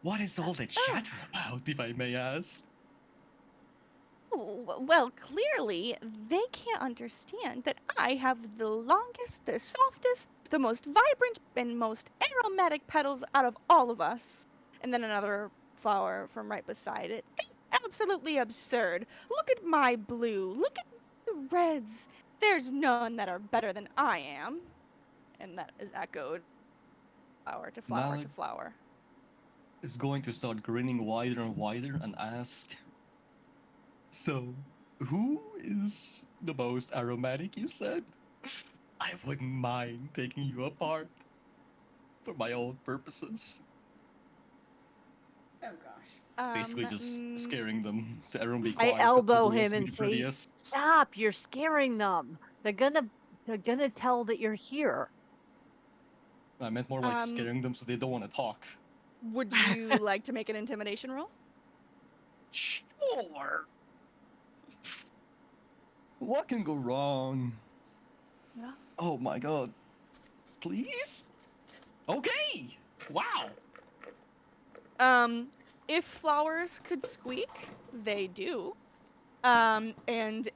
What is all the chatter about, if I may ask? Well, clearly, they can't understand that I have the longest, the softest, the most vibrant, and most aromatic petals out of all of us. And then another flower from right beside it. Absolutely absurd. Look at my blue. Look at the reds. There's none that are better than I am. And that is echoed flower to flower Malik to flower. is going to start grinning wider and wider and ask, so, who is the most aromatic, you said? I wouldn't mind taking you apart for my own purposes. Oh gosh. Basically just Mm, scaring them, so everyone be I quiet because elbow nobody wants him to be and the say, prettiest. "Stop! You're scaring them. They're gonna tell that you're here." I meant more like um, scaring them so they don't want to talk. would you like to make an intimidation roll? Sure. What can go wrong? Yeah. Oh my god. Please? Okay! Wow! Um, if flowers could squeak, they do. And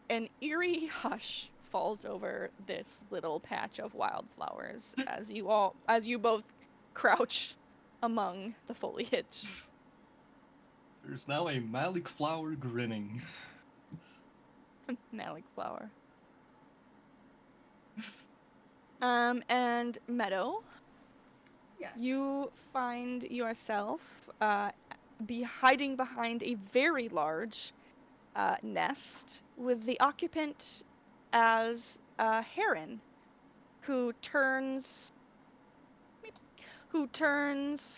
an eerie hush falls over this little patch of wildflowers as you both crouch among the foliage. There's now a Malik flower grinning. Malik flower. And Meadow, Yes. you find yourself be hiding behind a very large nest with the occupant as a heron who turns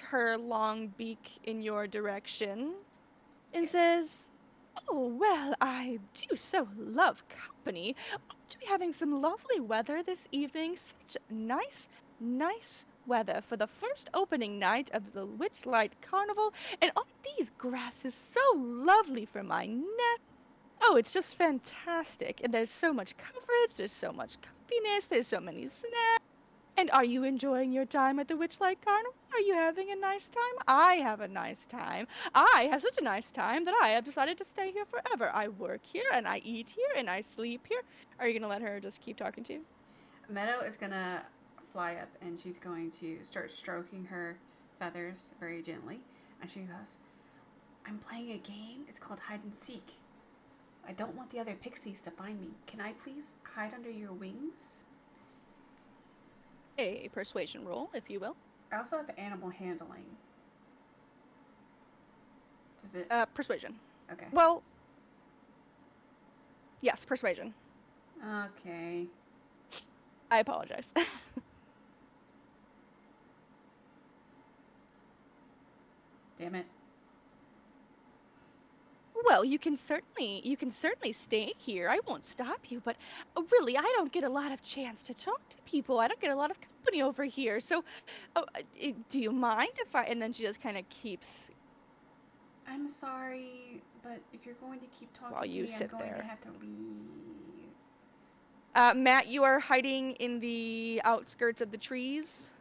her long beak in your direction and Yes. says, "Oh, well, I do so love company. Aren't we having some lovely weather this evening? Such nice, nice weather for the first opening night of the Witchlight Carnival. And aren't these grasses so lovely for my nest? Oh, it's just fantastic. And there's so much coverage, there's so much comfiness, there's so many snacks. And are you enjoying your time at the Witchlight Carnival? Are you having a nice time? I have a nice time. I have such a nice time that I have decided to stay here forever. I work here and I eat here and I sleep here." Are you gonna let her just keep talking to you? Meadow is gonna fly up and she's going to start stroking her feathers very gently. And she goes, "I'm playing a game. It's called hide and seek. I don't want the other pixies to find me. Can I please hide under your wings?" A persuasion roll, if you will. I also have animal handling. Does it? Persuasion. Okay. Well, yes, persuasion. Okay. I apologize. Damn it. Well, you can certainly stay here. I won't stop you, but really, I don't get a lot of chance to talk to people. I don't get a lot of company over here. So, do you mind if I? And then she just kind of keeps I'm sorry, but if you're going to keep while talking to you me, I'm sit going to there. have to leave. Matt, you are hiding in the outskirts of the trees.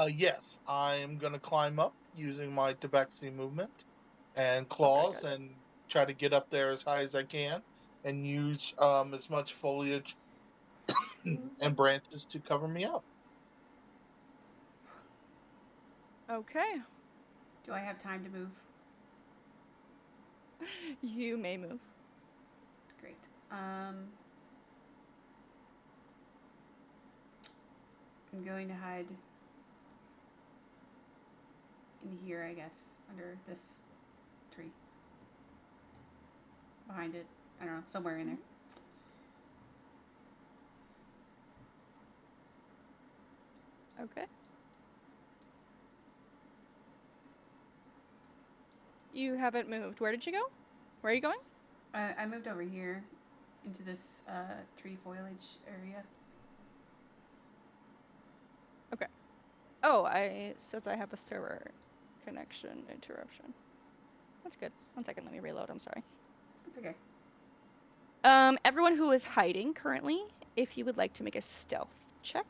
Yes, I'm gonna climb up using my tabaxi movement and Oh, very claws good. and try to get up there as high as I can and use as much foliage and branches to cover me up. Okay, Do I have time to move? you may move. Great. I'm going to hide in here, I guess, under this tree. Behind it. I don't know, somewhere in there. Okay. You haven't moved. Where did you go? Where are you going? I moved over here into this tree foliage area. Okay. Oh, since I have a server connection interruption. That's good. 1 second, let me reload. I'm sorry. It's okay. Everyone who is hiding currently, if you would like to make a stealth check.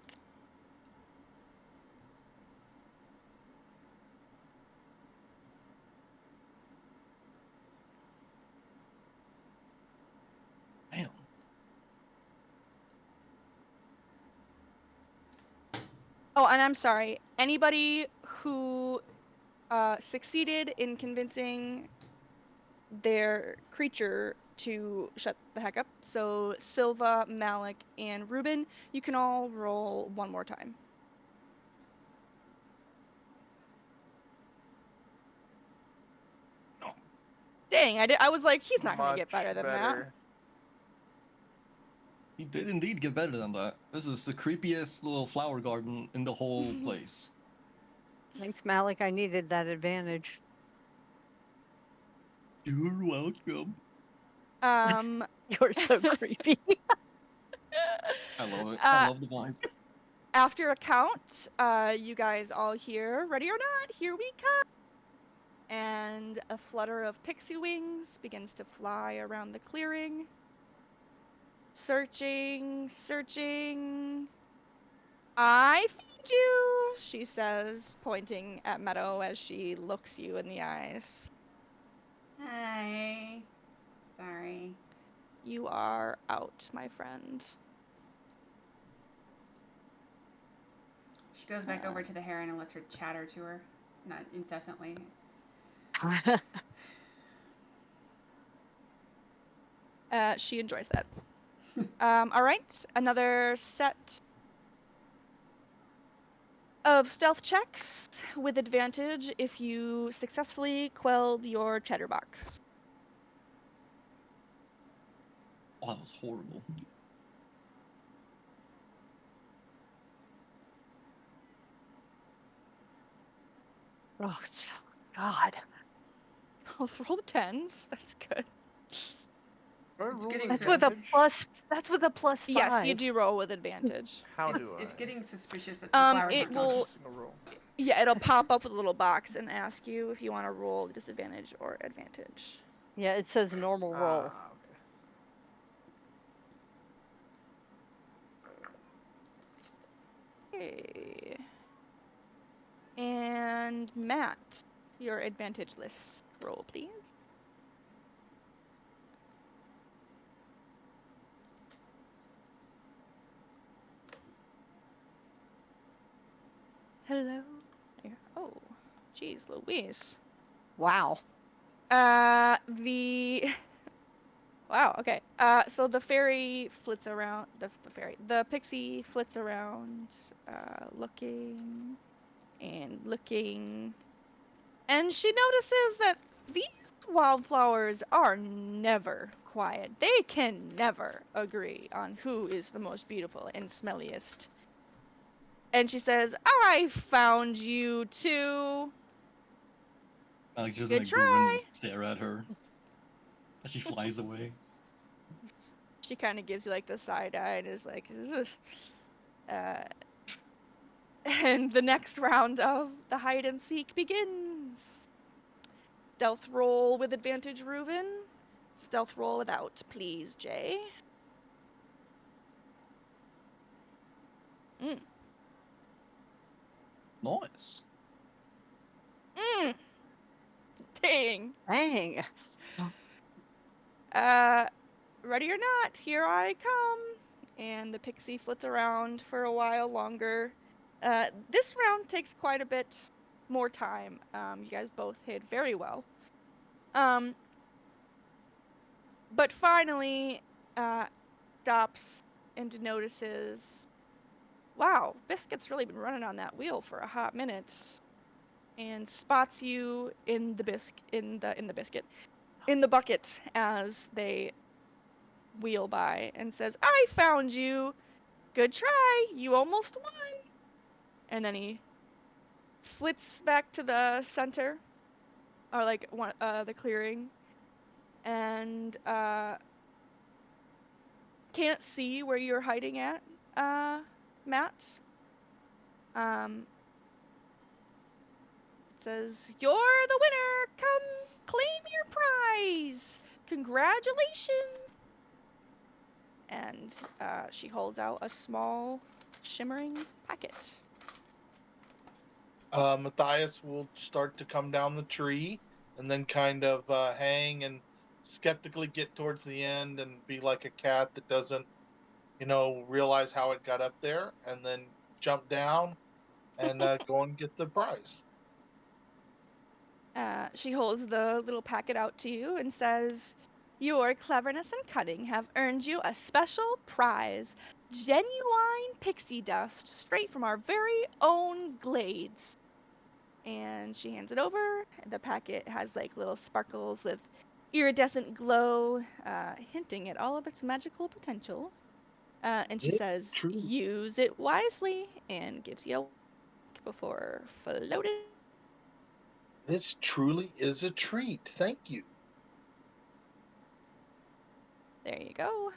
Damn. Oh, and I'm sorry. Anybody who succeeded in convincing their creature to shut the heck up. So Silva, Malik, and Ruben, you can all roll one more time. No. Dang, I was like, he's not gonna get better than that. better. He did indeed get better than that. This is the creepiest little flower garden in the whole place. Thanks, Malik. I needed that advantage. You're welcome. You're so creepy. I love it. I love the vibe. After a count, you guys all hear, ready or not, here we come. And a flutter of pixie wings begins to fly around the clearing. Searching, searching. I found you, she says, pointing at Meadow as she looks you in the eyes. Hi. Sorry. You are out, my friend. She goes back over to the heron and lets her chatter to her, not incessantly. She enjoys that. All right, another set of stealth checks with advantage if you successfully quelled your chatterbox. Oh, that was horrible. Oh, God. I'll roll the 10s. That's good. It's getting That's so- with a plus. That's with a plus 5. Yes, you do roll with advantage. How do I? It's getting suspicious that the flowers it aren't will- talking. Single roll. Yeah, it'll pop up with a little box and ask you if you want to roll disadvantage or advantage. Yeah, it says normal roll. Ah, okay. Okay. And Matt, your advantage list roll, please. Hello. Oh, geez, Louise. Wow. Wow, okay. So the fairy flits around, the pixie flits around, looking and looking, and she notices that these wildflowers are never quiet. They can never agree on who is the most beautiful and smelliest. And she says, I found you too. Alex just Good gonna grin try. and stare at her as she flies away. She kind of gives you like the side eye and is like, ugh. And the next round of the hide and seek begins. Stealth roll with advantage, Reuven. Stealth roll without, please, Jay. Nice. Dang. Dang. Ready or not, here I come. And the pixie flits around for a while longer. This round takes quite a bit more time. You guys both hid very well. But finally, stops and notices, wow, Biscuit's really been running on that wheel for a hot minute, and spots you in the bucket as they wheel by, and says, I found you. Good try. You almost won. And then he flits back to the center, or like the clearing, and can't see where you're hiding at, Matt. says, "You're the winner! Come claim your prize! Congratulations!" And she holds out a small, shimmering packet. Matthias will start to come down the tree and then kind of hang and skeptically get towards the end and be like a cat that doesn't, realize how it got up there, and then jump down and go and get the prize. She holds the little packet out to you and says, "Your cleverness and cunning have earned you a special prize. Genuine pixie dust, straight from our very own glades." And she hands it over. The packet has like little sparkles with iridescent glow, hinting at all of its magical potential. And she This says, truly, "Use it wisely," and gives you a wink before floating. this truly is a treat. Thank you. There you go.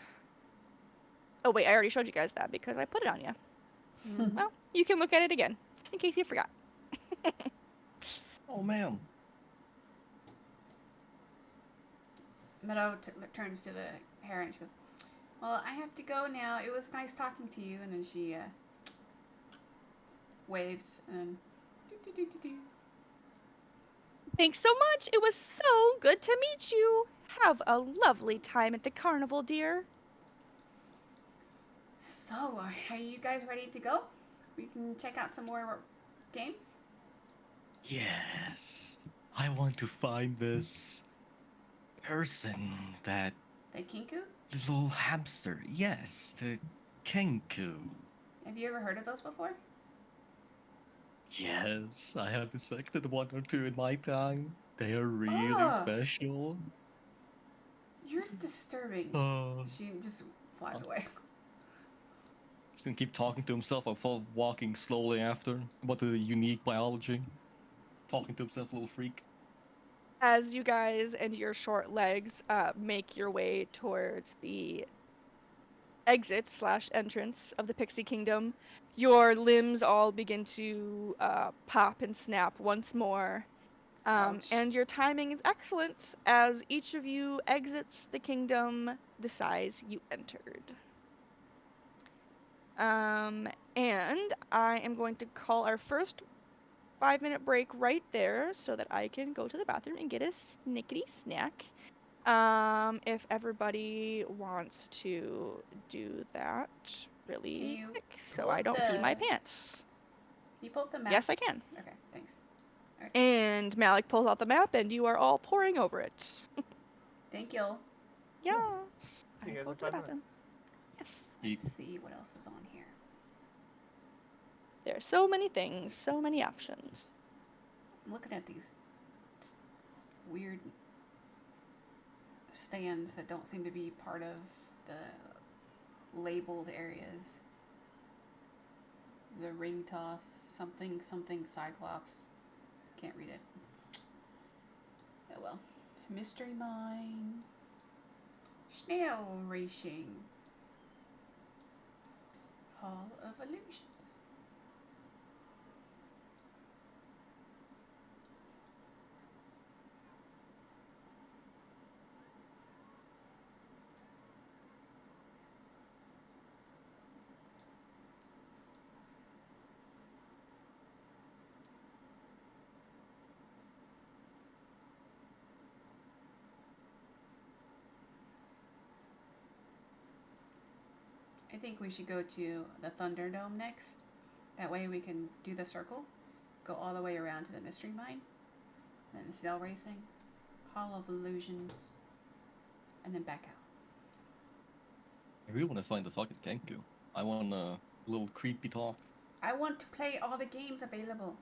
Oh wait, I already showed you guys that because I put it on you. Well, you can look at it again, just in case you forgot. Oh man. Meadow turns to the parent. She goes, "Well, I have to go now. It was nice talking to you." And then she waves and do. Thanks so much. It was so good to meet you. Have a lovely time at the carnival, dear. So, are you guys ready to go? We can check out some more games. Yes. I want to find this person, that The Kinku? little hamster. Yes, the Kenku. Have you ever heard of those before? Yes, I have dissected one or two in my time. They are really Oh. special. You're disturbing. Uh, She just flies away. He's gonna keep talking to himself while walking slowly after about the unique biology. Talking to himself, little freak. As you guys and your short legs make your way towards the exit slash entrance of the Pixie Kingdom, your limbs all begin to pop and snap once more. Ouch. And your timing is excellent as each of you exits the kingdom the size you entered. And I am going to call our first 5-minute break right there so that I can go to the bathroom and get a snickety snack. If everybody wants to do that really you quick so pull I up don't pee my the- pants. Can you pull up the map? Yes, I can. Okay, thanks. And Malik pulls out the map and you are all pouring over it. Thank you. Yes. See you I guys go in to the 5 minutes. bathroom. Yes. Let's see what else is on here. There are so many things, so many options. I'm looking at these weird stands that don't seem to be part of the labeled areas. The ring toss, something Cyclops. Can't read it. Oh well. Mystery mine. Snail racing. Hall of Illusions. I think we should go to the Thunderdome next. That way we can do the circle, go all the way around to the Mystery Mine, then the Snail Racing, Hall of Illusions, and then back out. I really want to find the fucking Kenku. I want a little creepy talk. I want to play all the games available.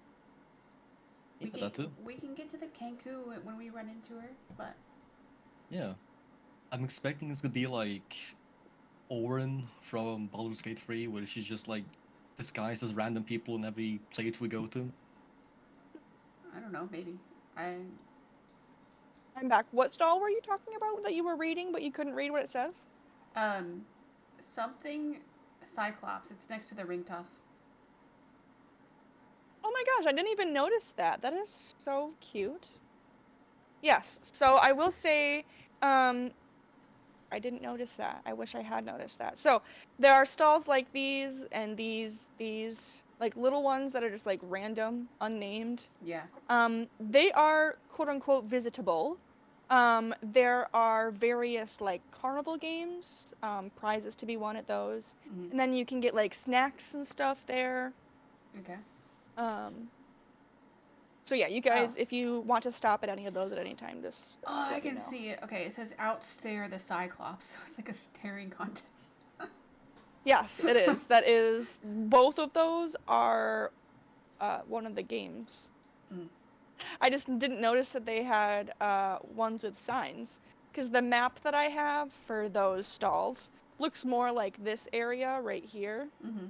Yeah, that too. We can get to the Kenku when we run into her, but Yeah. I'm expecting it's gonna be like Orin from Baldur's Gate 3, where she's just like disguised as random people in every place we go to. I don't know, maybe. I'm back. What stall were you talking about that you were reading but you couldn't read what it says? Something Cyclops. It's next to the ring toss. Oh my gosh, I didn't even notice that. That is so cute. Yes, so I will say, I didn't notice that. I wish I had noticed that. So there are stalls like these and these, like little ones that are just like random, unnamed. Yeah. They are quote unquote visitable. There are various like carnival games, prizes to be won at those. Mm-hmm. And then you can get like snacks and stuff there. Okay. So yeah, you guys, if you want to stop at any of those at any time, just Oh, I let me can know. see it. Okay, it says outstare the Cyclops. So it's like a staring contest. Yes, it is. That is, both of those are one of the games. Mm. I just didn't notice that they had ones with signs, because the map that I have for those stalls looks more like this area right here. Mm-hmm.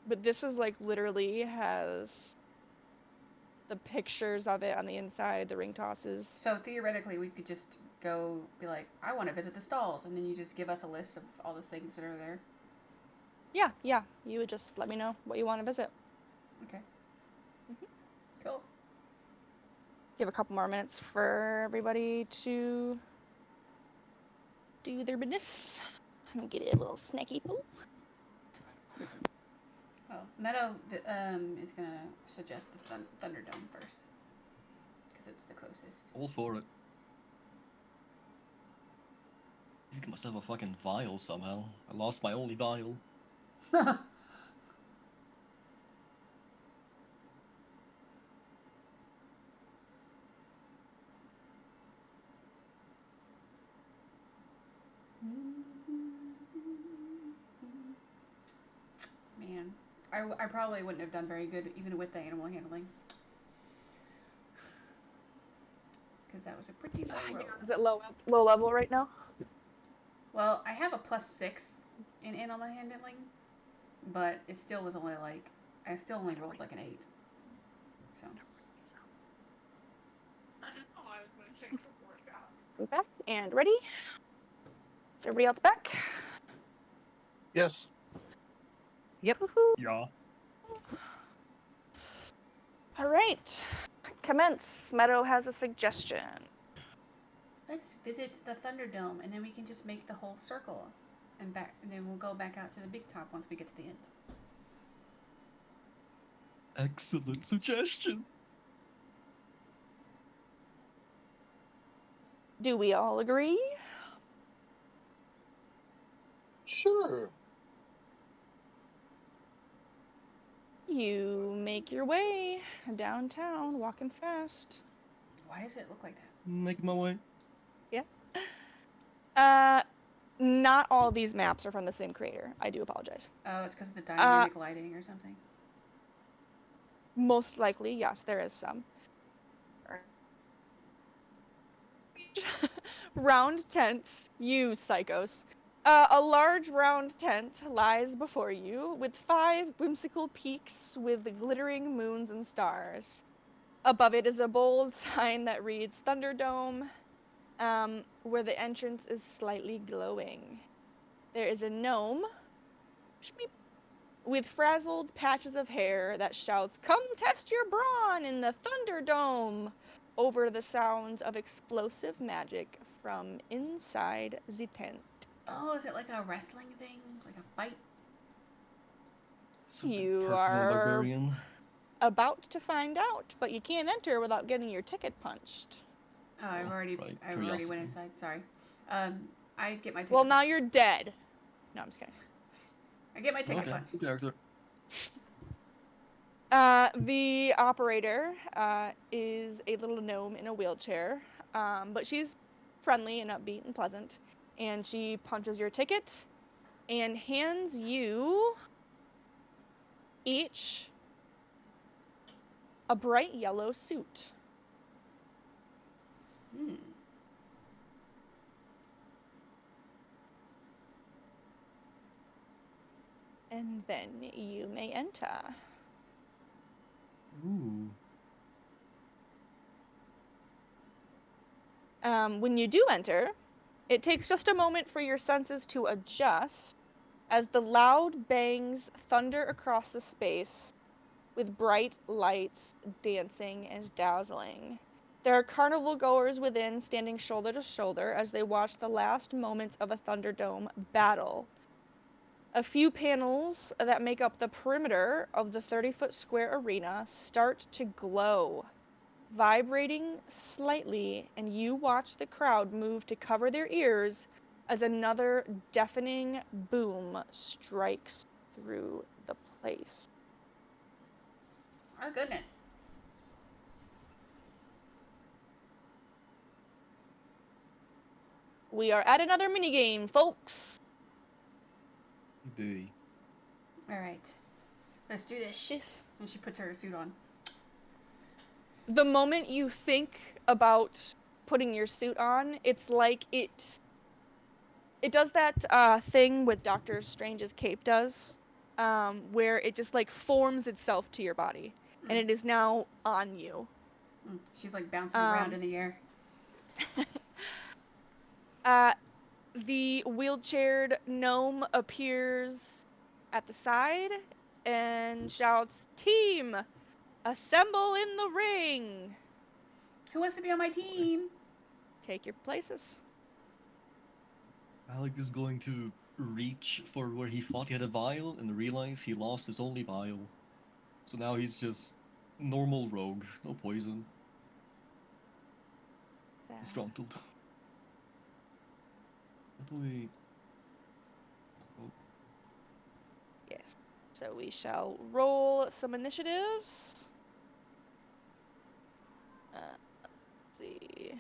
But this is like literally has the pictures of it on the inside, the ring tosses. So theoretically, we could just go be like, I want to visit the stalls, and then you just give us a list of all the things that are there. Yeah, you would just let me know what you want to visit. Okay. Cool. Give a couple more minutes for everybody to do their business. I'm gonna get a little snacky pool. Well, Meadow is gonna suggest the Thunderdome first because it's the closest. All for it. I get myself a fucking vial somehow. I lost my only vial. Man, I probably wouldn't have done very good even with the animal handling. Because that was a pretty low roll. Is it low level right now? Well, I have a +6 in animal handling, but it still was only like, I still only rolled like an 8. So. Back and ready. Is everybody else back? Yes. Yep. Woohoo. Yeah. All right. Commence. Meadow has a suggestion. Let's visit the Thunderdome, and then we can just make the whole circle, and then we'll go back out to the big top once we get to the end. Excellent suggestion. Do we all agree? Sure. You make your way downtown, walking fast. Why does it look like that? Making my way. Not all of these maps are from the same creator. I do apologize. Oh, it's because of the dynamic lighting or something. Most likely, yes, there is some. Round tent, you psychos. A large round tent lies before you, with 5 whimsical peaks with glittering moons and stars. Above it is a bold sign that reads Thunderdome, where the entrance is slightly glowing. There is a gnome with frazzled patches of hair that shouts, "Come test your brawn in the Thunderdome!" over the sounds of explosive magic from inside the tent. Oh, is it like a wrestling thing? Like a fight? So You perfect are barbarian. about to find out, but you can't enter without getting your ticket punched. Oh, I've already curiosity. went inside. Sorry. I get my ticket. Well, now punched. you're dead. No, I'm just kidding. I get my ticket Okay, punched. good character. The operator is a little gnome in a wheelchair, but she's friendly and upbeat and pleasant. And she punches your ticket and hands you each a bright yellow suit. Hmm. And then you may enter. Ooh. When you do enter, it takes just a moment for your senses to adjust as the loud bangs thunder across the space with bright lights dancing and dazzling. There are carnival goers within standing shoulder to shoulder as they watch the last moments of a Thunderdome battle. A few panels that make up the perimeter of the 30-foot square arena start to glow, vibrating slightly, and you watch the crowd move to cover their ears as another deafening boom strikes through the place. Oh, goodness. We are at another minigame, folks. Booey. All right. Let's do this shit. And she puts her suit on. The moment you think about putting your suit on, it's like it does that thing with Doctor Strange's cape does, where it just like forms itself to your body, and it is now on you. She's like bouncing around in the air. The wheelchaired gnome appears at the side and shouts, "Team, assemble in the ring! Who wants to be on my team? Take your places." Malik is going to reach for where he thought he had a vial and realize he lost his only vial. So now he's just normal rogue, no poison. Disgruntled. How do we... Oh. Yes. So we shall roll some initiatives. Let's see.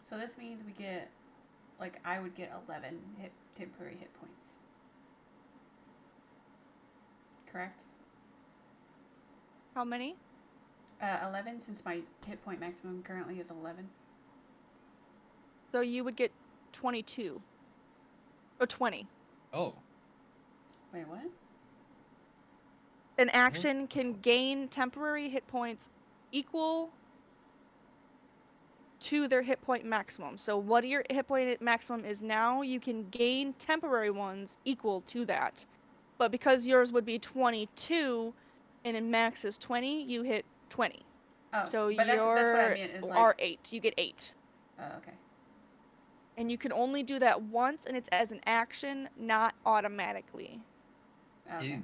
So this means we get, like, I would get 11 temporary hit points. Correct? How many? 11, since my hit point maximum currently is 11. So you would get 22. Or 20. Oh. Wait, what? An action can gain temporary hit points equal to their hit point maximum. So what your hit point maximum is now, you can gain temporary ones equal to that. But because yours would be 22 and in max is 20, you hit 20. Oh, So but that's what I meant is like... R8. You get 8. Oh, okay. And you can only do that once, and it's as an action, not automatically. Okay.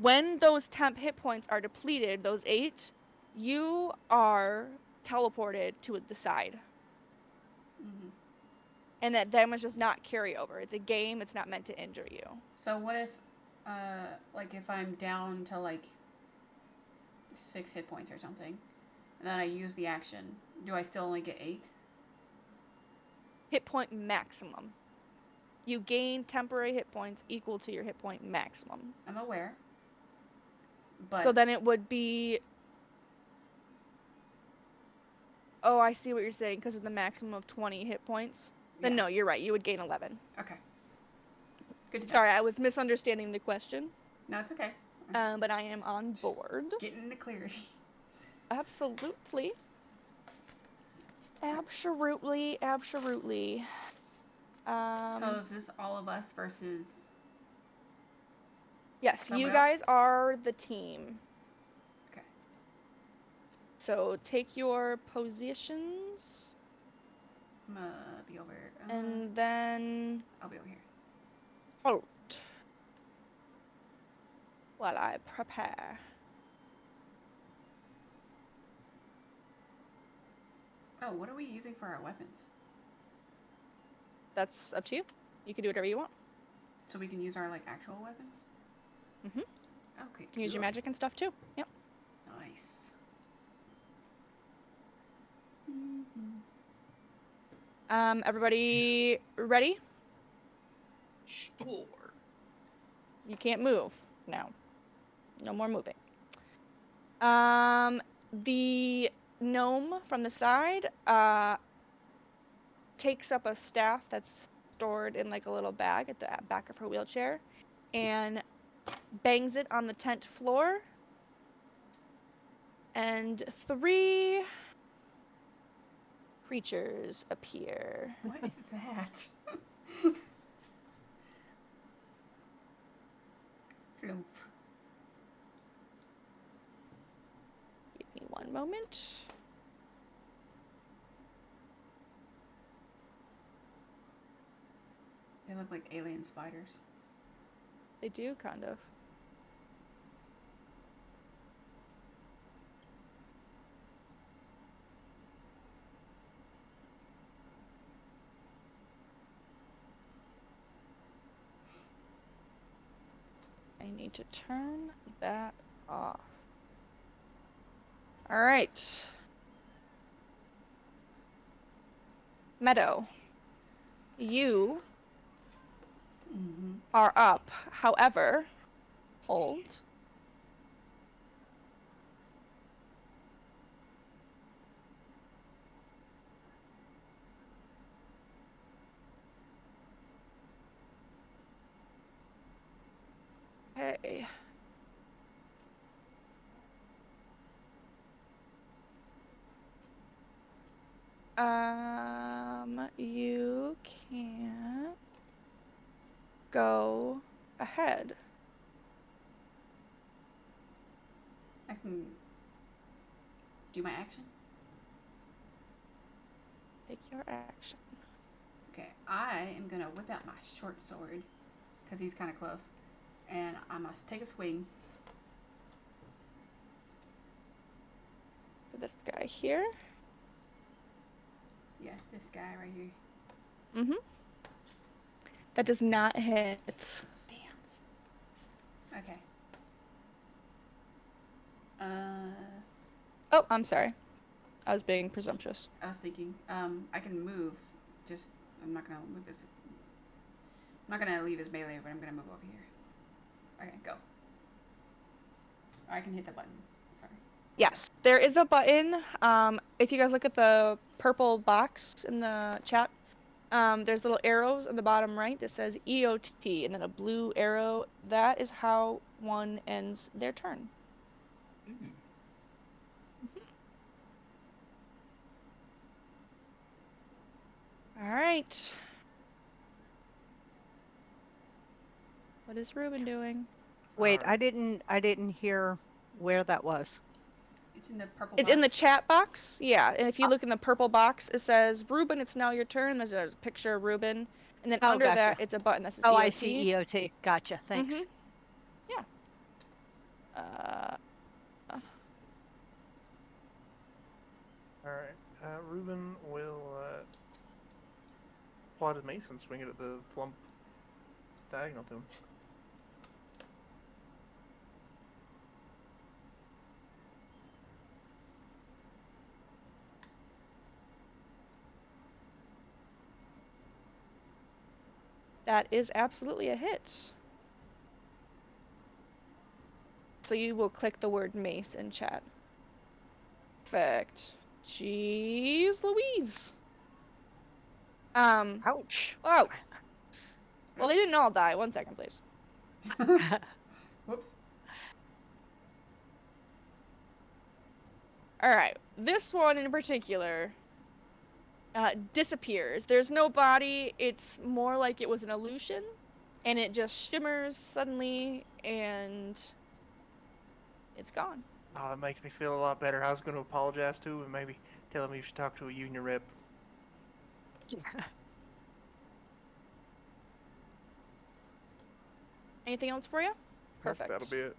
When those temp hit points are depleted, those 8, you are teleported to the side. Mm-hmm. And that damage does not carry over. It's a game. It's not meant to injure you. So what if, like, if I'm down to, like, 6 hit points or something, and then I use the action, do I still only get 8? Hit point maximum. You gain temporary hit points equal to your hit point maximum. I'm aware. But... So then it would be... Oh, I see what you're saying, because of the maximum of 20 hit points. Then no, you're right. You would gain 11. Okay. Good to know. Sorry, I was misunderstanding the question. No, it's okay. But I am on board. Getting the clarity. Absolutely. Absolutely. So is this all of us versus... Yes, someone you else? guys are the team. Okay. So take your positions. I'm gonna be over... And then... I'll be over here. Halt. While I prepare. Oh, what are we using for our weapons? That's up to you. You can do whatever you want. So we can use our, like, actual weapons? Mm-hmm. Okay, You can use your magic and stuff too. Yep. Nice. Mm-hmm. Everybody ready? Sure. You can't move now. No more moving. The gnome from the side takes up a staff that's stored in like a little bag at the back of her wheelchair and bangs it on the tent floor. And 3 creatures appear. What is that? Floof. Give me one moment. They look like alien spiders. They do, kind of. I need to turn that off. All right. Meadow, you Mm-hmm. are up. However, hold. Okay. You can go ahead. I can do my action. Take your action. Okay, I am gonna whip out my short sword because he's kind of close, and I'm gonna take a swing. For this guy here. Yeah, this guy right here. Mm-hmm. That does not hit. Damn. Okay. Oh, I'm sorry. I was being presumptuous. I was thinking, I can move. Just, I'm not gonna move his. I'm not gonna leave his melee, but I'm gonna move over here. Okay, go. Or I can hit the button. Sorry. Yes, there is a button. If you guys look at the purple box in the chat, there's little arrows on the bottom right that says EOT and then a blue arrow. That is how one ends their turn. Ooh. All right. What is Ruben doing? Wait, Alright. I didn't hear where that was. It's in the purple It's box. in the chat box. Yeah, and if you look in the purple box, it says Ruben, it's now your turn. There's a picture of Ruben, and then Oh, under gotcha. that, it's a button that says Oh, EOT. I see EOT. Gotcha. Thanks. Mm-hmm. Yeah. Alright. Ruben will plot his mace and swing it at the flump diagonal to him. That is absolutely a hit. So you will click the word mace in chat. Perfect. Jeez Louise. Ouch. Oh. Well, they Oops. didn't all die. 1 second, please. Whoops. All right. This one in particular disappears. There's no body. It's more like it was an illusion, and it just shimmers suddenly, and it's gone. Oh, that makes me feel a lot better. I was going to apologize to him and maybe tell him you should talk to a union rep. Anything else for you? Nope, Perfect. that'll be it.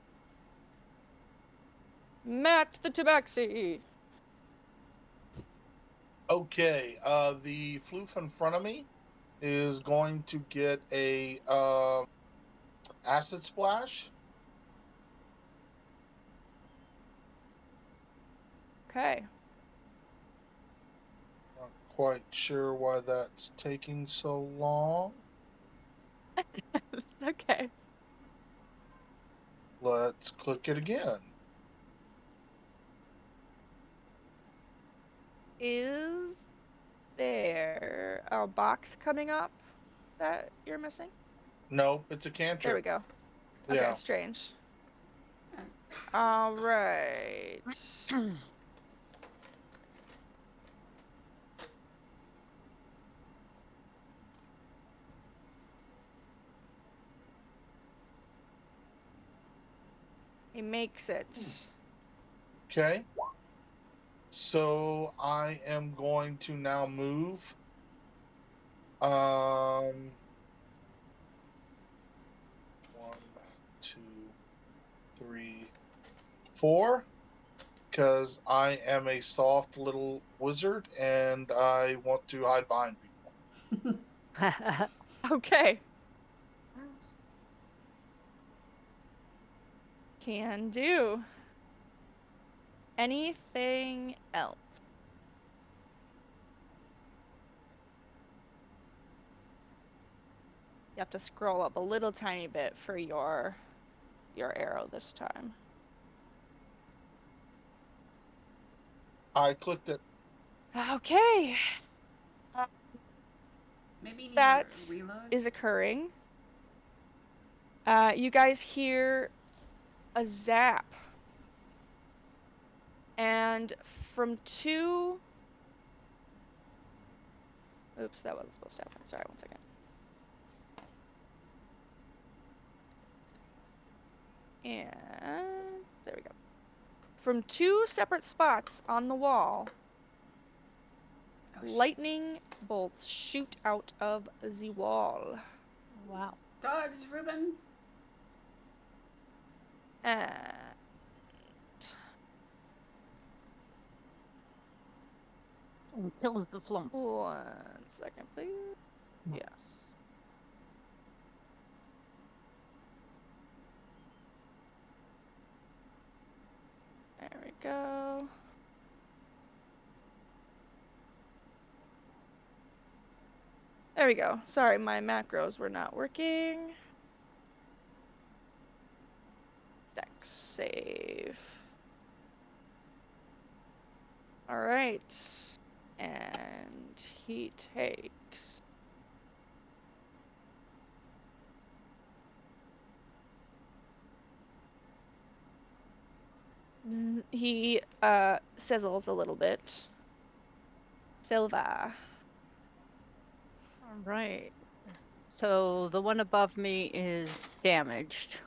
Matt the Tabaxi. Okay, the floof in front of me is going to get a acid splash. Okay. Not quite sure why that's taking so long. Okay. Let's click it again. Is there a box coming up that you're missing? Nope, it's a There we cantrip. go. Yeah. Okay, strange. All right. He makes it. Okay. So I am going to now move. 1, 2, 3, 4. Because I am a soft little wizard and I want to hide behind people. Okay. Can do. Anything else? You have to scroll up a little tiny bit for your arrow this time. I clicked it. Okay. Maybe you need That to reload. is occurring. You guys hear a zap. And from 2... Oops, that wasn't supposed to happen. Sorry, 1 second. And there we go. From 2 separate spots on the wall, Oh, shit. lightning bolts shoot out of the wall. Wow. Dodge, Ruben. And Until the flump. 1 second, please. Yes. There we go. There we go. Sorry, my macros were not working. Dex save. All right. And he takes... He sizzles a little bit. Silva. All right. So the one above me is damaged.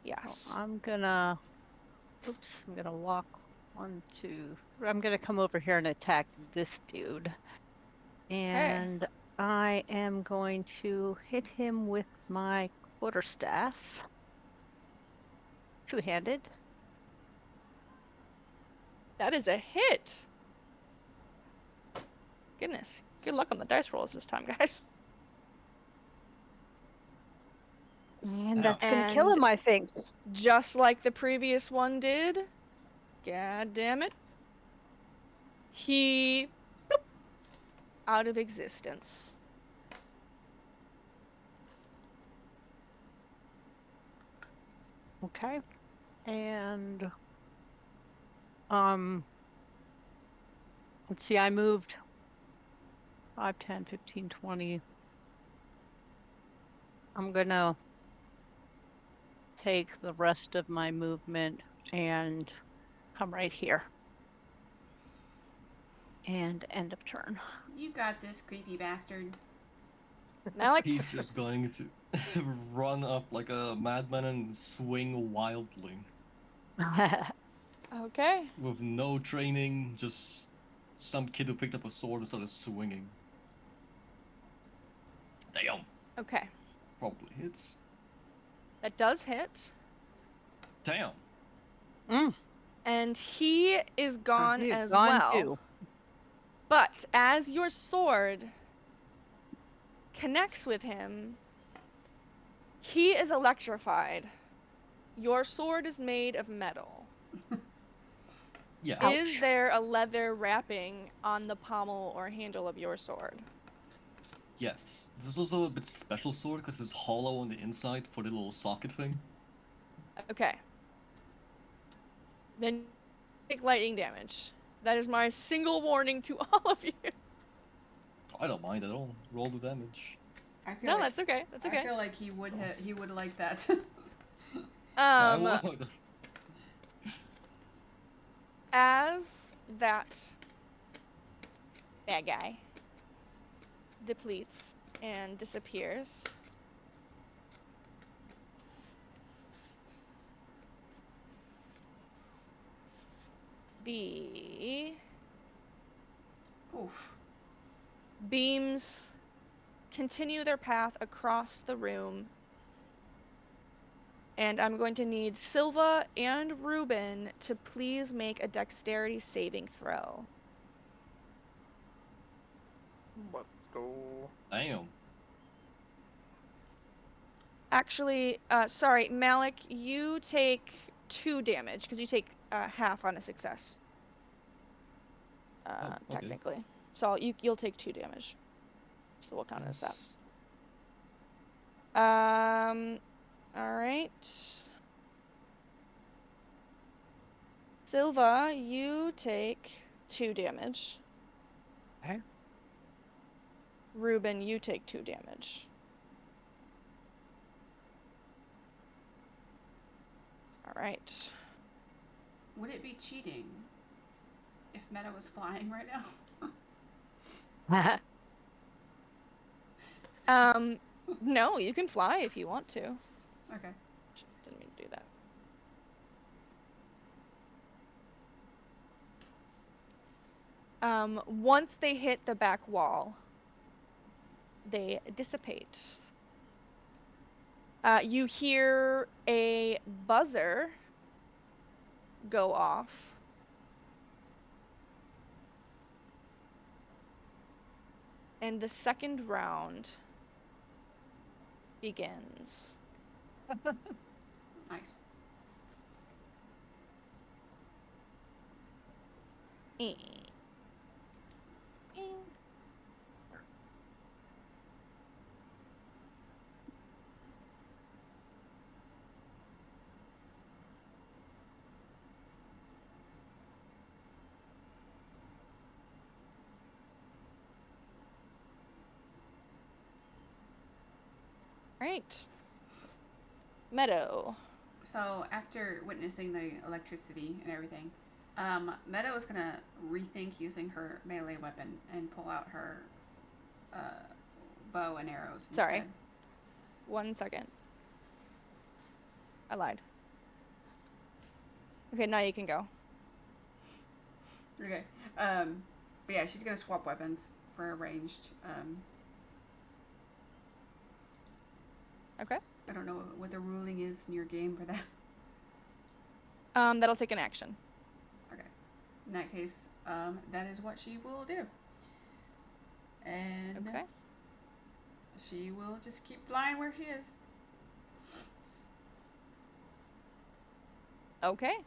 Yes. So I'm gonna walk 1, 2, 3. I'm gonna come over here and attack this dude. And I am going to hit him with my quarterstaff. Two-handed. That is a hit. Goodness. Good luck on the dice rolls this time, guys. And that's gonna kill him, I think. Just like the previous one did. God damn it. He... Boop, out of existence. Okay. And let's see, I moved 5, 10, 15, 20. I'm gonna take the rest of my movement and come right here. And end of turn. You got this, creepy bastard. Malik? He's just going to run up like a madman and swing wildly. Okay. With no training, just some kid who picked up a sword and started swinging. Damn. Okay. Probably hits. That does hit. Damn. And he is gone He is as gone well. too. But as your sword connects with him, he is electrified. Your sword is made of metal. Yeah. Is there a leather wrapping on the pommel or handle of your sword? Yes. This is also a bit special sword because it's hollow on the inside for the little socket thing. Okay. Then take lightning damage. That is my single warning to all of you. I don't mind at all. Roll the damage. I feel No, like, that's okay. That's okay. I feel like he would he would like that. I would. As that bad guy depletes and disappears, The Oof. beams continue their path across the room. And I'm going to need Silva and Ruben to please make a dexterity saving throw. Let's go. Damn. Actually, sorry, Malik, you take 2 damage because you take half on a success. Oh, okay. Technically. So you'll take 2 damage. So we'll count it as that. Yes. All right. Silva, you take 2 damage. Okay. Ruben, you take 2 damage. All right. Would it be cheating if Meta was flying right now? No, you can fly if you want to. Okay. Didn't mean to do that. Once they hit the back wall, they dissipate. You hear a buzzer go off. And the second round begins. Nice. Right. Meadow. So after witnessing the electricity and everything, Meadow is gonna rethink using her melee weapon and pull out her bow and arrows Sorry. instead. 1 second. I lied. Okay, now you can go. Okay. But yeah, she's gonna swap weapons for a ranged. Okay. I don't know what the ruling is in your game for that. That'll take an action. Okay. In that case, that is what she will do. And Okay. she will just keep flying where she is. Okay.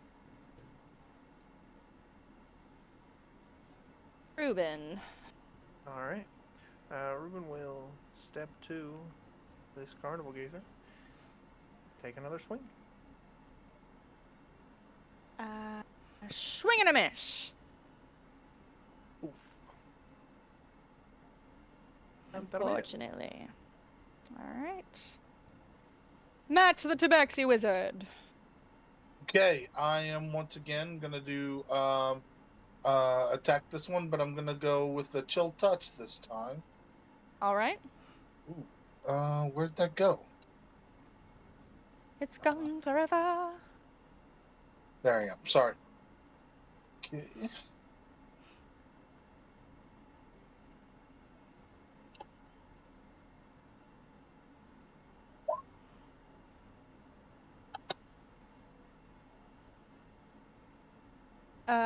Ruben. All right. Ruben will step to this carnival gazer. Take another swing. Swing and a miss. Oof. That'll be it. Unfortunately. Alright. Match the Tabaxi Wizard. Okay, I am once again gonna do attack this one, but I'm gonna go with the chill touch this time. Alright. Ooh, where'd that go? It's gone forever. There I am. Sorry. Okay.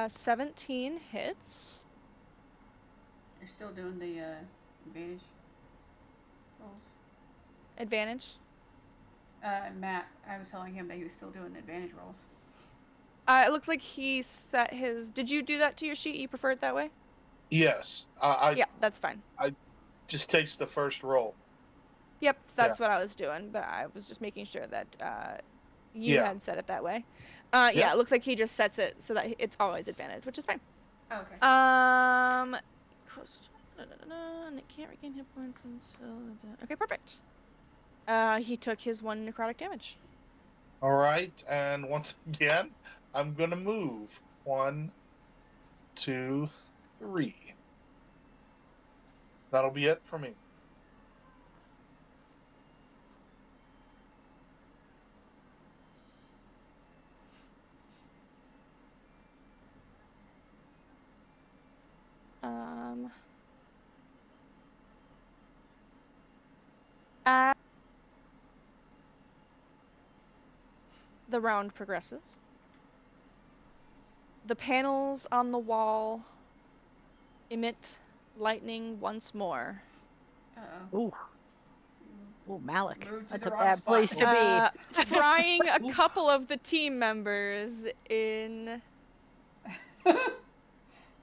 17 hits. You're still doing the advantage rolls. Advantage. Matt, I was telling him that he was still doing the advantage rolls. It looks like he set his... Did you do that to your sheet? You prefer it that way? Yes, Yeah, that's fine. just takes the first roll. Yep, that's what I was doing, but I was just making sure that you Yeah. had set it that way. Yeah, Yep. it looks like he just sets it so that it's always advantage, which is fine. Oh, okay. And it can't regain hit points until... Okay, perfect. He took his 1 necrotic damage. All right, and once again, I'm gonna move 1, 2, 3. That'll be it for me. As the round progresses, the panels on the wall emit lightning once more. Uh-oh. Ooh, ooh, Malik. Move to That's the a wrong bad spot. place to be. Frying a couple of the team members in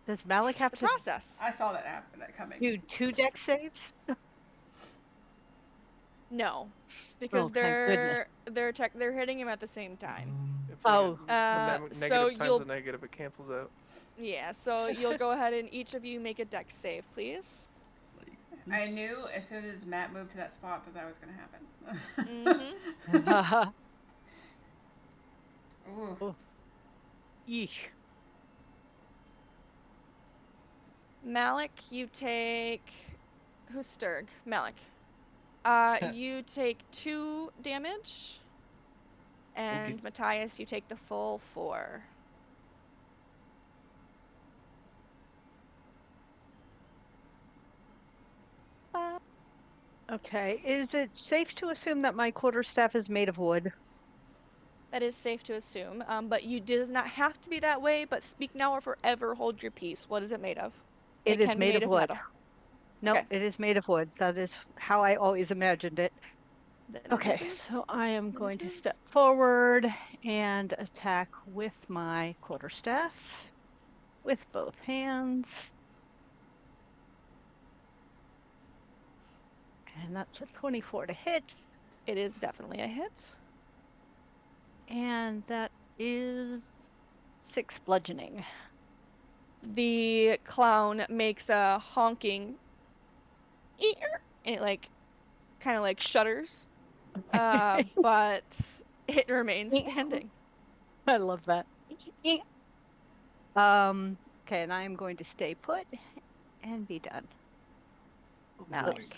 Does Malik have the to process. I saw that coming. do 2 deck saves? No, Oh, because thank goodness. they're hitting him at the same time. It's Oh. negative So times you'll a negative, it cancels out. yeah, so you'll go ahead and each of you make a dex save, please. Like I knew this. as soon as Matt moved to that spot that was going to happen. Mm-hmm. Ooh. Oh, yeesh. Malik, you take who's Sturg? Malik. You take 2 damage, and Okay. Matthias, you take the full 4. Okay. Is it safe to assume that my quarterstaff is made of wood? That is safe to assume, but you does not have to be that way. But speak now or forever hold your peace. What is it made of? It is can be made made of of wood. metal. No, Okay. it is made of wood. That is how I always imagined it. Then Okay, it is. so I am Then going it to is. step forward and attack with my quarterstaff with both hands. And that's a 24 to hit. It is definitely a hit. And that is 6 bludgeoning. The clown makes a honking ear, and it like kind of like shudders. But it remains standing. I love that. Okay, and I am going to stay put and be done. Oh Malik. boy.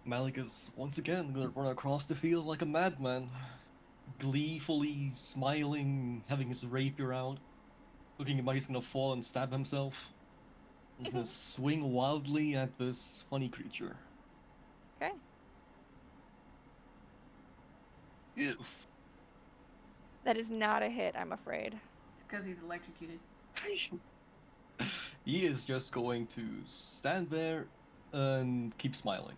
Malik is once again gonna run across the field like a madman, gleefully smiling, having his rapier out, looking like he's gonna fall and stab himself. He's gonna swing wildly at this funny creature. Okay. Ew. That is not a hit, I'm afraid. It's because he's electrocuted. He is just going to stand there and keep smiling.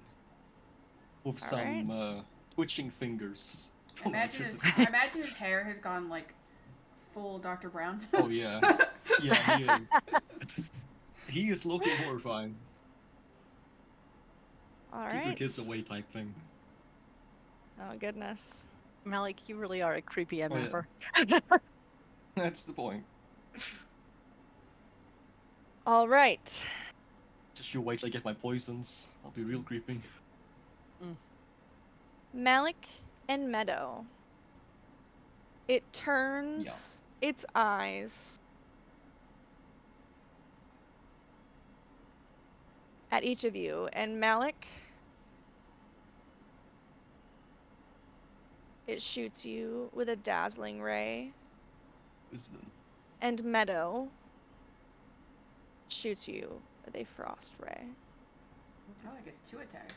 With All some right. twitching fingers from Imagine electricity. imagine his hair has gone like full Dr. Brown. Oh yeah. Yeah, he is. He is looking horrifying. All Keep your right. kids away type thing. Oh goodness. Malik, you really are a creepy Oh, yeah. MFer. That's the point. All right. Just you wait till I get my poisons. I'll be real creepy. Malik and Meadow. It turns its eyes at each of you, and Malik, it shoots you with a dazzling ray, Wisdom. and Meadow shoots you with a frost ray. Oh, I guess 2 attacks.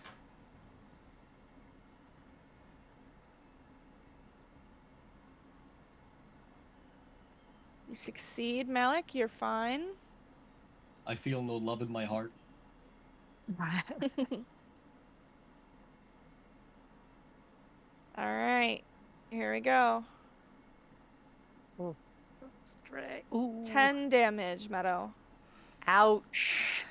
You succeed, Malik. You're fine. I feel no love in my heart. All right. Here we go. Stray. Ooh. 10 damage, Meadow. Ouch.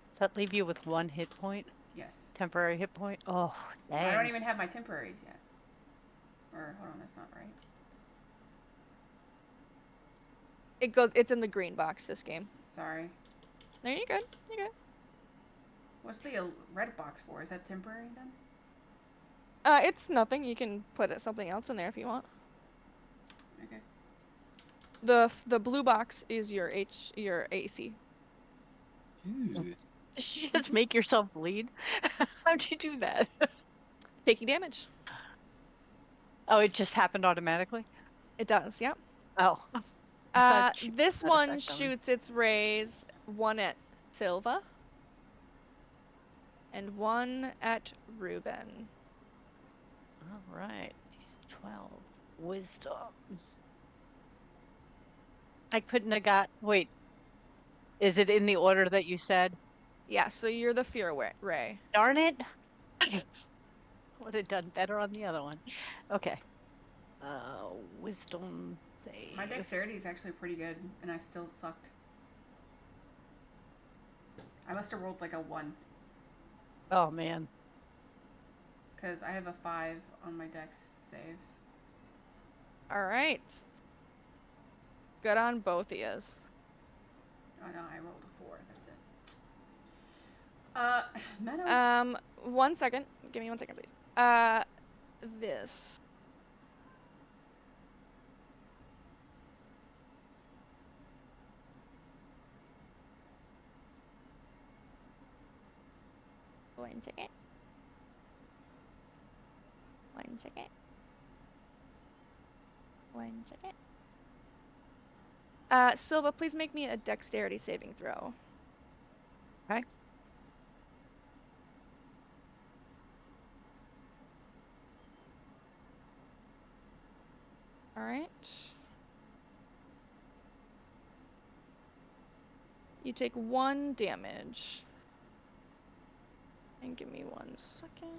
Does that leave you with 1 hit point? Yes. Temporary hit point? Oh, dang. I don't even have my temporaries yet. Or hold on, that's not right. It's in the green box this game. Sorry. No, you're good. You're good. What's the red box for? Is that temporary then? It's nothing. You can put something else in there if you want. Okay. The blue box is your AC. Ooh. Did you just make yourself bleed? How'd you do that? Taking damage. Oh, it just happened automatically? It does, yep. Oh. I thought This that one effect on him. shoots its rays, one at Silva. and 1 at Ruben. All right. These 12. Wisdom. I couldn't have got. Wait. Is it in the order that you said? Yeah, so you're the Fear Ray. Darn it. Would have done better on the other one. Okay. Wisdom save. My dexterity is actually pretty good, and I still sucked. I must have rolled like a 1. Oh, man. Because I have a 5 on my dex saves. All right. Good on both of yous. Oh no, I rolled a 4. That's it. Meadows. 1 second. Give me 1 second, please. This. One second. 1 second. 1 second. Silva, please make me a dexterity saving throw. Okay. All right. You take 1 damage. And give me 1 second.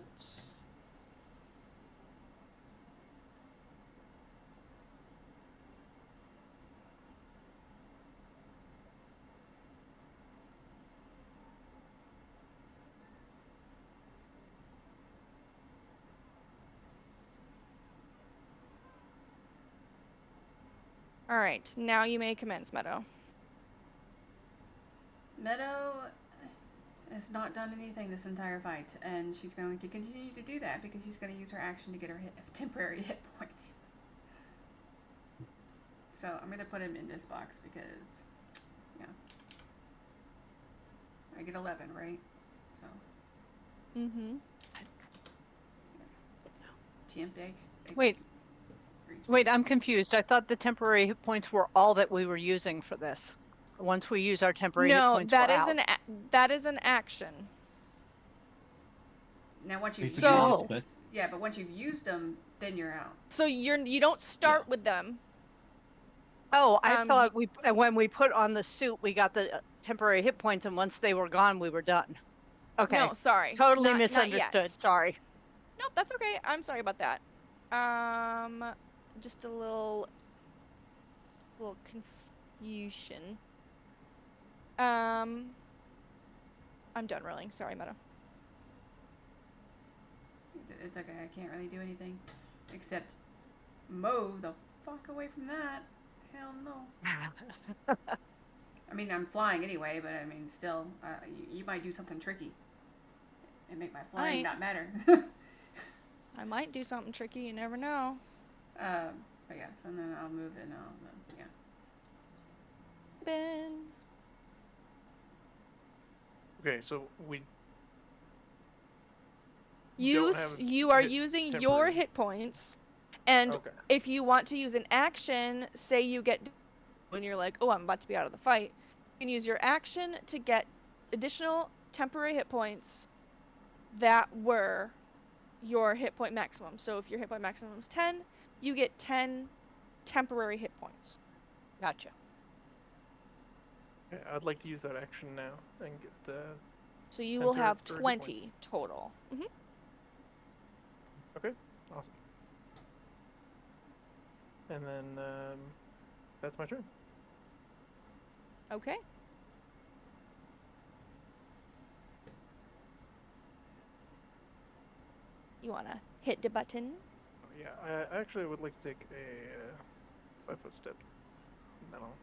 All right, now you may commence, Meadow. Meadow has not done anything this entire fight, and she's going to continue to do that because she's going to use her action to get her temporary hit points. So I'm going to put him in this box because, yeah. I get 11, right? So. Mm-hmm. Wait, I'm confused. I thought the temporary hit points were all that we were using for this. Once we use our temporary hit No, points, that we're is out. that is an action. Now once you've Basically, used, it's Oh. best. yeah, but once you've used them, then you're out. So you don't start with them. Oh, I thought when we put on the suit, we got the temporary hit points, and once they were gone, we were done. Okay. No, sorry. Totally Not misunderstood. yet. Sorry. Nope, that's okay. I'm sorry about that. Just a little confusion. I'm done rolling. Sorry, Meadow. It's okay. I can't really do anything except move the fuck away from that. Hell no. I mean, I'm flying anyway, but I mean, still, you might do something tricky and make my flying not matter. I might do something tricky. You never know. But yeah, so then I'll move and yeah. Ben. Okay, so we You are using your temporary. hit points, and Okay. if you want to use an action, say you get when you're like, oh, I'm about to be out of the fight, you can use your action to get additional temporary hit points that were your hit point maximum. So if your hit point maximum is 10, you get 10 temporary hit points. Gotcha. Yeah, I'd like to use that action now and get the. So you will have 20 total. Mm-hmm. Okay, awesome. And then that's my turn. Okay. You wanna hit the button? Oh, yeah, I actually would like to take a 5-foot step.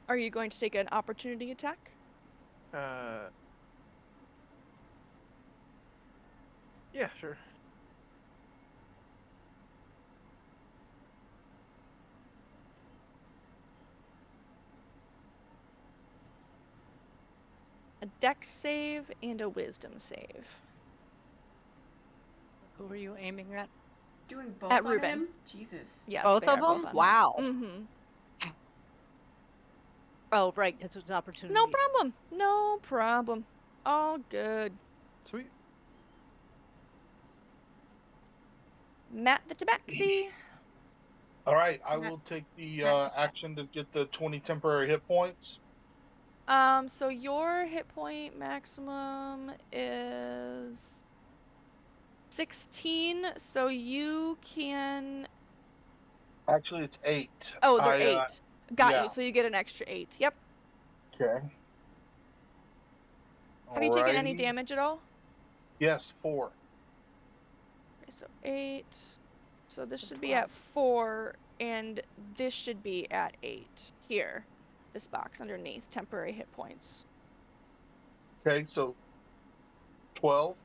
Are you going to take an opportunity attack? Yeah, sure. A dex save and a wisdom save. Who are you aiming at? Doing both at on Ruben. him? Jesus. Yes, both they of are both them? on Wow. Mm-hmm. Oh, right, because it was an opportunity. No problem. No problem. All good. Sweet. Matt the Tabaxi. All right, I Matt- will take the Matt- action to get the 20 temporary hit points. So your hit point maximum is 16, so you can. Actually, it's 8. Oh, they're 8. Got yeah. you. So you get an extra 8. Yep. Okay. Have you taken any Alrighty. damage at all? Yes, 4. Okay, so 8. So this So should be 12. at 4, and this should be at 8. Here. This box underneath. Temporary hit points. Okay, so 12.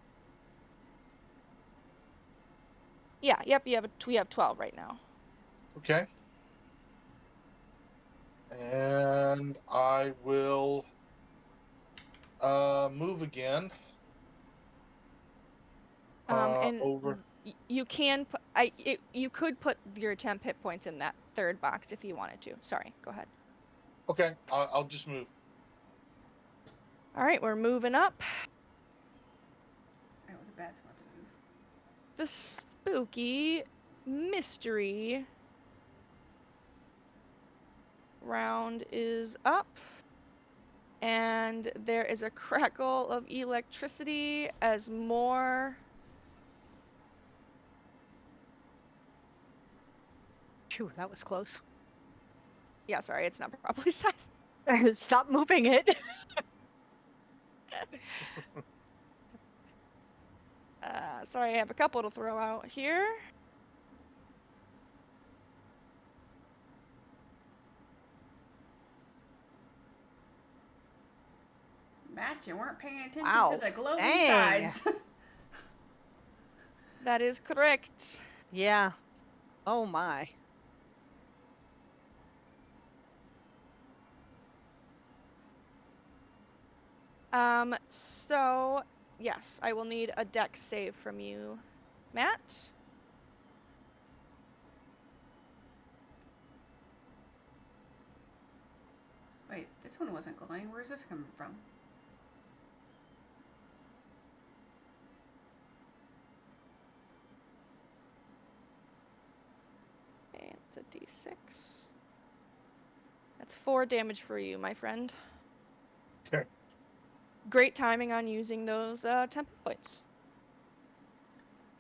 Yeah, yep, we have 12 right now. Okay. And I will move again. And Over. you can put you could put your temp hit points in that third box if you wanted to. Sorry, go ahead. Okay, I'll just move. All right, we're moving up. That was a bad spot to move. The spooky mystery round is up. And there is a crackle of electricity as more. Phew, that was close. Yeah, sorry, it's not properly sized. Stop moving it. Sorry, I have a couple to throw out here. Matt, you weren't paying attention Wow. to the glowing Dang. sides. That is correct. Yeah. Oh my. So yes, I will need a dex save from you, Matt. Wait, this one wasn't glowing. Where's this coming from? Okay, it's a d6. That's 4 damage for you, my friend. Okay. Great timing on using those temp points.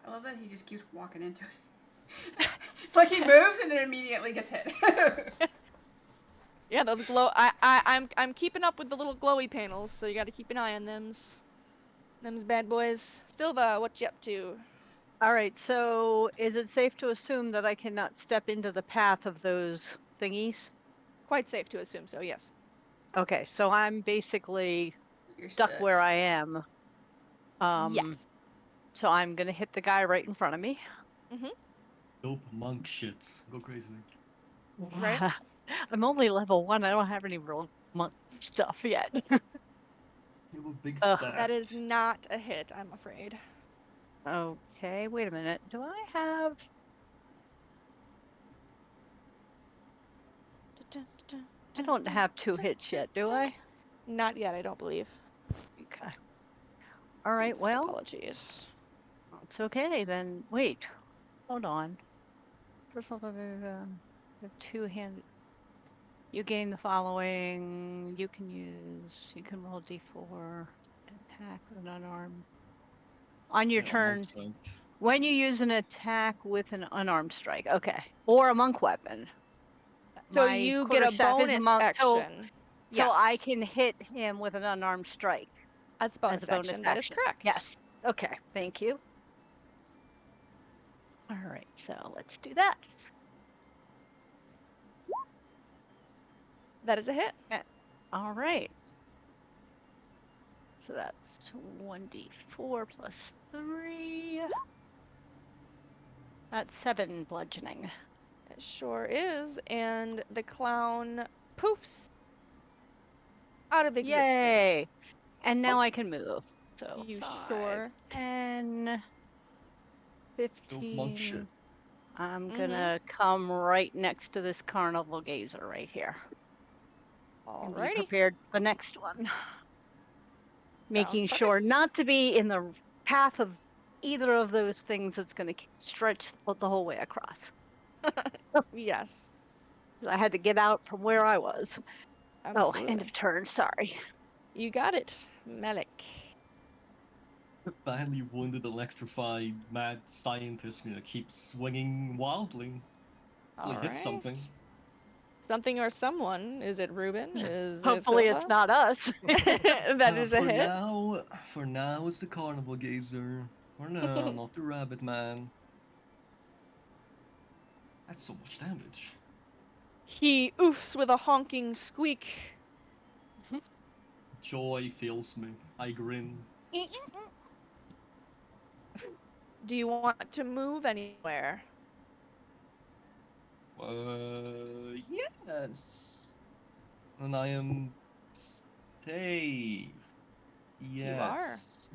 I love that he just keeps walking into it. It's like he moves and then immediately gets hit. Yeah, those glow. I'm keeping up with the little glowy panels, so you got to keep an eye on them's bad boys. Silva, what you up to? All right, so is it safe to assume that I cannot step into the path of those thingies? Quite safe to assume so. Yes. Okay, so I'm basically You're stuck stuck. where I am. Yes. So I'm gonna hit the guy right in front of me. Dope monk shit. Go crazy. Right. I'm only level 1. I don't have any real monk stuff yet. You have a big Ugh. stack. That is not a hit, I'm afraid. Okay, wait a minute. Do I have... I don't have 2 hits yet, do I? Not yet, I don't believe. Okay. All right, Oops, well, apologies. it's okay then. Wait, hold on. First of all, the two-handed. You gain the following. You can roll d4, attack with an unarmed. On your Yeah, turn, monk strike. when you use an attack with an unarmed strike, okay, or a monk weapon. So My you get a quarterstaff is a bonus monk, action. so I Yes. can hit him with an unarmed strike As a as bonus a bonus action, that is action. correct. Yes. Okay, thank you. All right, so let's do that. That is a hit. All right. So that's 1d4 plus 3. That's 7 bludgeoning. It sure is. And the clown poofs out of existence. Yay! And now I can move. So You 5, sure? 10, Dope monk shit. 15. I'm gonna come right next to this carnival gazer right here. And be Alrighty. prepared for the next one. Sounds Making perfect. sure not to be in the path of either of those things that's going to stretch the whole way across. Yes, I had to get out from where I was. Oh, end absolutely. of turn. Sorry. You got it, Malik. Badly wounded, electrified, mad scientist, keeps swinging wildly. All Hopefully hits right. something. Something or someone. Is it Ruben? Is it Hopefully it's Silva? not us. That is a for hit. now, it's the carnival gazer. For now, not the rabbit man. That's so much damage. He oofs with a honking squeak. Joy fills me. I grin. Do you want to move anywhere? Yes. And I am safe. You are. Yes.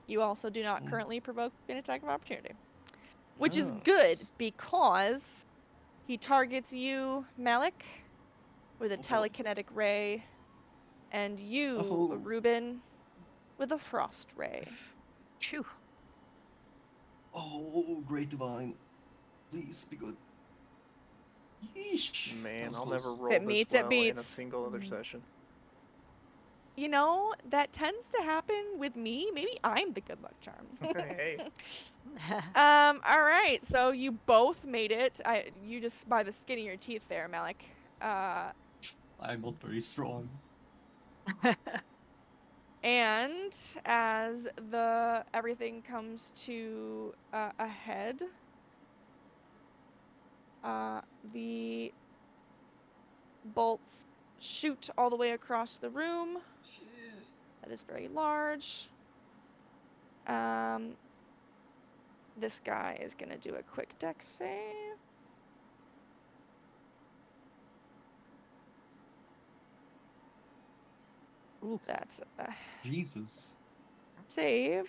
You also do not Mm, currently provoke an attack of opportunity. Which is good yes. because he targets you, Malik, with a Oh boy. telekinetic ray, and you, Oh. Ruben, with a frost ray. Phew. Oh, great divine. Please be good. Yeesh. That Man, was I'll never close. If it roll this meets, it well in a beats. single other session. You know, that tends to happen with me. Maybe I'm the good luck charm. Hey, All right. So you both made it. You just by the skin of your teeth there, Malik. Uh, I'm not very strong. and as the everything comes to a head, the bolts shoot all the way across the room. Jeez. That is very large. This guy is gonna do a quick dex save. Ooh. That's a Jesus. save.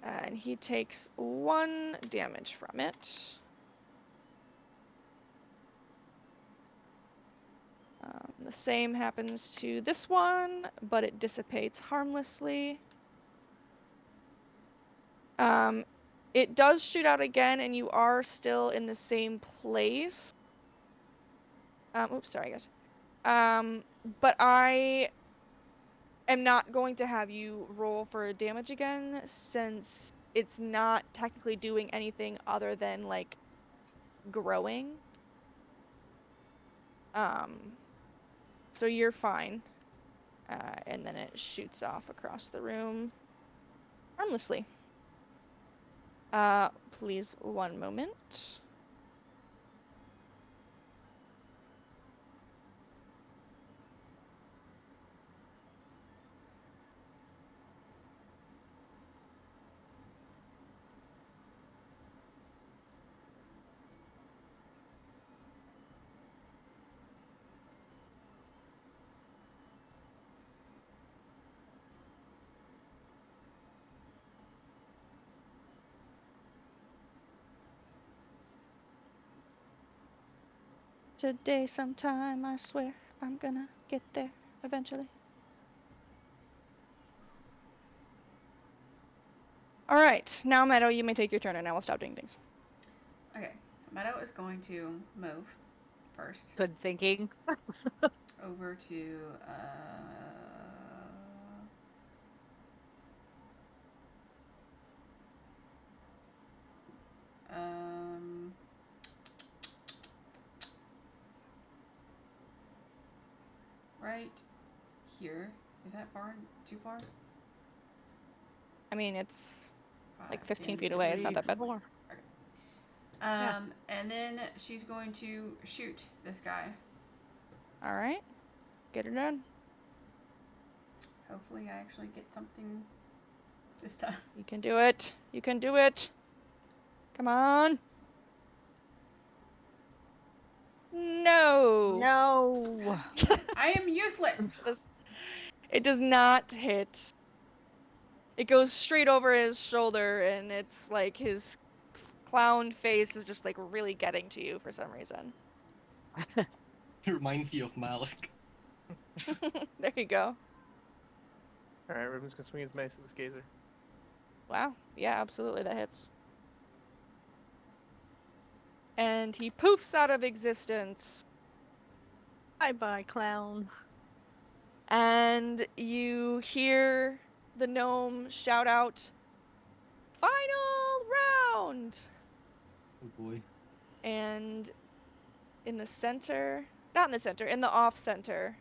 And he takes 1 damage from it. The same happens to this one, but it dissipates harmlessly. It does shoot out again, and you are still in the same place. Oops, sorry, guys. But I am not going to have you roll for damage again, since it's not technically doing anything other than, like, growing. So you're fine. And then it shoots off across the room harmlessly. Please, 1 moment. Today sometime, I swear, I'm gonna get there eventually. Alright, now Meadow, you may take your turn and I will stop doing things. Okay. Meadow is going to move first Good thinking. over to um right here. Is that far? Too far? I mean, it's 5, like 15 10, feet away, it's not 15, that bad. 20. More. Okay. Yeah. And then she's going to shoot this guy. Alright, get her done. Hopefully, I actually get something this time. You can do it. You can do it. Come on. No. No. I am useless. It does not hit. It goes straight over his shoulder, and it's like his clown face is just like really getting to you for some reason. It reminds you of Malik. There you go. all right, Ruben's gonna swing his mace at this gazer. Wow. Yeah, absolutely, that hits. And he poofs out of existence. Bye-bye, clown. And you hear the gnome shout out, "Final round!" Oh boy. And in the center, not in the center, in the off center,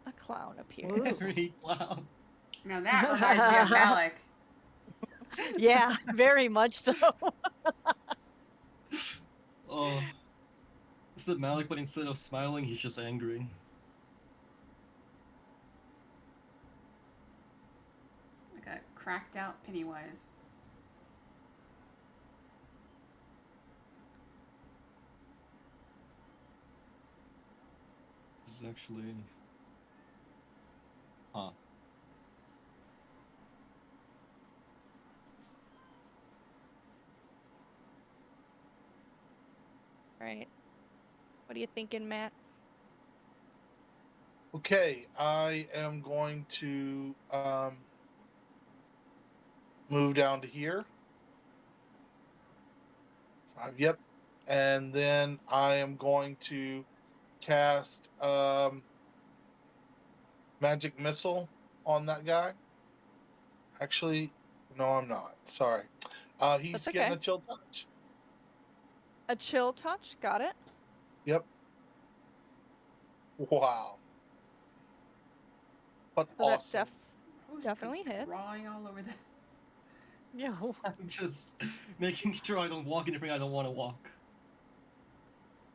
a clown appears. Harry Clown. Now that reminds me of Malik. Yeah, very much so. Oh. It's the Malik, but instead of smiling, he's just angry. Like a cracked out Pennywise. This is actually. Huh. Right. What are you thinking, Matt? Okay, I am going to move down to here. Yep. And then I am going to cast magic missile on that guy. Actually, no, I'm not. Sorry. He's That's getting okay. a chill touch. A chill touch, got it. Yep. Wow. But So that awesome. Who's definitely hits. drawing all over the. Yeah. I'm just making sure I don't walk anything I don't want to walk.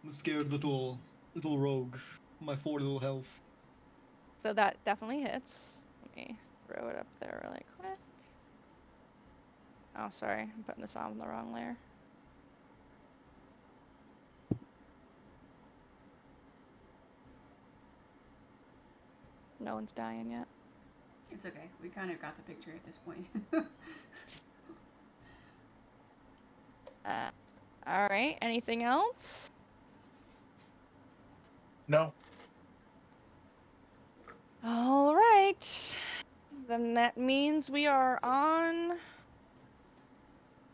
I'm a scared little rogue. My 4 little health. So that definitely hits. Let me throw it up there really quick. Oh, sorry, I'm putting this on the wrong layer. No one's dying yet. It's okay. We kind of got the picture at this point. All right. Anything else? No. All right. Then that means we are on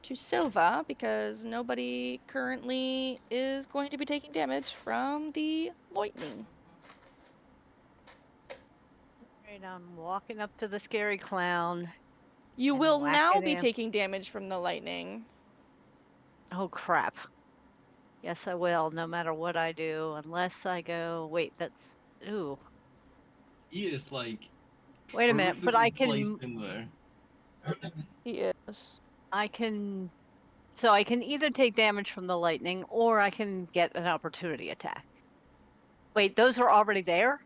to Silva because nobody currently is going to be taking damage from the lightning. Right, I'm walking up to the scary clown. You And will now whacking be him. taking damage from the lightning. Oh, crap. Yes, I will, no matter what I do, unless I go. Wait, that's. Ooh. He is like Wait a minute, but I perfectly placed can. in there. He is. I can. So I can either take damage from the lightning or I can get an opportunity attack. Wait, those are already there?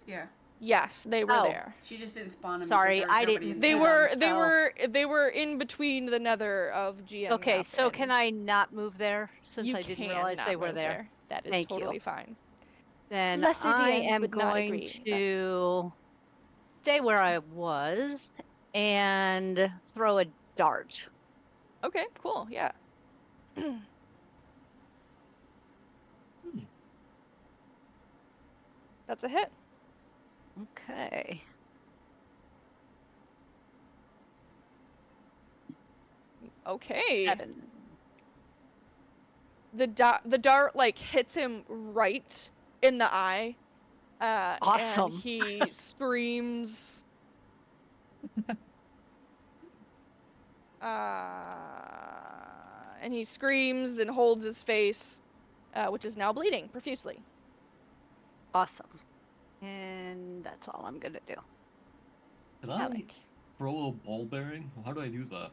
Yeah. Yes, they were Oh, there. She just didn't spawn them because sorry, there was I nobody didn't in They see chat. them. they were in between the nether of GM Okay, map so and can I not move there since you I didn't can realize they not were move there? there. That is Thank you. totally fine. Then Lesser I DMs am would not going agree. to stay where I was and throw a dart. Okay, cool. Yeah. Hmm. That's a hit. Okay. Okay. 7. The dart like hits him right in the eye. And Awesome. he screams. And he screams and holds his face, which is now bleeding profusely. Awesome. And that's all I'm going to do. Can I Alec. throw a ball bearing? How do I do that?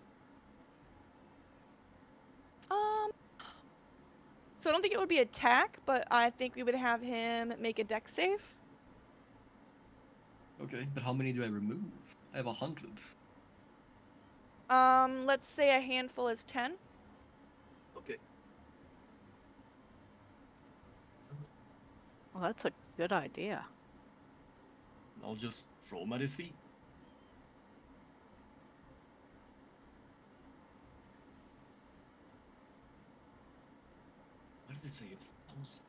So I don't think it would be attack, but I think we would have him make a dex save. Okay, but how many do I remove? I have 100. Let's say a handful is 10. Okay. Well, that's a good idea. I'll just throw him at his feet. What did it say? It was...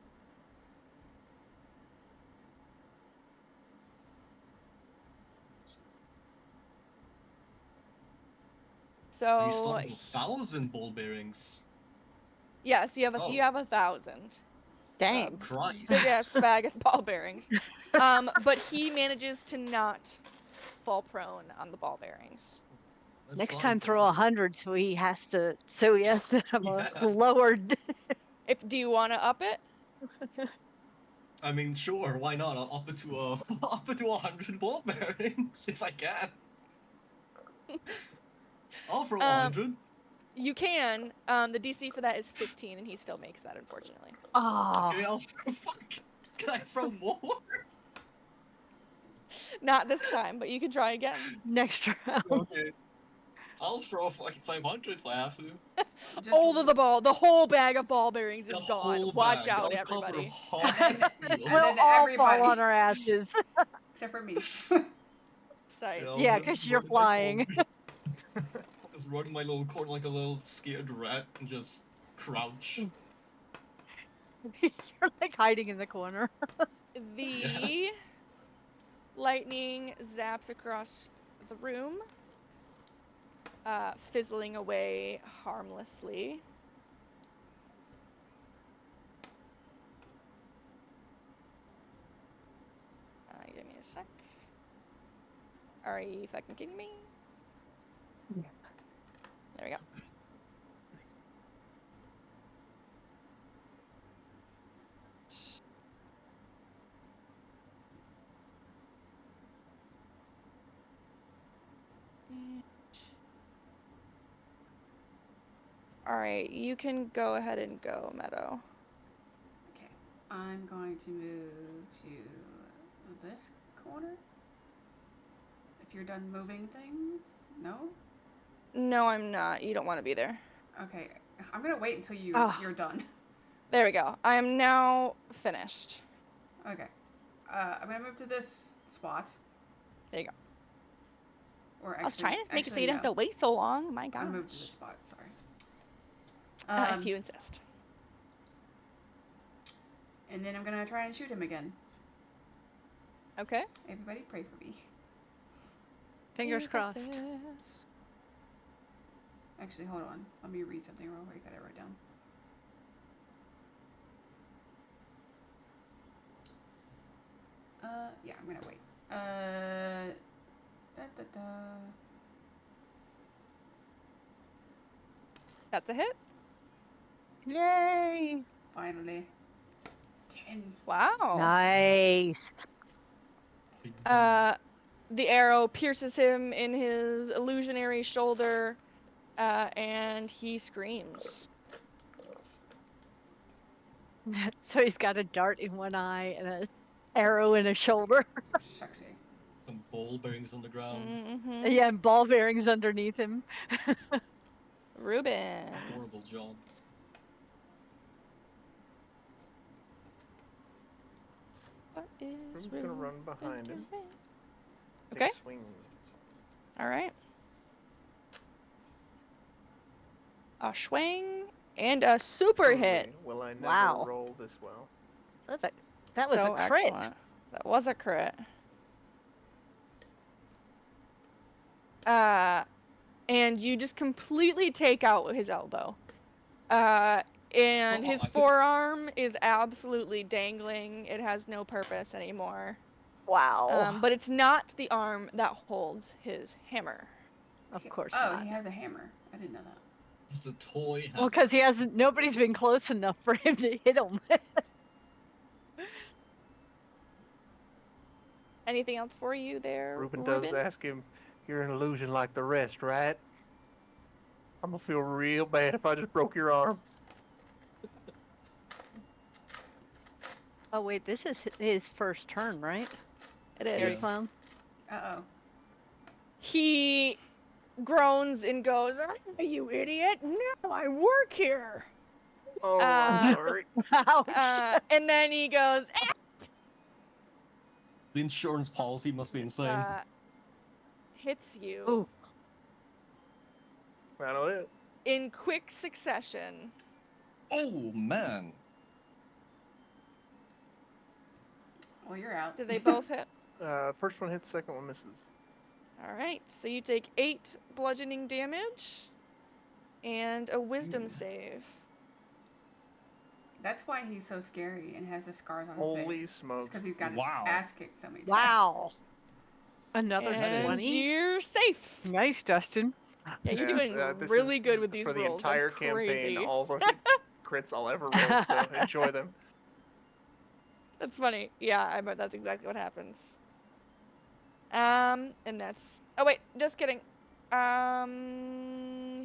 Are you So starting 1,000 ball bearings? yes, you Oh. have 1,000. Dang. Christ. Big ass bag of ball bearings. But he manages to not fall prone on the ball bearings. That's Next fine time for throw me. 100 so he has to have Yeah. a lowered. Do you want to up it? I mean, sure, why not? I'll up it to up it to 100 ball bearings if I can. I'll throw 100. You can. The DC for that is 15, and he still makes that, unfortunately. Oh, Okay, I'll throw. Fuck. Can I throw more? Not this time, but you can try again. next round. Okay. I'll throw like 500 if I have to. Just All of the ball, the whole bag of ball bearings is The gone. whole Watch bag. out, I'll cover everybody. half And the then- field. and We'll all fall everybody- on our asses. except for me. Sight. I'll Yeah, just 'cause you're run in my flying. corner. I'll just run in my little corner like a little scared rat and just crouch. You're like hiding in the corner. The lightning zaps across the room, fizzling away harmlessly. Give me a sec. Are you fucking kidding me? Yeah. There we go. Alright, you can go ahead and go, Meadow. Okay, I'm going to move to this corner. If you're done moving things, no? No, I'm not. You don't want to be there. Okay, I'm gonna wait until you're done. There we go. I am now finished. Okay, I'm gonna move to this spot. There you go. Or actually, I was trying to make it so actually, you didn't have to wait so long. My gosh. I'll move to this spot. Sorry. If you insist. And then I'm gonna try and shoot him again. Okay. Everybody, pray for me. Fingers You got crossed. this. Actually, hold on. Let me read something real quick that I wrote down. Yeah, I'm gonna wait. Da, da, da. That's a hit. Yay! Finally. 10. Wow. Nice. Big The arrow pierces him in his illusionary shoulder, and he screams. So he's got a dart in one eye and an arrow in his shoulder. Sexy. some ball bearings on the ground. Mm-hmm. Yeah, and ball bearings underneath him. Ruben. Horrible job. What is Ruben's gonna run behind him. doing? Take Okay. a swing. All right. A swing and a super Truly, hit. will I never Wow. roll this well? That was So a crit. excellent. That was a crit. And you just completely take out his elbow. And Oh, his I could- forearm is absolutely dangling. It has no purpose anymore. Wow. But it's not the arm that holds his hammer. Of course Oh, not. he has a hammer. I didn't know that. It's a toy. Well, because he hasn't. Nobody's been close enough for him to hit him. Anything else for you there, Ruben does ask him, "You're an illusion like the rest, right? I'm gonna feel real bad if I just broke your arm." Oh wait, this is his first turn, right? It Scary is. clown. Uh-oh. He groans and goes, "Oh, you idiot! No, I work here." Oh, I'm sorry. Ouch. And then he goes, "Ah!" The insurance policy must be insane. Hits you Ooh. That'll it. in quick succession. Oh man. Well, you're out. Do they both hit? First one hits, second one misses. Alright, so you take 8 bludgeoning damage and a wisdom Ooh. save. That's why he's so scary and has the scars on his Holy face. It's smokes. because he's got his Wow. ass kicked so many times. Wow. Another And 20. you're safe. Nice, Dustin. Yeah, you're doing This really is good with these for the rolls. entire That's campaign, crazy. all the crits I'll ever roll, so enjoy them. That's funny. Yeah, I bet that's exactly what happens. And that's... Oh, wait, just kidding.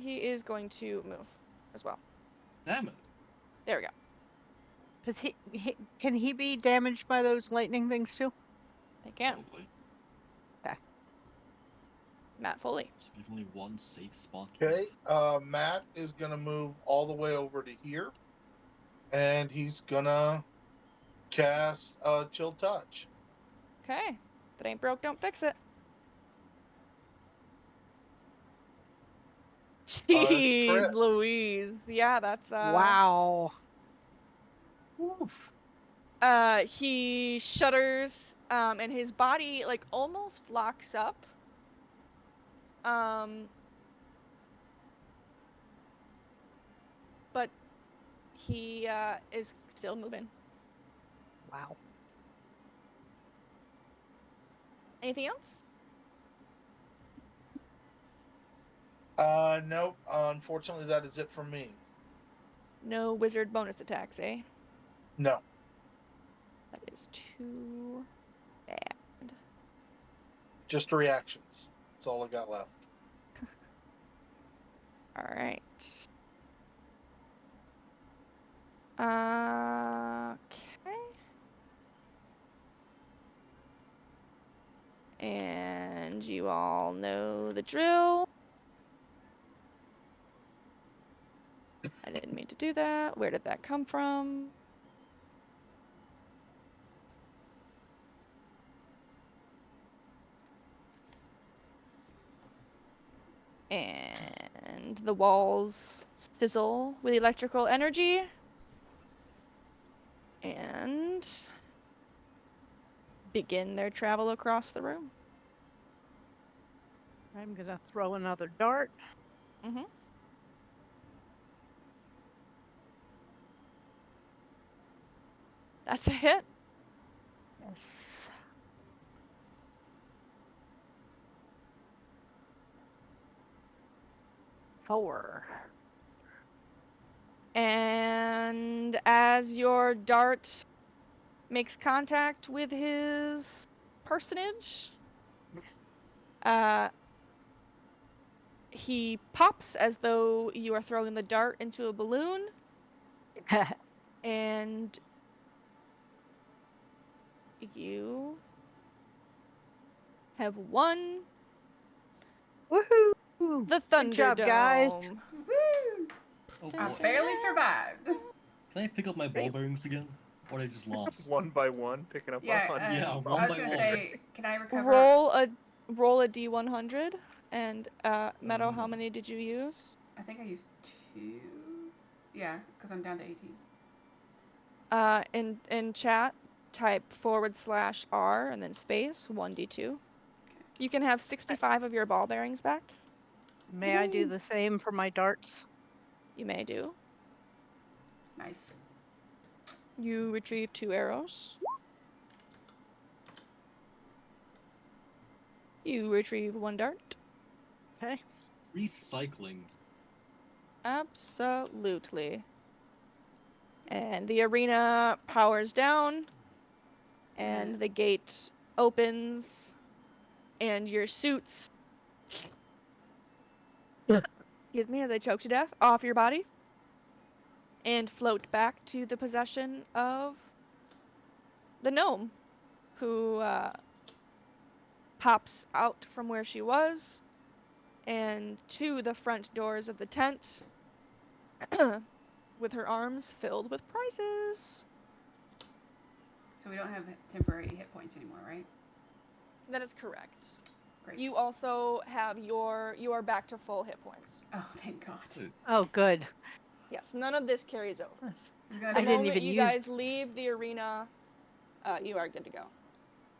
He is going to move as well. Damn it. There we go. Does can he be damaged by those lightning things too? I can. Probably. Matt Foley. So there's only one safe spot Okay. left. Matt is gonna move all the way over to here, and he's gonna cast Chill Touch. Okay. That ain't broke, don't fix it. Jeez Crit. Louise. Yeah, that's Wow. Oof. he shudders, and his body like almost locks up. But he is still moving. Wow. Anything else? Nope. Unfortunately, that is it from me. No wizard bonus attacks, eh? No. That is too bad. Just reactions. That's all I got left. Alright. Okay. And you all know the drill. I didn't mean to do that. Where did that come from? And the walls sizzle with electrical energy. And begin their travel across the room. I'm gonna throw another dart. Mm-hmm. That's a hit. Yes. Four. And as your dart makes contact with his personage, he pops as though you are throwing the dart into a balloon, and you have won Woohoo! the Good job, guys. Thunderdome. Woo! Oh I boy. barely survived. Can I pick up my ball bearings again? Or are they just lost? One by one, picking up Yeah, 100. Yeah, I one was by gonna one. say, can I recover? Roll a d100, and Meadow, how many did you use? I think I used 2. Yeah, because I'm down to 18. In chat, type /R and then space 1d2. You can have 65 of your ball bearings back. May I do the same for my darts? You may do. Nice. You retrieve 2 arrows. You retrieve 1 dart. Okay. Recycling. Absolutely. And the arena powers down, and the gate opens, and your suits, excuse me, as I choke to death, off your body, and float back to the possession of the gnome, who pops out from where she was and to the front doors of the tent with her arms filled with prizes. So we don't have temporary hit points anymore, right? That is correct. Great. You also have you are back to full hit points. Oh, thank God. Oh, good. Yes, none of this carries over. It's The gonna I be, didn't moment even you use. guys leave the arena, you are good to go.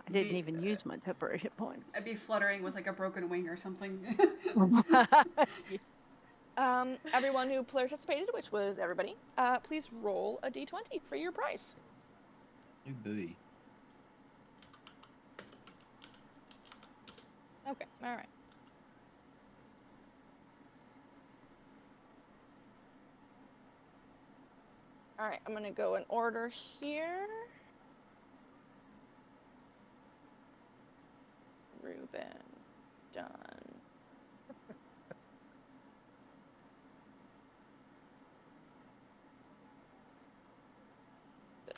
I didn't even use my temporary hit points. I'd be fluttering with like a broken wing or something. Everyone who participated, which was everybody, please roll a d20 for your prize. Oh boy. Okay, all right. All right, I'm gonna go in order here. Ruben, done.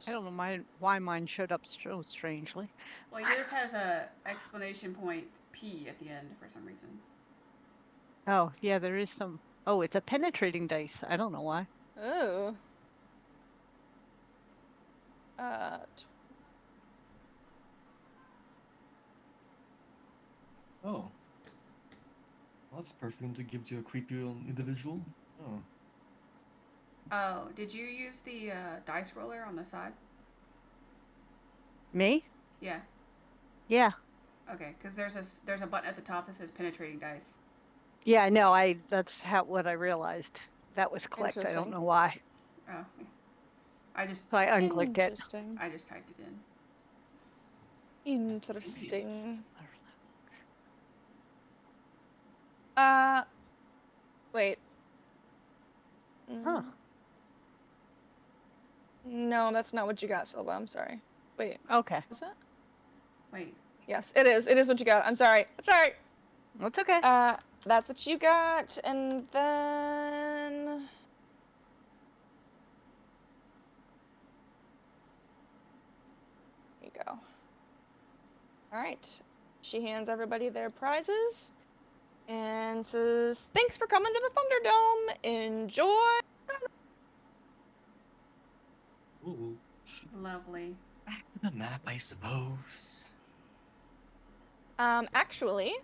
I don't know why mine showed up so strangely. Well, yours has a exclamation point P at the end for some reason. Oh, yeah, there is some. Oh, it's a penetrating dice. I don't know why. Oh. Oh. Well, that's perfect to give to a creepy individual. Oh. Oh, did you use the dice roller on the side? Me? Yeah. Yeah. Okay, because there's a button at the top that says penetrating dice. Yeah, no, that's what I realized. That was clicked. I don't Interesting. know why. Oh, I just So I unclicked it. Interesting. I just typed it in. Interesting. Wait. Huh. No, that's not what you got, Silva. I'm sorry. Wait. Okay. Is it? Wait. Yes, it is. It is what you got. I'm sorry. Sorry. That's okay. That's what you got, and then there you go. All right. She hands everybody their prizes and says, "Thanks for coming to the Thunderdome. Enjoy." Ooh. Lovely. Back to the map, I suppose. Actually,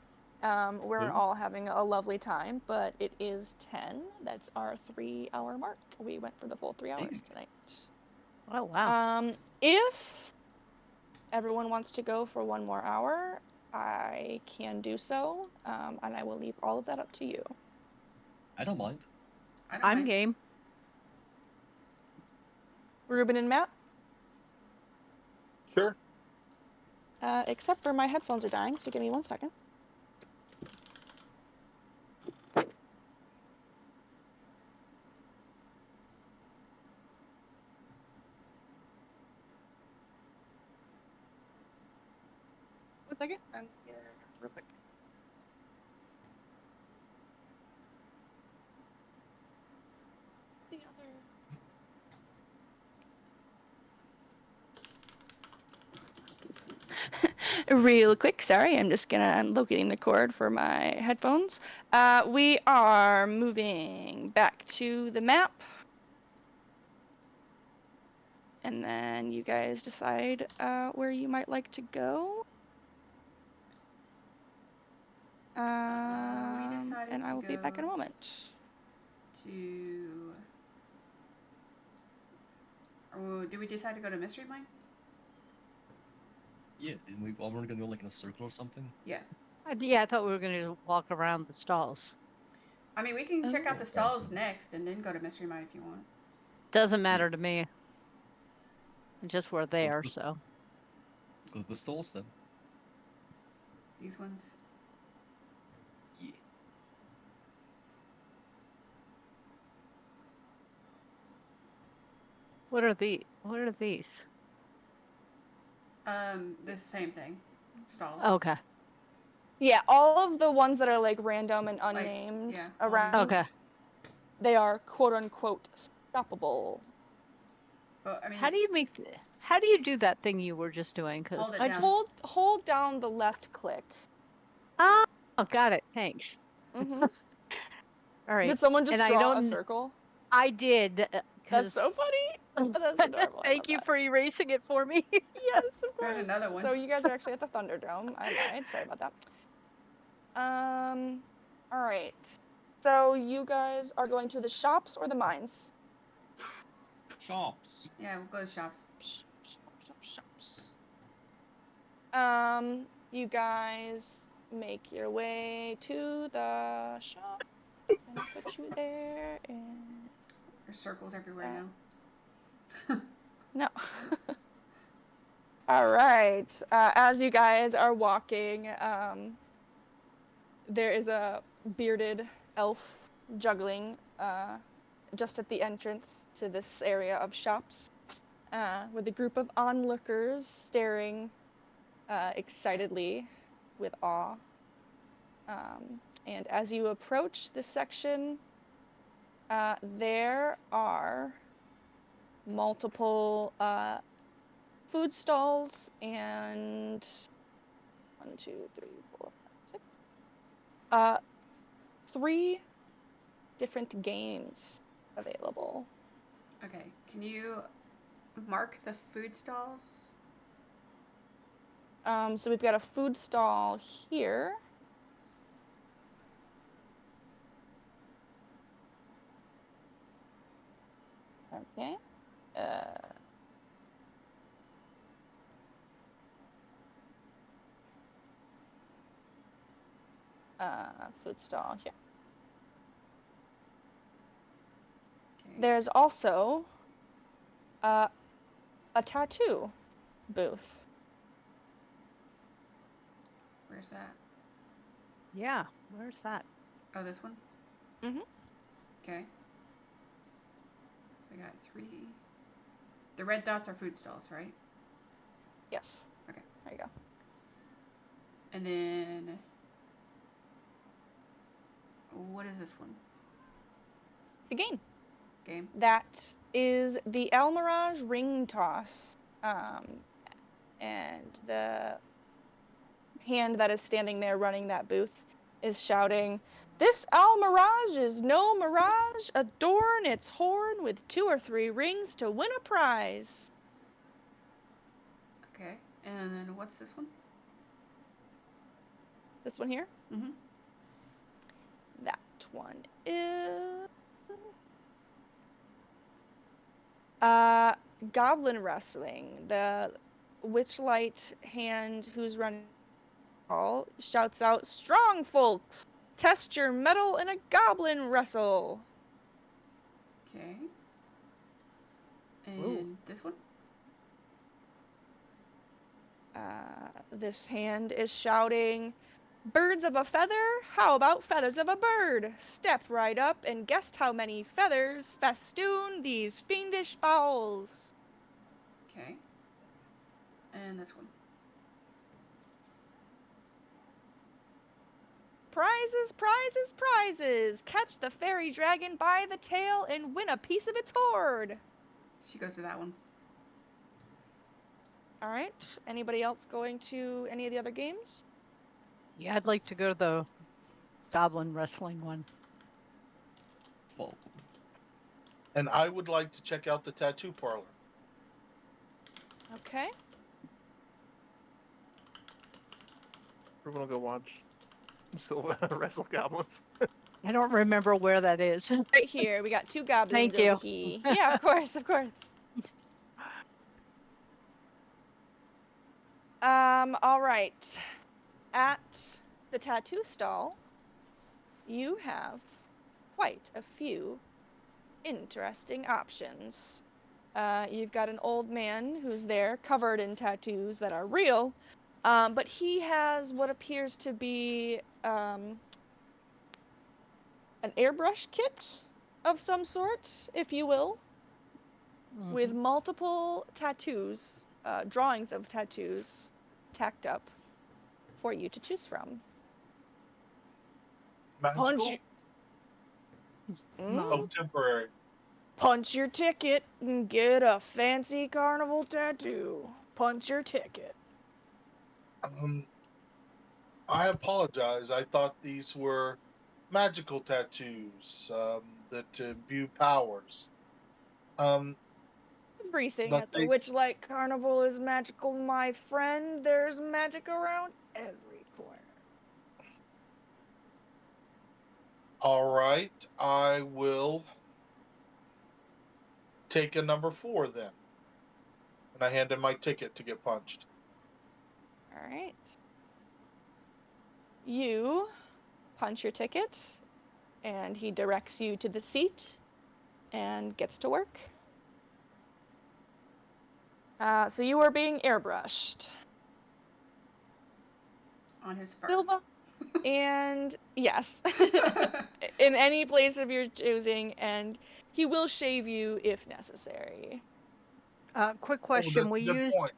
we're all having a lovely time, but it is 10. That's our 3-hour mark. We went for the full 3 hours tonight. Oh, wow. If everyone wants to go for 1 more hour, I can do so, and I will leave all of that up to you. I don't mind. I don't I'm mind. game. Ruben and Matt? Sure. Except for my headphones are dying, so give me 1 second. One second. I'm here real quick. The other. Real quick, sorry, I'm locating the cord for my headphones. We are moving back to the map. And then you guys decide where you might like to go. We decided And I to will be back in a go moment. to. Or did we decide to go to Mystery Mine? Yeah, didn't we all were gonna go like in a circle or something? Yeah. Yeah, I thought we were going to walk around the stalls. I mean, we can check out Oh. the stalls next and then go to Mystery Mine if you want. Doesn't matter to me. Just we're there, just- so. Go to the stalls then. These ones. Yeah. What are these? This same thing. Stalls. Okay. Yeah, all of the ones that are like random and Like, unnamed yeah, all these around, Okay. they are quote unquote stoppable. But I mean, How do you do that thing you were just doing? Because hold it I down. just. Hold down the left click. Oh, got it. Thanks. Mm-hmm. All right. Did someone just And I draw a don't. circle? I did, That's because. so funny. That's adorable. I love Thank you that. for erasing it for me. Yes, of There's course. another one. So you guys are actually at the Thunderdome. I lied. Sorry about that. All right. So you guys are going to the shops or the mines? Shops. Yeah, we'll go to shops. Shops. You guys make your way to the shop. Gonna put you there, and There's circles everywhere that- now. no. All right. As you guys are walking, there is a bearded elf juggling just at the entrance to this area of shops, with a group of onlookers staring excitedly with awe. And as you approach this section, there are multiple food stalls and 1, 2, 3, 4, 5, 6. 3 different games available. Okay, can you mark the food stalls? So we've got a food stall here. Okay. Food stall here. Okay. There's also a tattoo booth. Where's that? Yeah, where's that? Oh, this one? Mhm. Okay. I got 3. The red dots are food stalls, right? Yes. Okay. There you go. And then what is this one? The game. Game? That is the Almirage Ring Toss. And the hand that is standing there running that booth is shouting, "This Almirage is no mirage. Adorn its horn with 2 or 3 rings to win a prize." Okay. And then what's this one? This one here? Mm-hmm. That one is Goblin Wrestling. The Witchlight hand who's running the hall shouts out, "Strong folks, test your mettle in a goblin wrestle." Okay. Ooh. And this one? This hand is shouting, "Birds of a feather? How about feathers of a bird? Step right up and guess how many feathers festoon these fiendish fowls." Okay. And this one? "Prizes, prizes, prizes! Catch the fairy dragon by the tail and win a piece of its hoard." She goes to that one. All right. Anybody else going to any of the other games? Yeah, I'd like to go to the goblin wrestling one. Follow. And I would like to check out the tattoo parlor. Okay. We're gonna go watch Silva wrestle goblins. I don't remember where that is. Right here, we got 2 goblins Thank over you. here. Yeah, of course, of course. All right. At the tattoo stall, you have quite a few interesting options. You've got an old man who's there covered in tattoos that are real, but he has what appears to be an airbrush kit of some sort, if you will, with Mhm. multiple tattoos, drawings of tattoos tacked up for you to choose from. Magical? No. Oh, temporary. Punch your ticket and get a fancy carnival tattoo. Punch your ticket. Um, I apologize. I thought these were magical tattoos that imbue powers. Um, Everything but at the they, Witchlight Carnival is magical, my friend. There's magic around every corner. all right, I will take a number 4 then. And I hand him my ticket to get punched. All right. You punch your ticket, and he directs you to the seat and gets to work. So you are being airbrushed. On his fur. Silva. And yes, in any place of your choosing, and he will shave you if necessary. Quick Oh, question. that's We a good used point.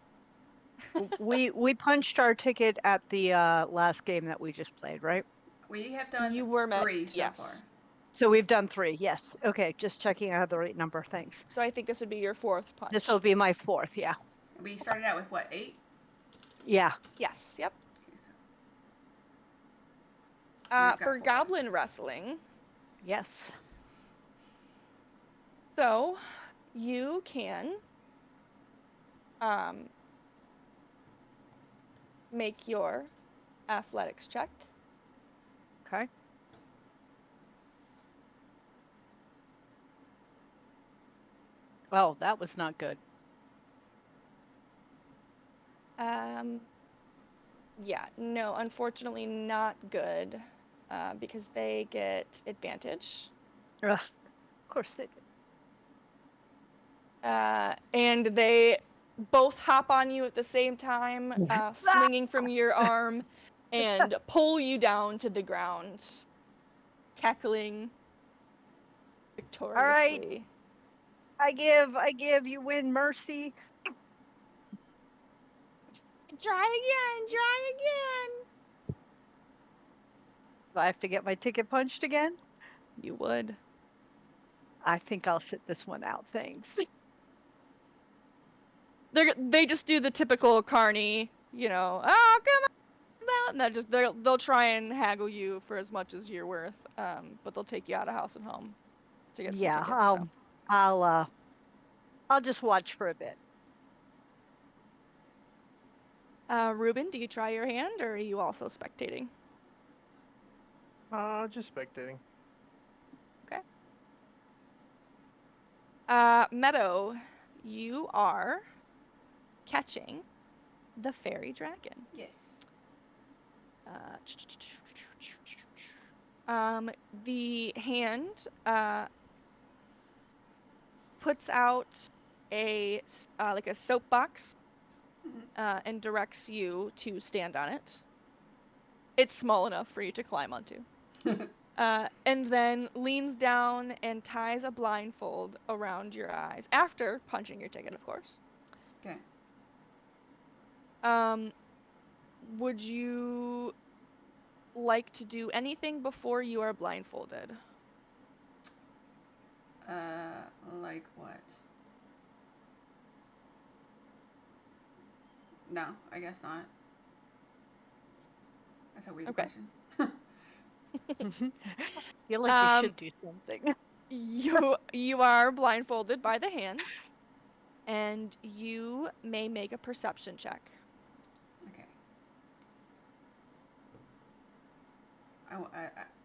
we punched our ticket at the last game that we just played, right? We have done You were met, 3 so far. yes. So we've done 3. Yes. Okay, just checking I have the right number. Thanks. So I think this would be your 4th punch. This will be my 4th. Yeah. We started out with what, 8? Yeah. Yes, yep. Okay, so we've got For 4 goblin wrestling, Yes. so you can make your athletics check. Okay. Oh, that was not good. Yeah, no, unfortunately not good, because they get advantage. Ugh, of course they did. And they both hop on you at the same time, swinging from your arm, and pull you down to the ground, cackling victoriously. I give, you win, mercy. Try again. Do I have to get my ticket punched again? You would. I think I'll sit this one out. Thanks. They just do the typical carny, oh come on, and they'll try and haggle you for as much as you're worth, but they'll take you out of house and home to get some Yeah, tickets. So. I'll just watch for a bit. Ruben, do you try your hand, or are you also spectating? Just spectating. Okay. Meadow, you are catching the fairy dragon. Yes. The hand puts out a like a soapbox, and directs you to stand on it. It's small enough for you to climb onto. And then leans down and ties a blindfold around your eyes after punching your ticket, of course. Okay. Would you like to do anything before you are blindfolded? Like what? No, I guess not. That's a weird Okay. question. Feel like you should do something. You are blindfolded by the hand, and you may make a perception check. Okay.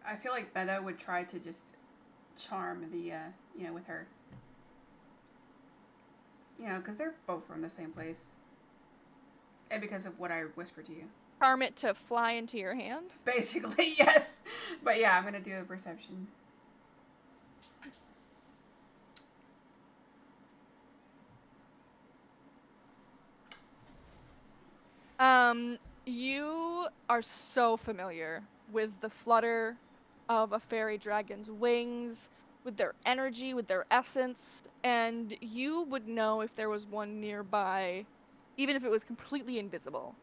I feel like Betta would try to just charm the, with her. Because they're both from the same place. And because of what I whispered to you. Charm it to fly into your hand? Basically, yes. But yeah, I'm going to do a perception. You are so familiar with the flutter of a fairy dragon's wings, with their energy, with their essence, and you would know if there was one nearby, even if it was completely invisible.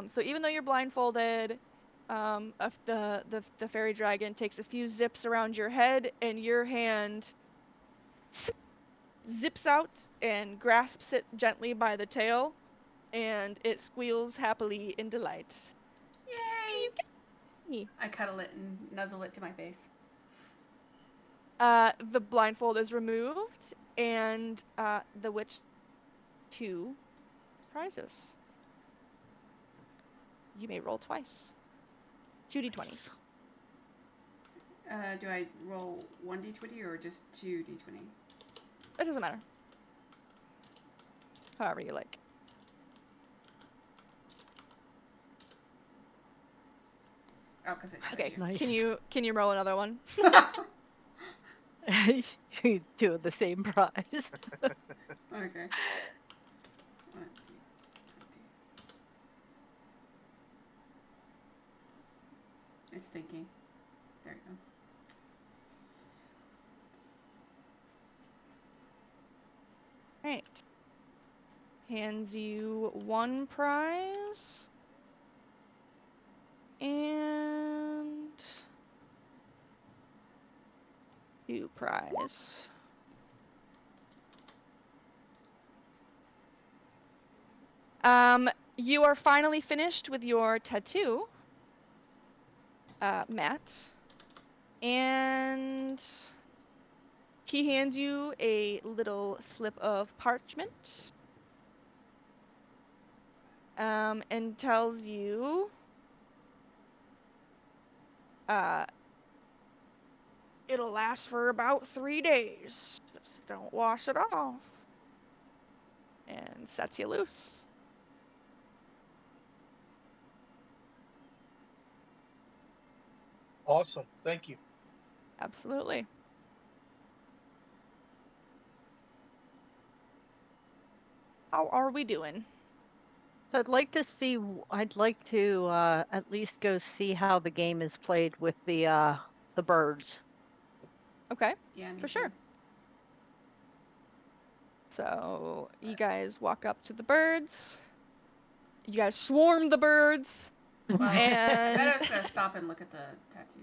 So even though you're blindfolded, the fairy dragon takes a few zips around your head, and your hand zips out and grasps it gently by the tail, and it squeals happily in delight. Yay! I cuddle it and nuzzle it to my face. The blindfold is removed, and the witch 2 prizes. You may roll twice. 2d20s. Do I roll 1d20 or just 2d20? It doesn't matter. However you like. Oh, because it shows Okay. you. Nice. Can you roll another one? Two of the same prize. Okay. 1, 2, 20. It's thinking. There you go. Right. Hands you one prize. And 2 prize. You are finally finished with your tattoo, Matt. And he hands you a little slip of parchment. And tells you, it'll last for about 3 days. Just don't wash it off. And sets you loose. Awesome. Thank you. Absolutely. How are we doing? So I'd like to see. I'd like to at least go see how the game is played with the birds. Okay, Yeah, me for too. sure. So you guys walk up to the birds. You guys swarm the birds. Well, I And bet I was gonna stop and look at the tattoos.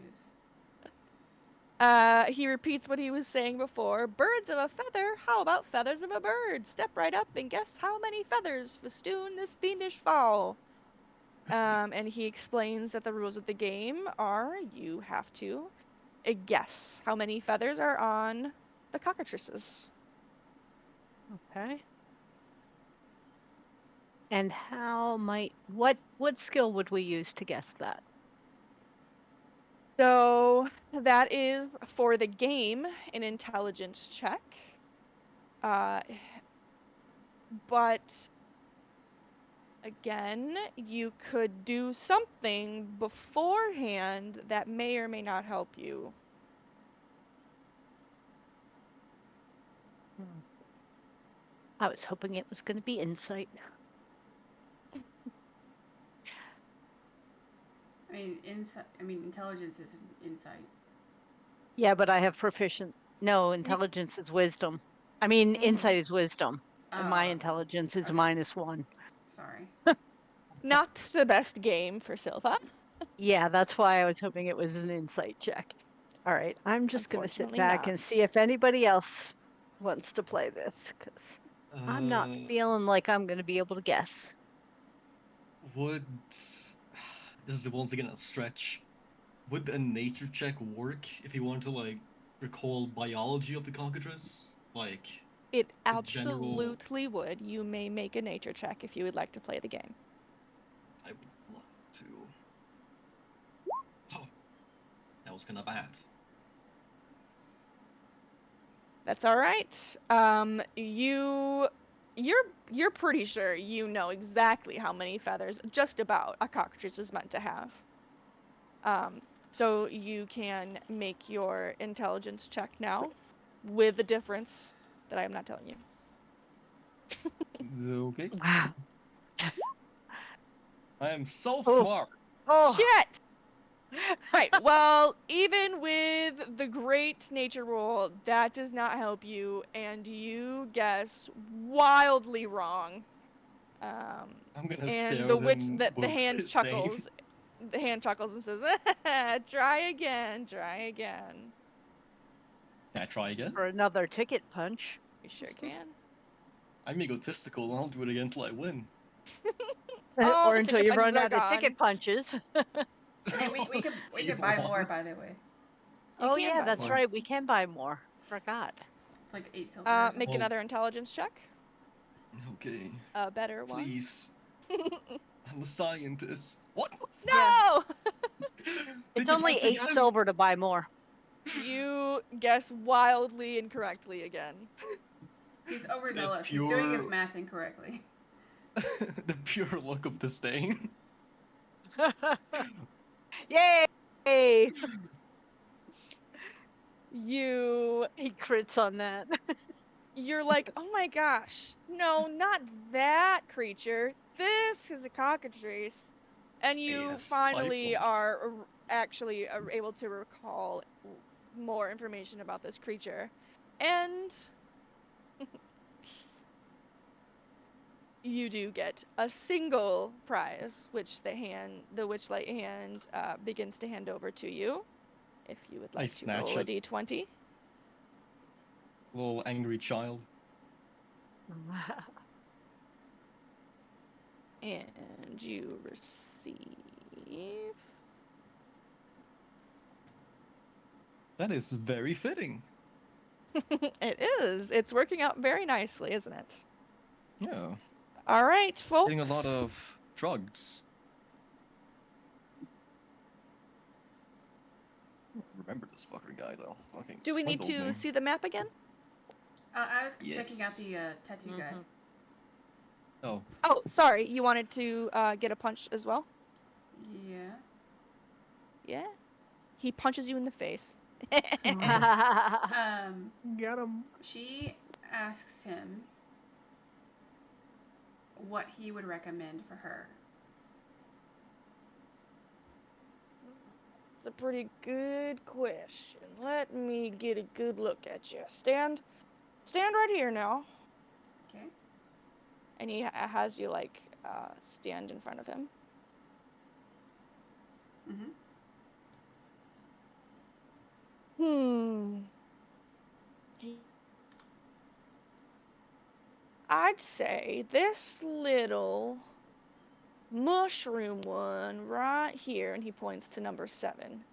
He repeats what he was saying before. Birds of a feather? How about feathers of a bird? Step right up and guess how many feathers festoon this fiendish fowl. And he explains that the rules of the game are you have to guess how many feathers are on the cockatrices. Okay. And how might what skill would we use to guess that? So that is for the game an intelligence check. But again, you could do something beforehand that may or may not help you. I was hoping it was going to be insight. I mean, intelligence is insight. Yeah, but I have proficient. No, intelligence is wisdom. I mean, insight is wisdom, and my Oh, intelligence is okay. -1. Sorry. Not the best game for Silva. Yeah, that's why I was hoping it was an insight check. All right, I'm just going to sit Unfortunately back not. and see if anybody else wants to play this, because I'm not feeling like I'm going to be able to guess. Would this is once again a stretch? Would a nature check work if you wanted to like recall biology of the cockatrice? Like It the general. absolutely would. You may make a nature check if you would like to play the game. I would love to. Oh, that was kind of bad. That's all right. You're pretty sure you know exactly how many feathers just about a cockatrice is meant to have. So you can make your intelligence check now with the difference that I am not telling you. Okay. Wow. I am so Oh. smart. Oh. Shit! Right. Well, even with the great nature roll, that does not help you, and you guess wildly wrong. I'm gonna And stare the at witch, him the with hand disdain. chuckles. The hand chuckles and says, "Try again, try again." Can I try again? For another ticket punch. You sure can. I'm egotistical and I'll do it again till I win. All Or the until ticket you punches run are out of ticket gone. punches. I mean, we could buy more, by the way. You Oh can yeah, buy that's more. right. We can buy more. Forgot. It's like 8 silver or Make something. Well, another intelligence check. okay. A better one. Please. I'm a scientist. What? Yeah. No! It's Did you only have to 8 get silver to buy more. You guess wildly incorrectly again. He's the overzealous. He's doing his pure math incorrectly. the pure look of disdain? Yay! Hey, He crits on that. you're like, oh my gosh, no, not that creature. This is a cockatrice. And you Yes, finally five-point. are actually able to recall more information about this creature. And you do get a single prize, which the Witchlight hand begins to hand over to you. If you would I like to snatch roll a it. d20. Little angry child. And you receive. That is very fitting. It is. It's working out very nicely, isn't it? Yeah. All right, folks. Getting a lot of drugs. Remember this fucker guy though. Fucking Do we need swindled to me. see the map again? I was checking out the Yes. tattoo guy. Oh, Oh, sorry. You wanted to get a punch as well? Yeah. Yeah. He punches you in the face. Got him. She asks him what he would recommend for her. It's a pretty good question. Let me get a good look at you. Stand right here now. Okay. And he has you like stand in front of him. Mm-hmm. I'd say this little mushroom one right here, and he points to number 7.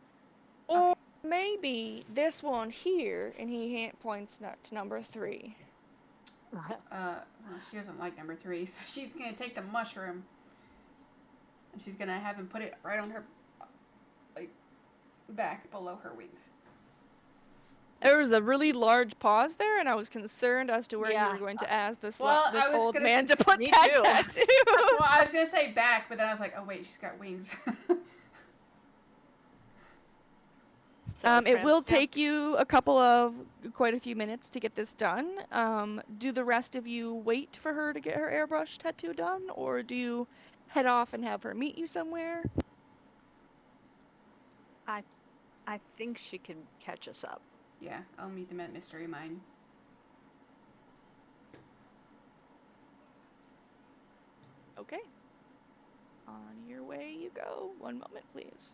Or Okay. maybe this one here, and he points to number 3. Well, she doesn't like number 3, so she's gonna take the mushroom, and she's gonna have him put it right on her, like, back below her wings. There was a really large pause there, and I was concerned as to where you Yeah. were going to ask this Well, this I was old gonna man to put Me that too. tattoo. Well, I was gonna say back, but then I was like, oh wait, she's got wings. So It will tramp stamp. take you quite a few minutes to get this done. Do the rest of you wait for her to get her airbrush tattoo done, or do you head off and have her meet you somewhere? I think she can catch us up. Yeah, I'll meet them at Mystery Mine. Okay. On your way you go. One moment, please.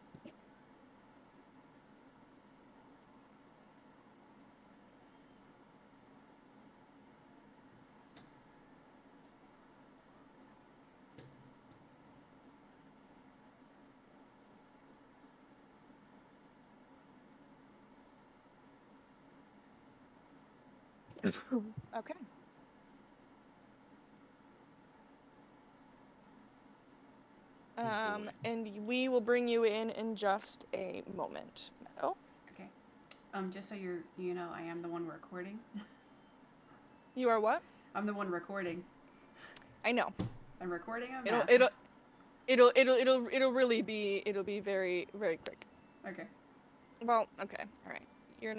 Okay. boy. And we will bring you in just a moment, Meadow. Okay. Just so you know, I am the one recording. You are what? I'm the one recording. I know. I'm recording a It'll map. it'll really be very very quick. Okay. Well, okay, all right. You're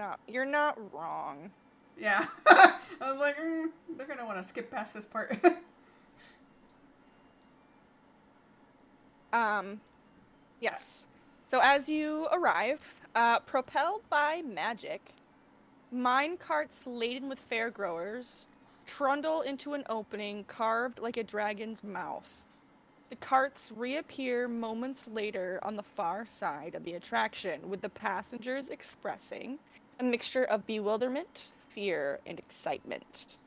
not wrong. Yeah. I was like, they're gonna want to skip past this part. Yes. So as you arrive, propelled by magic, mine carts laden with fair growers trundle into an opening carved like a dragon's mouth. The carts reappear moments later on the far side of the attraction, with the passengers expressing a mixture of bewilderment, fear, and excitement.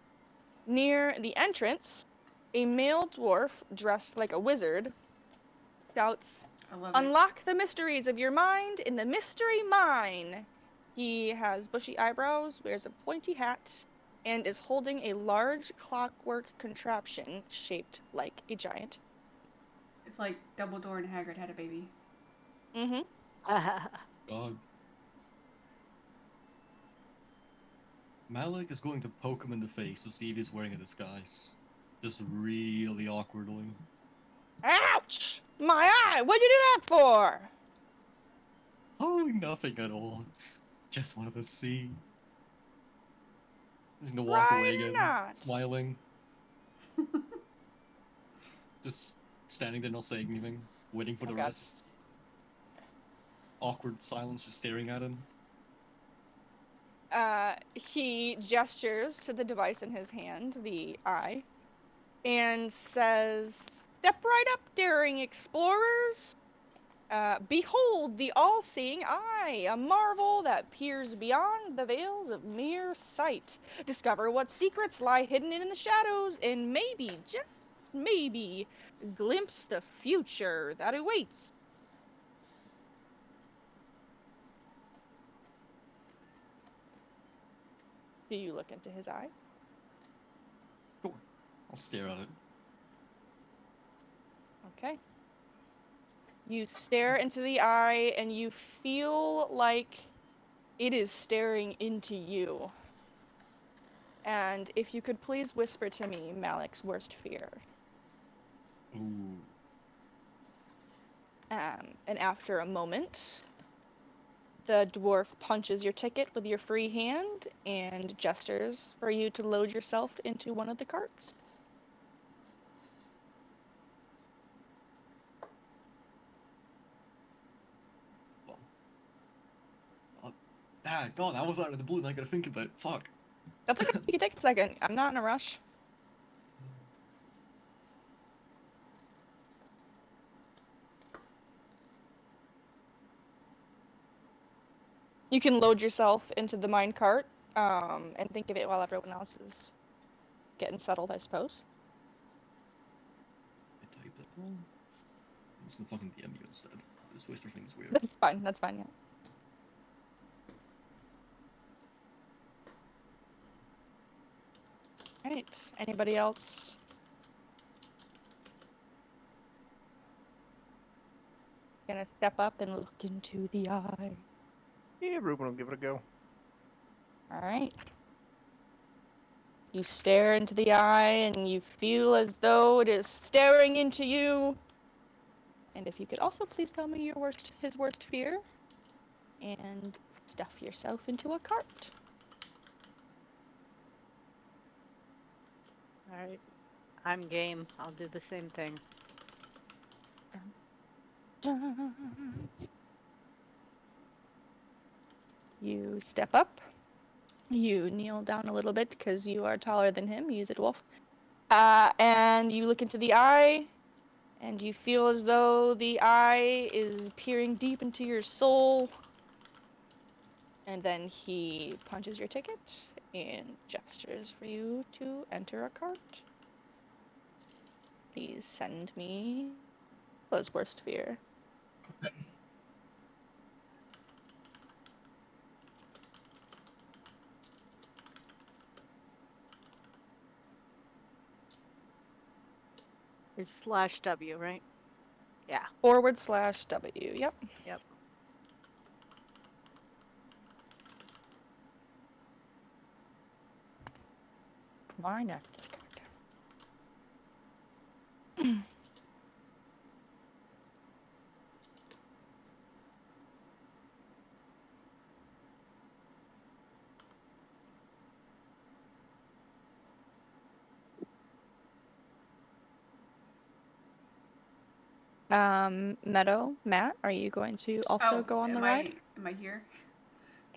Near the entrance, a male dwarf dressed like a wizard shouts, I love it. "Unlock the mysteries of your mind in the Mystery Mine!" He has bushy eyebrows, wears a pointy hat, and is holding a large clockwork contraption shaped like a giant. It's like Dumbledore and Hagrid had a baby. Mm-hmm. God. Malik is going to poke him in the face to see if he's wearing a disguise. Just really awkwardly. Ouch! My eye! What'd you do that for? Oh, nothing at all. Just wanted to see. Just gonna walk away Try again, not. smiling. Just standing there, not saying anything, waiting for Oh, the God. rest. Awkward silence, just staring at him. He gestures to the device in his hand, the eye, and says, "Step right up, daring explorers! Behold the all-seeing eye, a marvel that peers beyond the veils of mere sight. Discover what secrets lie hidden in the shadows, and maybe, just maybe, glimpse the future that awaits." Do you look into his eye? Sure. I'll stare at it. Okay. You stare into the eye and you feel like it is staring into you. And if you could please whisper to me Malik's worst fear. Ooh. And after a moment, the dwarf punches your ticket with your free hand and gestures for you to load yourself into one of the carts. God, that was out of the blue, and I gotta think about it. Fuck. That's okay. You can take a second. I'm not in a rush. You can load yourself into the mine cart and think of it while everyone else is getting settled, I suppose. I typed it wrong. I'm just gonna fucking DM you instead. This whisper thing is weird. That's fine. That's fine. Yeah. Right. Anybody else? Gonna step up and look into the eye. Yeah, Ruben will give it a go. All right. You stare into the eye and you feel as though it is staring into you. And if you could also please tell me his worst fear, and stuff yourself into a cart. All right. I'm game. I'll do the same thing. Dun. You step up. You kneel down a little bit because you are taller than him. He's a dwarf. And you look into the eye, and you feel as though the eye is peering deep into your soul. And then he punches your ticket and gestures for you to enter a cart. Please send me his worst fear. It's /W, right? Yeah. /W. Yep. Yep. My next Meadow, Matt, are you going to also Oh, go on the am ride? I here?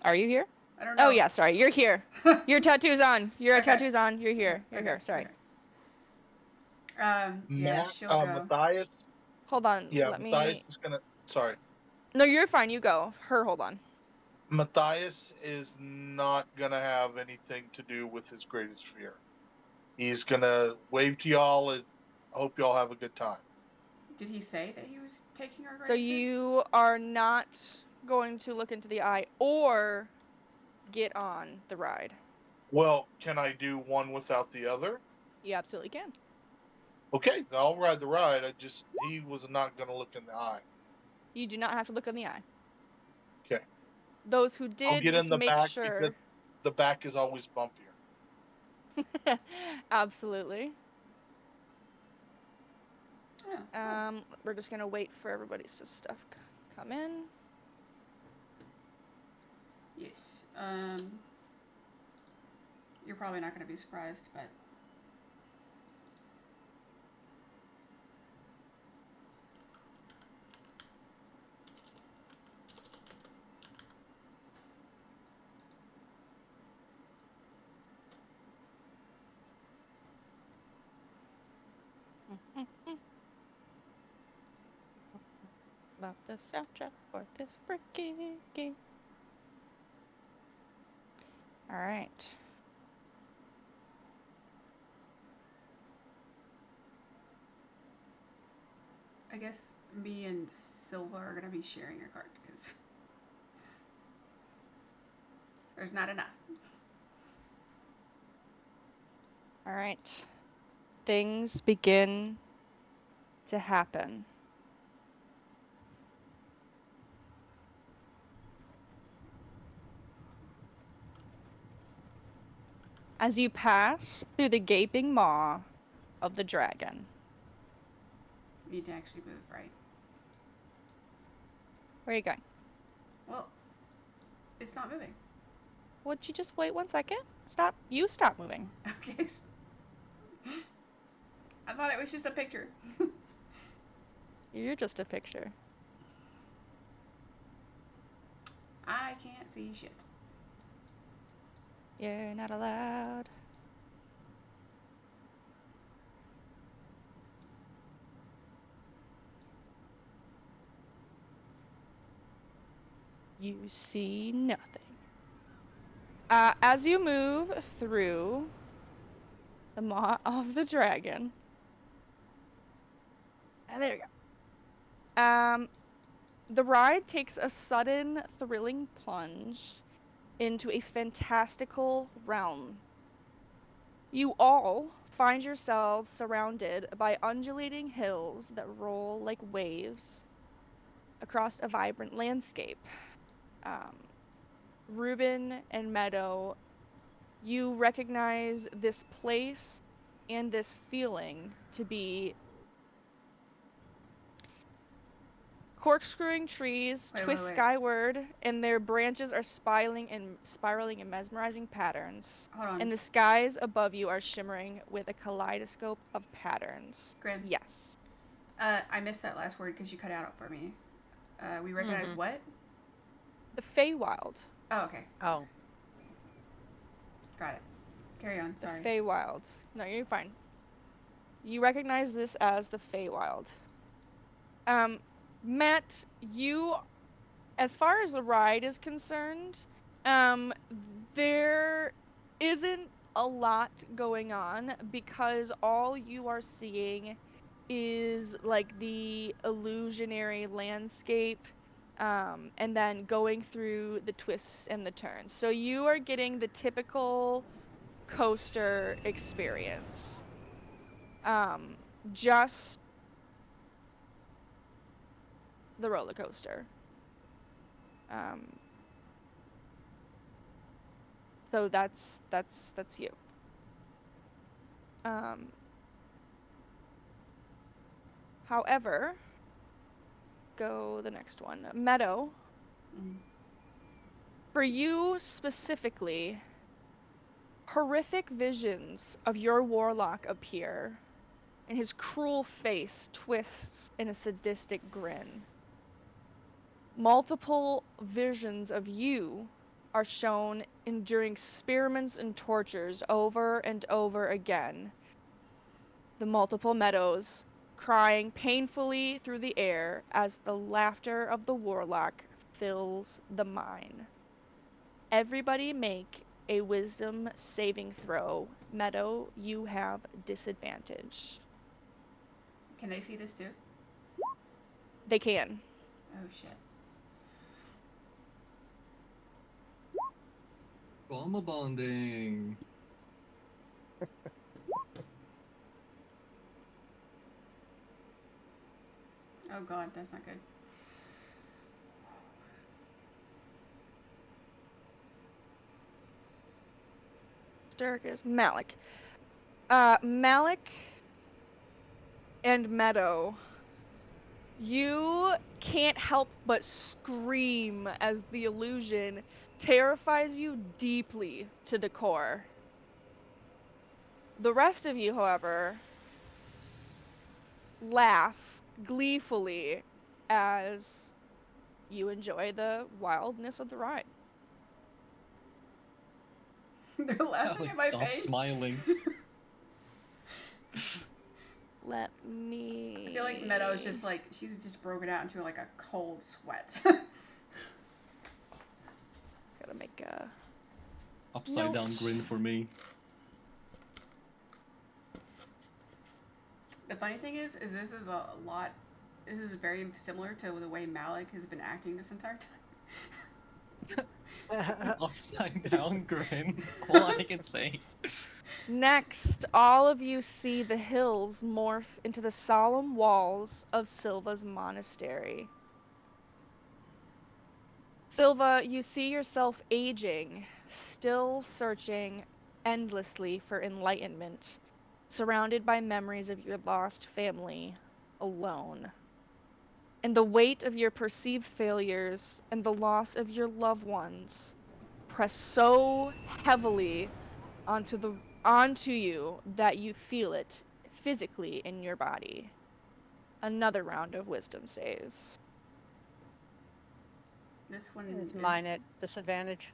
Are you here? I don't Oh know. yeah, sorry, you're here. Your tattoo's on. Your Okay. tattoo's on. You're here. You're Okay, here. Sorry. okay. Yeah, she'll go. Matthias. Hold on. Yeah, Let Matthias me. is gonna. Sorry, No, you're fine. You go. Her, hold on. Matthias is not gonna have anything to do with his greatest fear. He's gonna wave to y'all and hope y'all have a good time. Did he say that he was taking our So greatest fear? you are not going to look into the eye or get on the ride. Well, can I do one without the other? You absolutely can. Okay, I'll ride the ride. He was not gonna look in the eye. You do not have to look in the eye. Okay, Those who I'll did, get in just the make back because sure. the back is always bumpier. Absolutely. Oh, cool. We're just gonna wait for everybody's stuff come in. Yes. You're probably not going to be surprised, but Love the soundtrack for this freaking game. All right. I guess me and Silva are going to be sharing a cart because there's not enough. All right. Things begin to happen. As you pass through the gaping maw of the dragon. You need to actually move, right? Where are you going? Well, it's not moving. Would you just wait 1 second? Stop. You stop moving. Okay. I thought it was just a picture. You're just a picture. I can't see shit. You're not allowed. You see nothing. As you move through the maw of the dragon. There you go. The ride takes a sudden, thrilling plunge into a fantastical realm. You all find yourselves surrounded by undulating hills that roll like waves across a vibrant landscape. Reuben and Meadow, you recognize this place and this feeling to be corkscrewing trees twist Wait. skyward, and their branches are spiraling in mesmerizing patterns. Hold on. And the skies above you are shimmering with a kaleidoscope of patterns. Grim. Yes. I missed that last word because you cut out for me. We recognize what? The Feywild. Oh, okay. Oh. Got it. Carry on. The Sorry. Feywild. No, you're fine. You recognize this as the Feywild. Matt, you, as far as the ride is concerned, there isn't a lot going on because all you are seeing is like the illusionary landscape, and then going through the twists and the turns. So you are getting the typical coaster experience. Just the roller coaster. So that's you. However, go the next one. Meadow. For you specifically, horrific visions of your warlock appear, and his cruel face twists in a sadistic grin. Multiple visions of you are shown enduring experiments and tortures over and over again. The multiple meadows crying painfully through the air as the laughter of the warlock fills the mine. Everybody make a wisdom saving throw. Meadow, you have disadvantage. Can they see this too? They can. Oh shit. Trauma bonding. Oh god, that's not good. Dirk is Malik. Malik and Meadow, you can't help but scream as the illusion terrifies you deeply to the core. The rest of you, however, laugh gleefully as you enjoy the wildness of the ride. They're laughing at Alex, my stop face. smiling. Let me. I feel like Meadow's just like, she's just broken out into like a cold sweat. Gotta make a. Upside down Note. grin for me. The funny thing is this is a lot. This is very similar to the way Malik has been acting this entire time. Upside down grin. All I can say. Next, all of you see the hills morph into the solemn walls of Silva's monastery. Silva, you see yourself aging, still searching endlessly for enlightenment, surrounded by memories of your lost family, alone. And the weight of your perceived failures and the loss of your loved ones press so heavily onto you that you feel it physically in your body. Another round of wisdom saves. This one Is mine at disadvantage?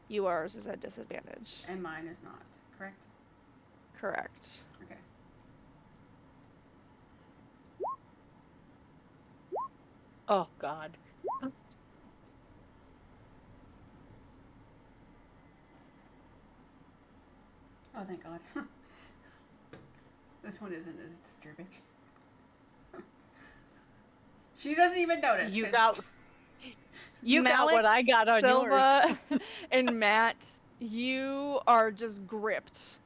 Yours is at disadvantage. And mine is not, correct? Correct. Okay. Oh, God. Oh, thank God. This one isn't as disturbing. She doesn't even notice. You 'cause- got what I got on yours. Silva, and Matt, you are just gripped.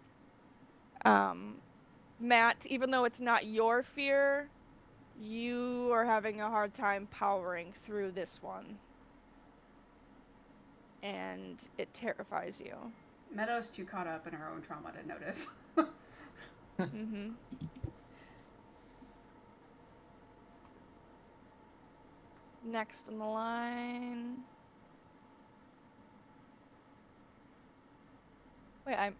Matt, even though it's not your fear, you are having a hard time powering through this one. And it terrifies you. Meadow's too caught up in her own trauma to notice. Mm-hmm. Next in the line. Wait,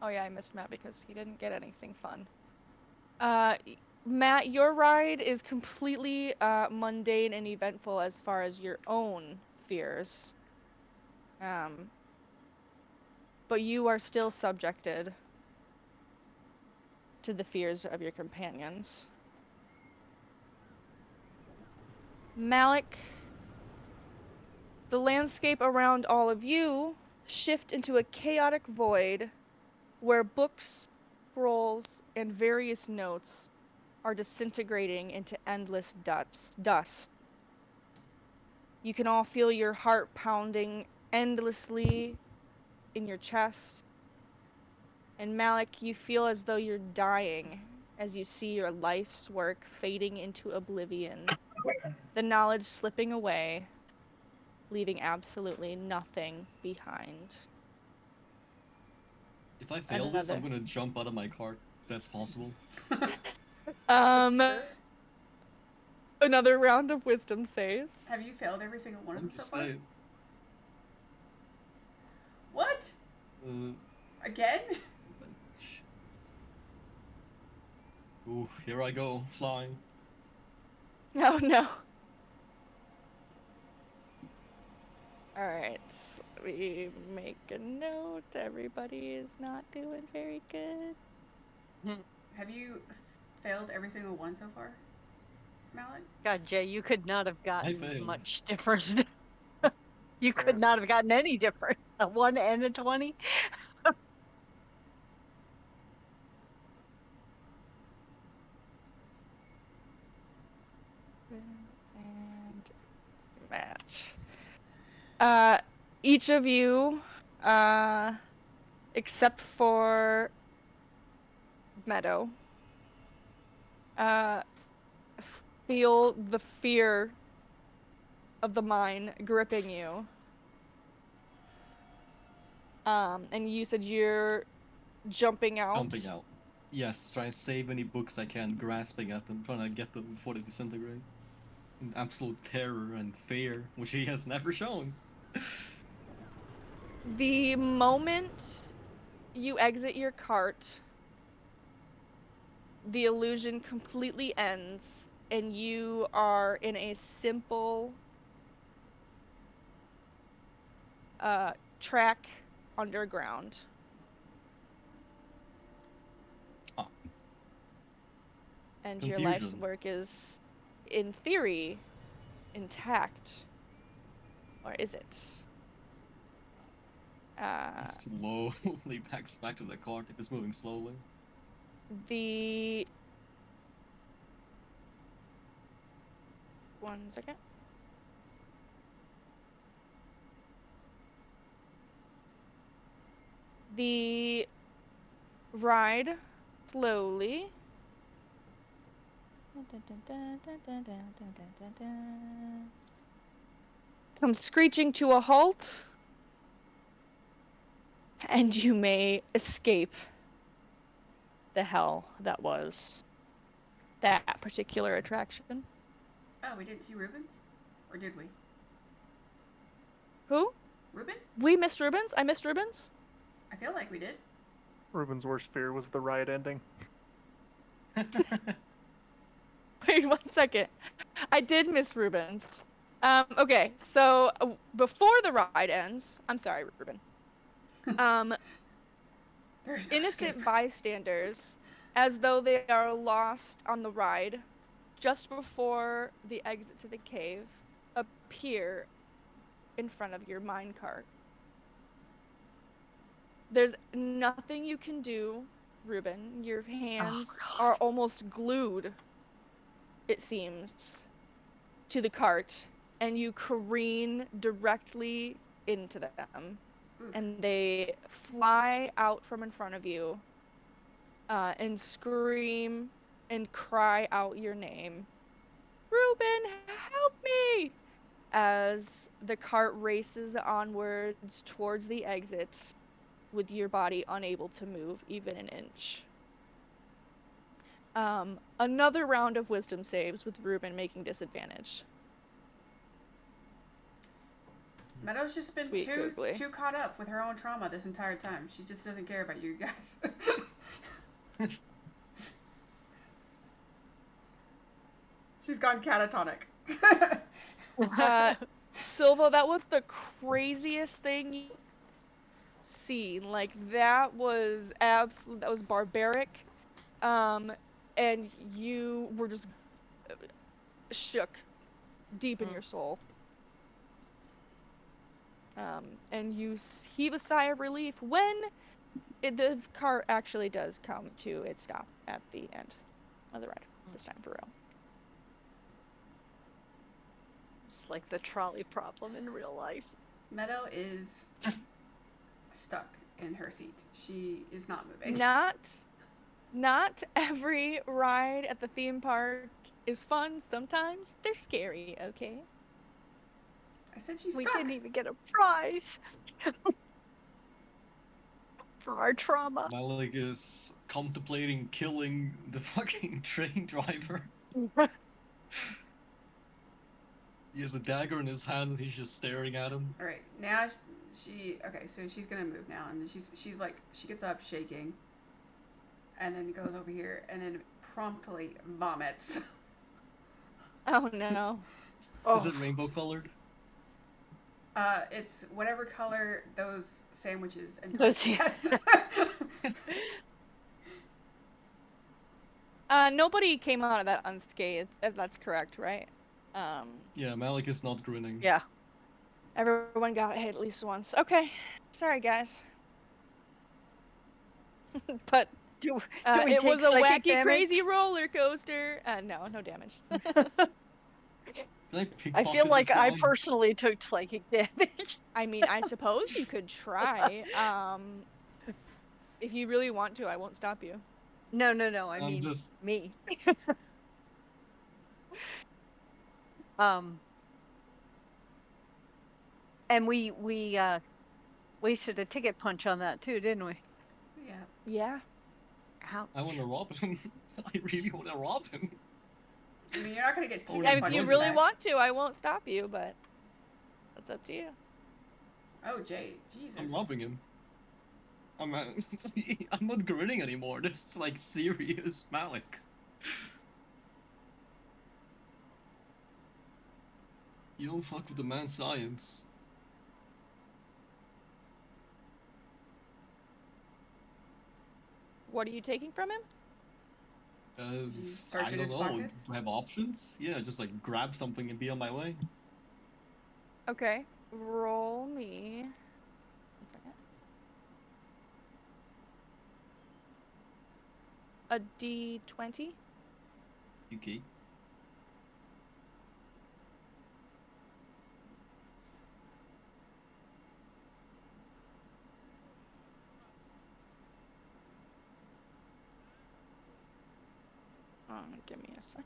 oh yeah, I missed Matt because he didn't get anything fun. Matt, your ride is completely mundane and eventful as far as your own fears. But you are still subjected to the fears of your companions. Malik, the landscape around all of you shift into a chaotic void where books, scrolls, and various notes are disintegrating into endless dust. You can all feel your heart pounding endlessly in your chest. And Malik, you feel as though you're dying as you see your life's work fading into oblivion, the knowledge slipping away, leaving absolutely nothing behind. If I fail this, I'm gonna jump out of my cart. If that's possible. Another round of wisdom saves. Have you failed every single one of them so far? Saying. What? Again? Ooh, here I go, flying. Oh no. Alright, we make a note. Everybody is not doing very good. Have you failed every single one so far, Malik? God, Jay, you could not have gotten failed. much different. You could not have gotten any different. A 1 and a 20? And Matt. Each of you, except for Meadow, feel the fear of the mine gripping you. And you said you're jumping out. Jumping out. Yes, trying to save any books I can, grasping at them, trying to get them before they disintegrate. in absolute terror and fear, which he has never shown. The moment you exit your cart, the illusion completely ends, and you are in a simple track underground. Ah. And your life's Confusion. work is, in theory, intact. Or is it? He slowly backs back to the cart if it's moving slowly. The... 1 second. The ride slowly comes screeching to a halt, and you may escape the hell that was that particular attraction. Oh, we didn't see Rubens? Or did we? Who? Ruben? We missed Rubens? I missed Rubens? I feel like we did. Ruben's worst fear was the riot ending. Wait 1 second. I did miss Rubens. Okay, so before the ride ends, I'm sorry, Ruben. There's no Innocent escape. bystanders, as though they are lost on the ride, just before the exit to the cave, appear in front of your minecart. There's nothing you can do, Ruben. Your hands are almost glued, it seems, to the cart, and you careen directly into them. Oof. And they fly out from in front of you and scream and cry out your name. Ruben, help me! As the cart races onwards towards the exit, with your body unable to move even an inch. Another round of wisdom saves with Ruben making disadvantage. Meadow's just been Sweet googly. too caught up with her own trauma this entire time. She just doesn't care about you guys. She's gone catatonic. Silva, that was the craziest thing you've seen. Like, that was barbaric. And you were just shook deep in your soul. And you heave a sigh of relief when the car actually does come to its stop at the end of the ride. This time for real. It's like the trolley problem in real life. Meadow is stuck in her seat. She is not moving. Not every ride at the theme park is fun. Sometimes they're scary, okay? I said she's We stuck. didn't even get a prize for our trauma. Malik is contemplating killing the fucking train driver. He has a dagger in his hand and he's just staring at him. All right, now okay, so she's gonna move now, and she's like, she gets up shaking, and then goes over here, and then promptly vomits. Oh no. Is it rainbow colored? It's whatever color those sandwiches and Those nobody came out of that unscathed. That's correct, right? Yeah, Malik is not grinning. Yeah. Everyone got hit at least once. Okay. Sorry, guys. But Do we it take was a psychic wacky, damage? crazy roller coaster. No damage. I feel like I personally took psychic damage. I mean, I suppose you could try. If you really want to, I won't stop you. No. I mean, just me. And we wasted a ticket punch on that too, didn't we? Yeah. Yeah. Ouch. I want to rob him. I really want to rob him. I mean, you're not gonna get Oh, too yeah, And much if you enjoy punches it. really back. want to, I won't stop you, but that's up to you. Oh, Jay, Jesus. I'm robbing him. I'm I'm not grinning anymore. That's like serious Malik. You don't fuck with the man's science. What are you taking from him? Did you search I in don't his know. pockets? Do I have options? Yeah, just like grab something and be on my way. Okay, roll me. 1 second. A D20. Okay. Give me a second.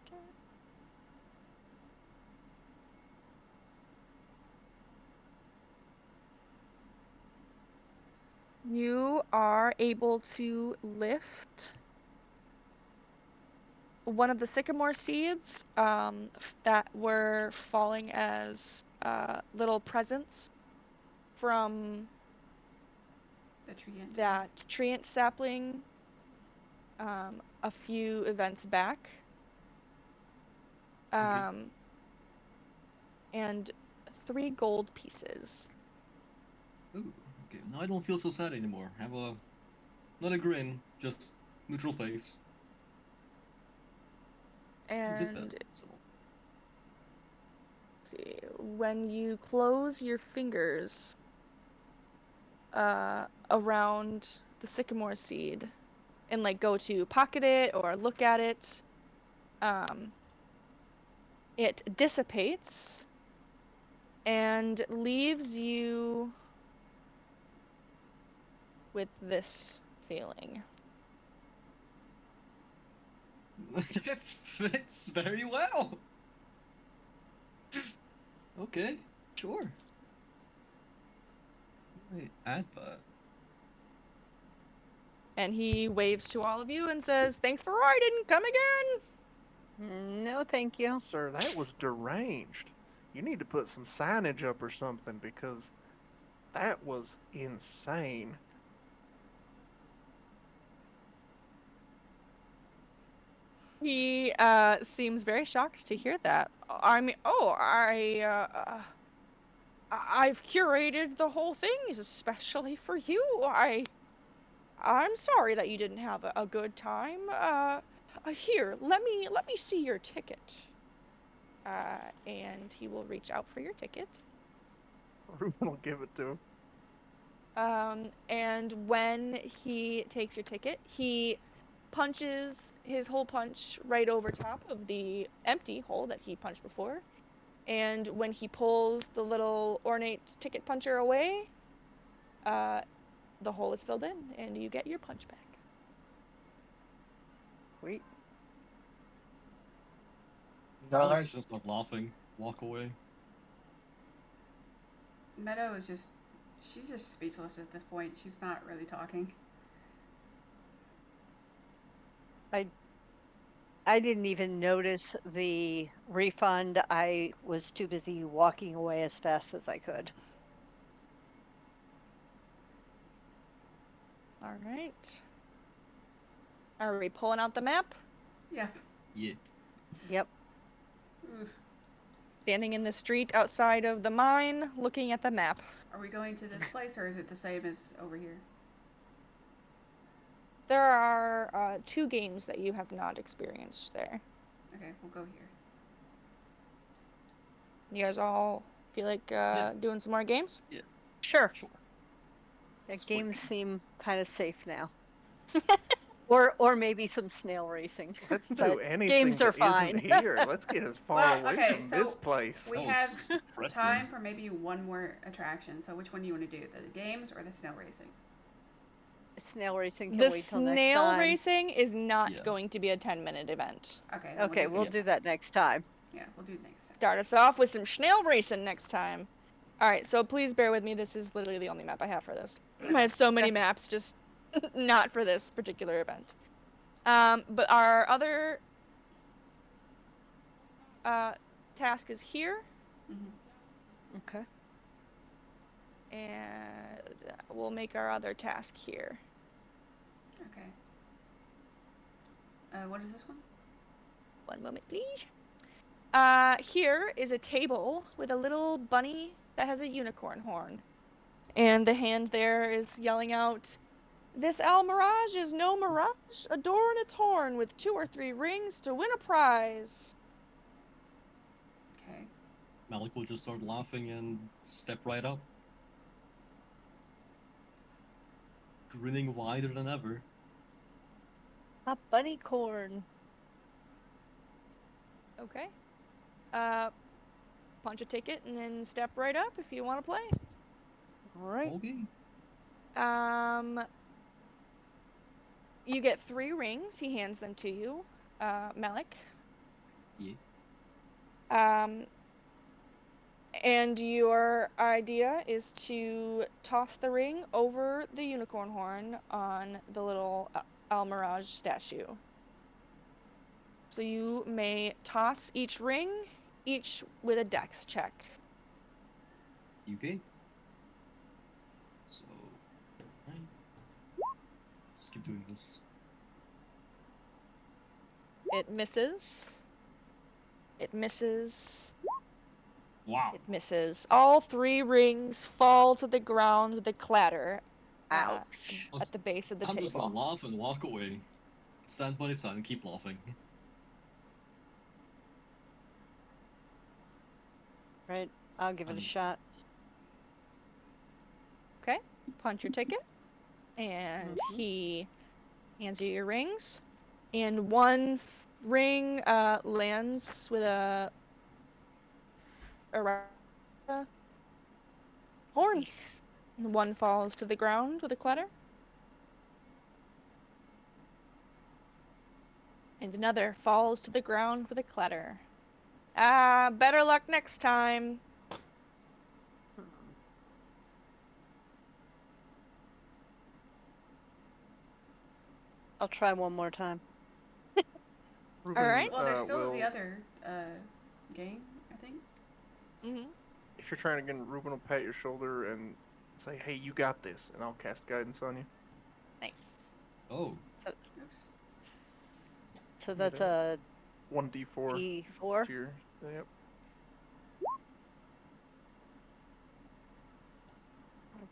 You are able to lift one of the sycamore seeds that were falling as little presents from The treant. that treant sapling a few events back. Okay. And 3 gold pieces. Ooh, okay. Now I don't feel so sad anymore. Have a not a grin, just neutral face. A bit better. And So see, when you close your fingers around the sycamore seed and like go to pocket it or look at it, it dissipates and leaves you with this feeling. that fits very well. Okay, sure. Wait, add that. And he waves to all of you and says, "Thanks for riding. Come again." No, thank you. Sir, that was deranged. You need to put some signage up or something because that was insane. He seems very shocked to hear that. I mean, I've curated the whole thing especially for you. I'm sorry that you didn't have a good time. Here, let me see your ticket. And he will reach out for your ticket. Ruben will give it to him. And when he takes your ticket, he punches his hole punch right over top of the empty hole that he punched before. And when he pulls the little ornate ticket puncher away, the hole is filled in and you get your punch back. Sweet. Alex Nice. just start laughing, walk away. Meadow is just. She's just speechless at this point. She's not really talking. I didn't even notice the refund. I was too busy walking away as fast as I could. All right. Are we pulling out the map? Yeah. Yeah. Yep. Oof. Standing in the street outside of the mine, looking at the map. Are we going to this place or is it the same as over here? There are 2 games that you have not experienced there. Okay, we'll go here. You guys all feel like doing some more games? Sure. Sure. The Let's games work. seem kind of safe now. Or maybe some snail racing. Let's do But anything games are that fine. isn't here. Let's get as far Well, away okay, from so this place. we That have was depressing. time for maybe one more attraction. So which one do you want to do? The games or the snail racing? Snail racing can The wait till next snail time. racing is not Yeah. going to be a 10-minute event. Okay, then Okay, we'll games. do that next time. Yeah, we'll do it next time. Start us off with some snail racing next time. Alright, so please bear with me. This is literally the only map I have for this. I have so many maps, just not for this particular event. But our other task is here, Mm-hmm. Okay. and we'll make our other task here. Okay. What is this one? One moment, please. Here is a table with a little bunny that has a unicorn horn. And the hand there is yelling out, "This owl mirage is no mirage. Adorn its horn with 2 or 3 rings to win a prize." Okay. Malik will just start laughing and step right up, grinning wider than ever. A bunny corn. Okay. Punch a ticket and then step right up if you want to play. All right. Okay. You get 3 rings. He hands them to you, Malik. Yeah. And your idea is to toss the ring over the unicorn horn on the little Almirage statue. So you may toss each ring, each with a dex check. Okay. So, I just keep doing this. It misses. It misses. Wow. It misses. All 3 rings fall to the ground with a clatter Ouch. at the base of the I'm just gonna table. laugh and walk away. Stand by the side and keep laughing. Right. I'll give it a shot. Okay, punch your ticket. And Mhm. he hands you your rings. And one ring lands with a horn. And one falls to the ground with a clatter. And another falls to the ground with a clatter. Better luck next time. Hmm. I'll try one more time. All right. Well, there's still the will, other game, I think. Mm-hmm. if you're trying again, Ruben will pat your shoulder and say, "Hey, you got this," and I'll cast guidance on you. Nice. Oh, Oops. So Get that's a 1d4 D4. to your. Yep.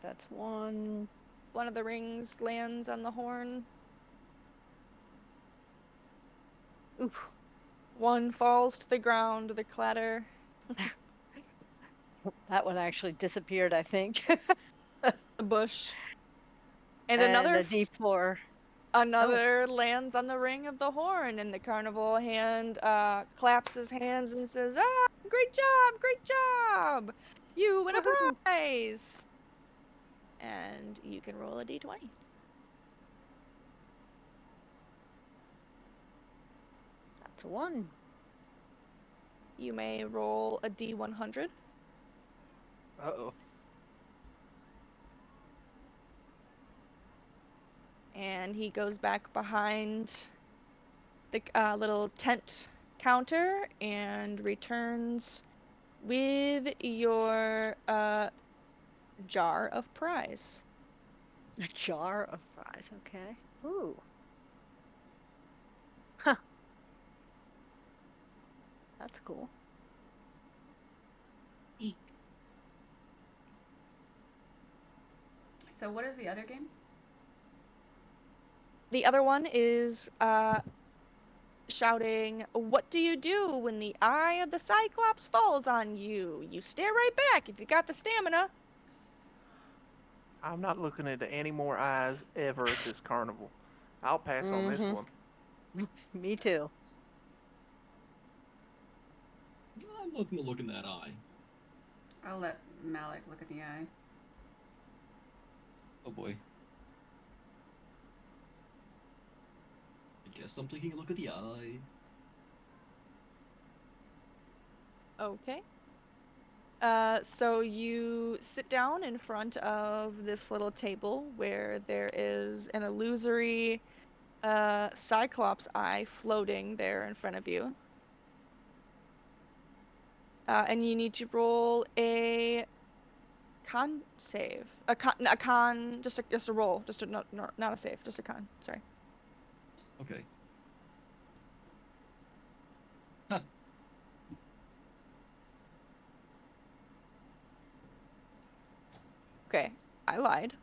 That's 1. One of the rings lands on the horn. Oof. One falls to the ground with a clatter. That one actually disappeared, I think. A bush. And And a D4. Oh, another lands on the ring of the horn, and the carnival hand claps his hands and says, great job, great job! You win a woohoo! prize! And you can roll a d20. That's a 1. You may roll a d100. Uh-oh. And he goes back behind the little tent counter and returns with your jar of prize. A jar of fries. Okay. Ooh. Huh. That's cool. So, what is the other game? The other one is shouting, "What do you do when the eye of the Cyclops falls on you? You stare right back if you got the stamina." I'm not looking into any more eyes ever at this carnival. I'll pass on this Mm-hmm. one. Me too. I'm not gonna look in that eye. I'll let Malik look at the eye. Oh boy. I guess I'm taking a look at the eye. Okay. So you sit down in front of this little table where there is an illusory Cyclops eye floating there in front of you. And you need to roll a con save. Just a roll. Just a, not a save, just a con. Sorry. Okay. Okay, I lied.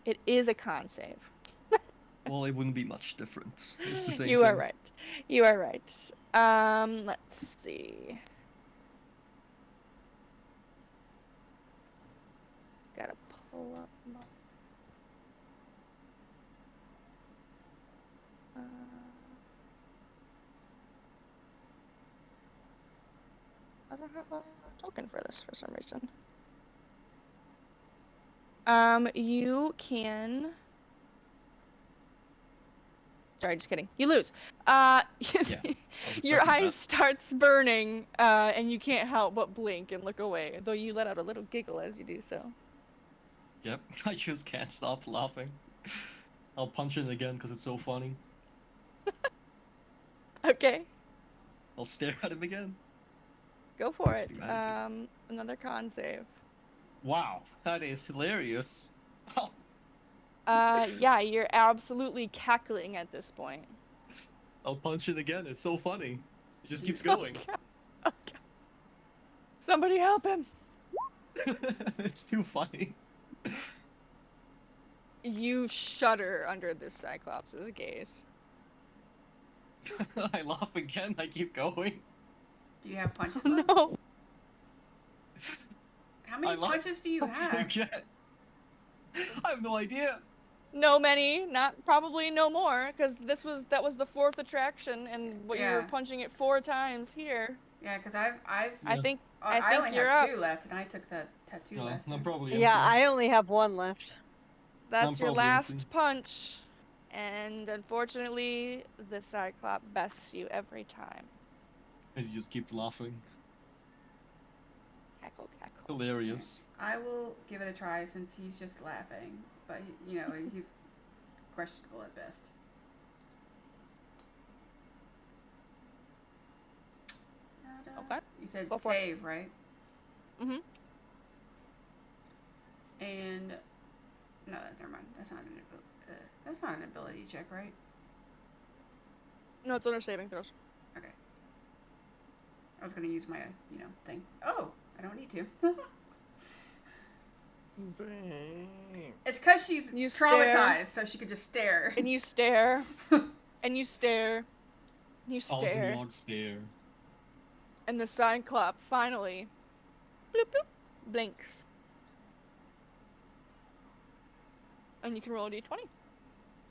It is a con save. Well, it wouldn't be much different. It's the same You thing. are right. You are right. Let's see. Gotta pull up my. I don't have a token for this for some reason. You can. Sorry, just kidding. You lose. Yeah, I was Your expecting eye that. starts burning, and you can't help but blink and look away, though you let out a little giggle as you do so. Yep, I just can't stop laughing. I'll punch it again because it's so funny. Okay, I'll stare at him again. go for Must it. be magic. Another con save. Wow, that is hilarious. Yeah, you're absolutely cackling at this point. I'll punch it again. It's so funny. It just keeps Oh, going. God. Oh, God. Somebody help him! It's too funny. You shudder under this Cyclops' gaze. I laugh again. I keep going. Do you have punches Oh, left? no. How many I laugh punches do you have? again. I have no idea. No many, probably no more, because that was the fourth attraction, and what you were Yeah. punching it 4 times here. Yeah, because I I think only you're have up. 2 left, and I took the tattoo No, last I'm time. probably empty. Yeah, I only have one left. That's your probably last empty. punch, and unfortunately, the Cyclops bests you every time. And you just keep laughing. Cackle, cackle. Hilarious. I will give it a try since he's just laughing, but you know he's questionable at best. Okay. You said Go for it. save, right? Mm-hmm. And no, never mind. That's not an ability check, right? No, it's under saving throws. Okay. I was gonna use my thing. Oh, I don't need to. Bang. It's because she's You traumatized, so she could just stare. And you stare. And you stare. You Also, stare. long stare. And the Cyclops finally bloop, bloop, blinks. And you can roll a d20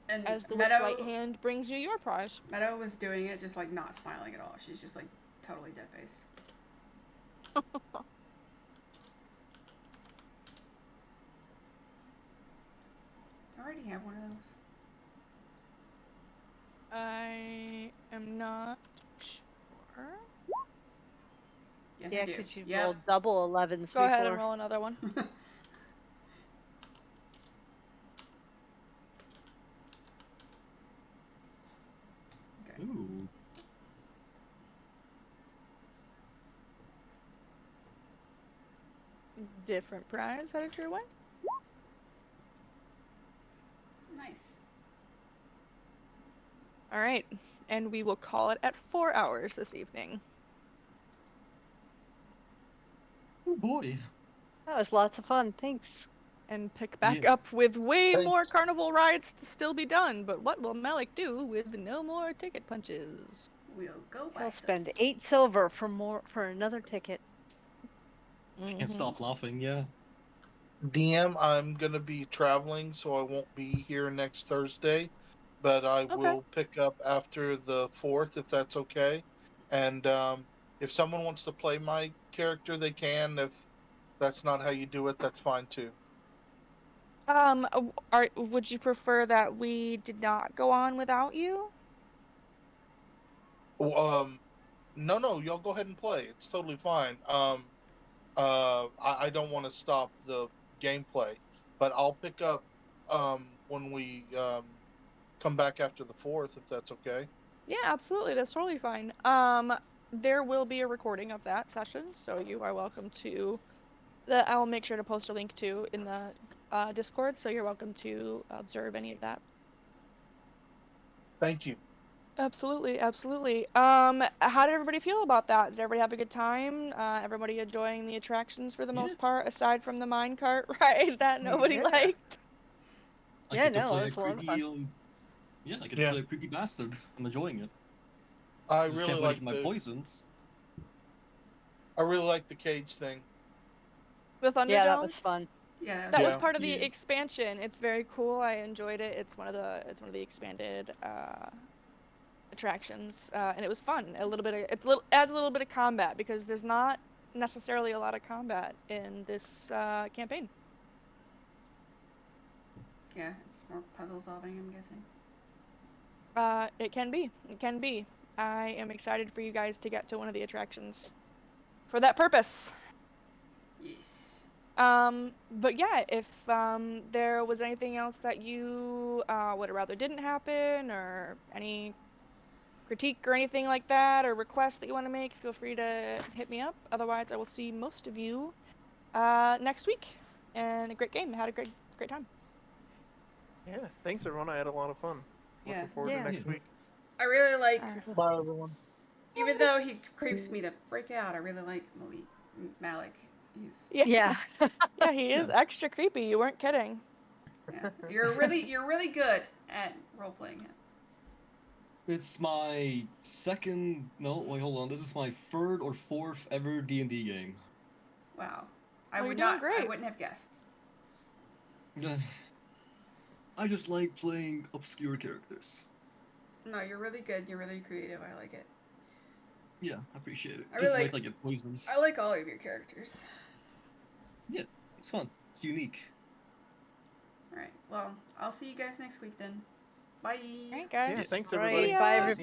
And as the Meadow, Witchlight hand brings you your prize. Meadow was doing it just like not smiling at all. She's just like totally dead faced. Do I already have one of those? I am not sure. Yes, Yeah, I do. because you Yep. rolled double 11s Go before. ahead and roll another one. Okay. Ooh. Different prize headed your way. Nice. All right, and we will call it at 4 hours this evening. Oh boy. That was lots of fun. Thanks. And pick back Yeah. up with way Thanks. more carnival rides to still be done. But what will Malik do with no more ticket punches? We'll go buy He'll some. spend 8 silver for another ticket. Can't stop laughing, yeah. DM, I'm gonna be traveling, so I won't be here next Thursday, but I Okay. will pick up after the 4th if that's okay. And if someone wants to play my character, they can. If that's not how you do it, that's fine too. Would you prefer that we did not go on without you? Oh, no, y'all go ahead and play. It's totally fine. I don't want to stop the gameplay, but I'll pick up when we come back after the 4th, if that's okay. Yeah, absolutely. That's totally fine. There will be a recording of that session, so you are welcome to. I'll make sure to post a link to in the Discord, so you're welcome to observe any of that. Thank you. Absolutely, absolutely. How did everybody feel about that? Did everybody have a good time? Everybody enjoying the attractions for the Yeah. most part, aside from the minecart ride that nobody Yeah. liked? I Yeah, get to no, play it was a a lot of creepy. fun. Yeah, I get to Yeah. play a creepy bastard. I'm enjoying it. I Just really can't wait like for my the poisons. cage thing. The Yeah, that Thunderdome? was fun. Yeah, That was Yeah. part of the Yeah. expansion. It's very cool. I enjoyed it. It's one of the expanded attractions, and it was fun. A little bit of adds a little bit of combat because there's not necessarily a lot of combat in this campaign. yeah, it's more puzzle solving, I'm guessing. It can be. It can be. I am excited for you guys to get to one of the attractions for that purpose. Yes. But yeah, if there was anything else that you would have rather didn't happen, or any critique or anything like that, or requests that you want to make, feel free to hit me up. Otherwise, I will see most of you next week. And a great game. Had a great time. Yeah. Thanks, everyone. I had a lot of fun. Yeah. Looking forward Yeah. to next Yeah. week. I really like, Alright. Bye, everyone. even though he creeps me the frick out, I really like Malik. He's, Yeah, Yeah. yeah, he is Yeah. extra creepy. You weren't kidding. yeah. You're really good at role playing him. It's my second. No, wait, hold on. This is my third or fourth ever D&D game. Wow. Well, you're doing I great. wouldn't have guessed. Yeah. I just like playing obscure characters. No, you're really good. You're really creative. I like it. Yeah, I appreciate it. I Just really wait till I get poisons. I like all of your characters. Yeah, it's fun. It's unique. All right. Well, I'll see you guys next week then. Bye. Alright, guys. Yeah. Thanks, All everybody. right. Bye, ya. everybody.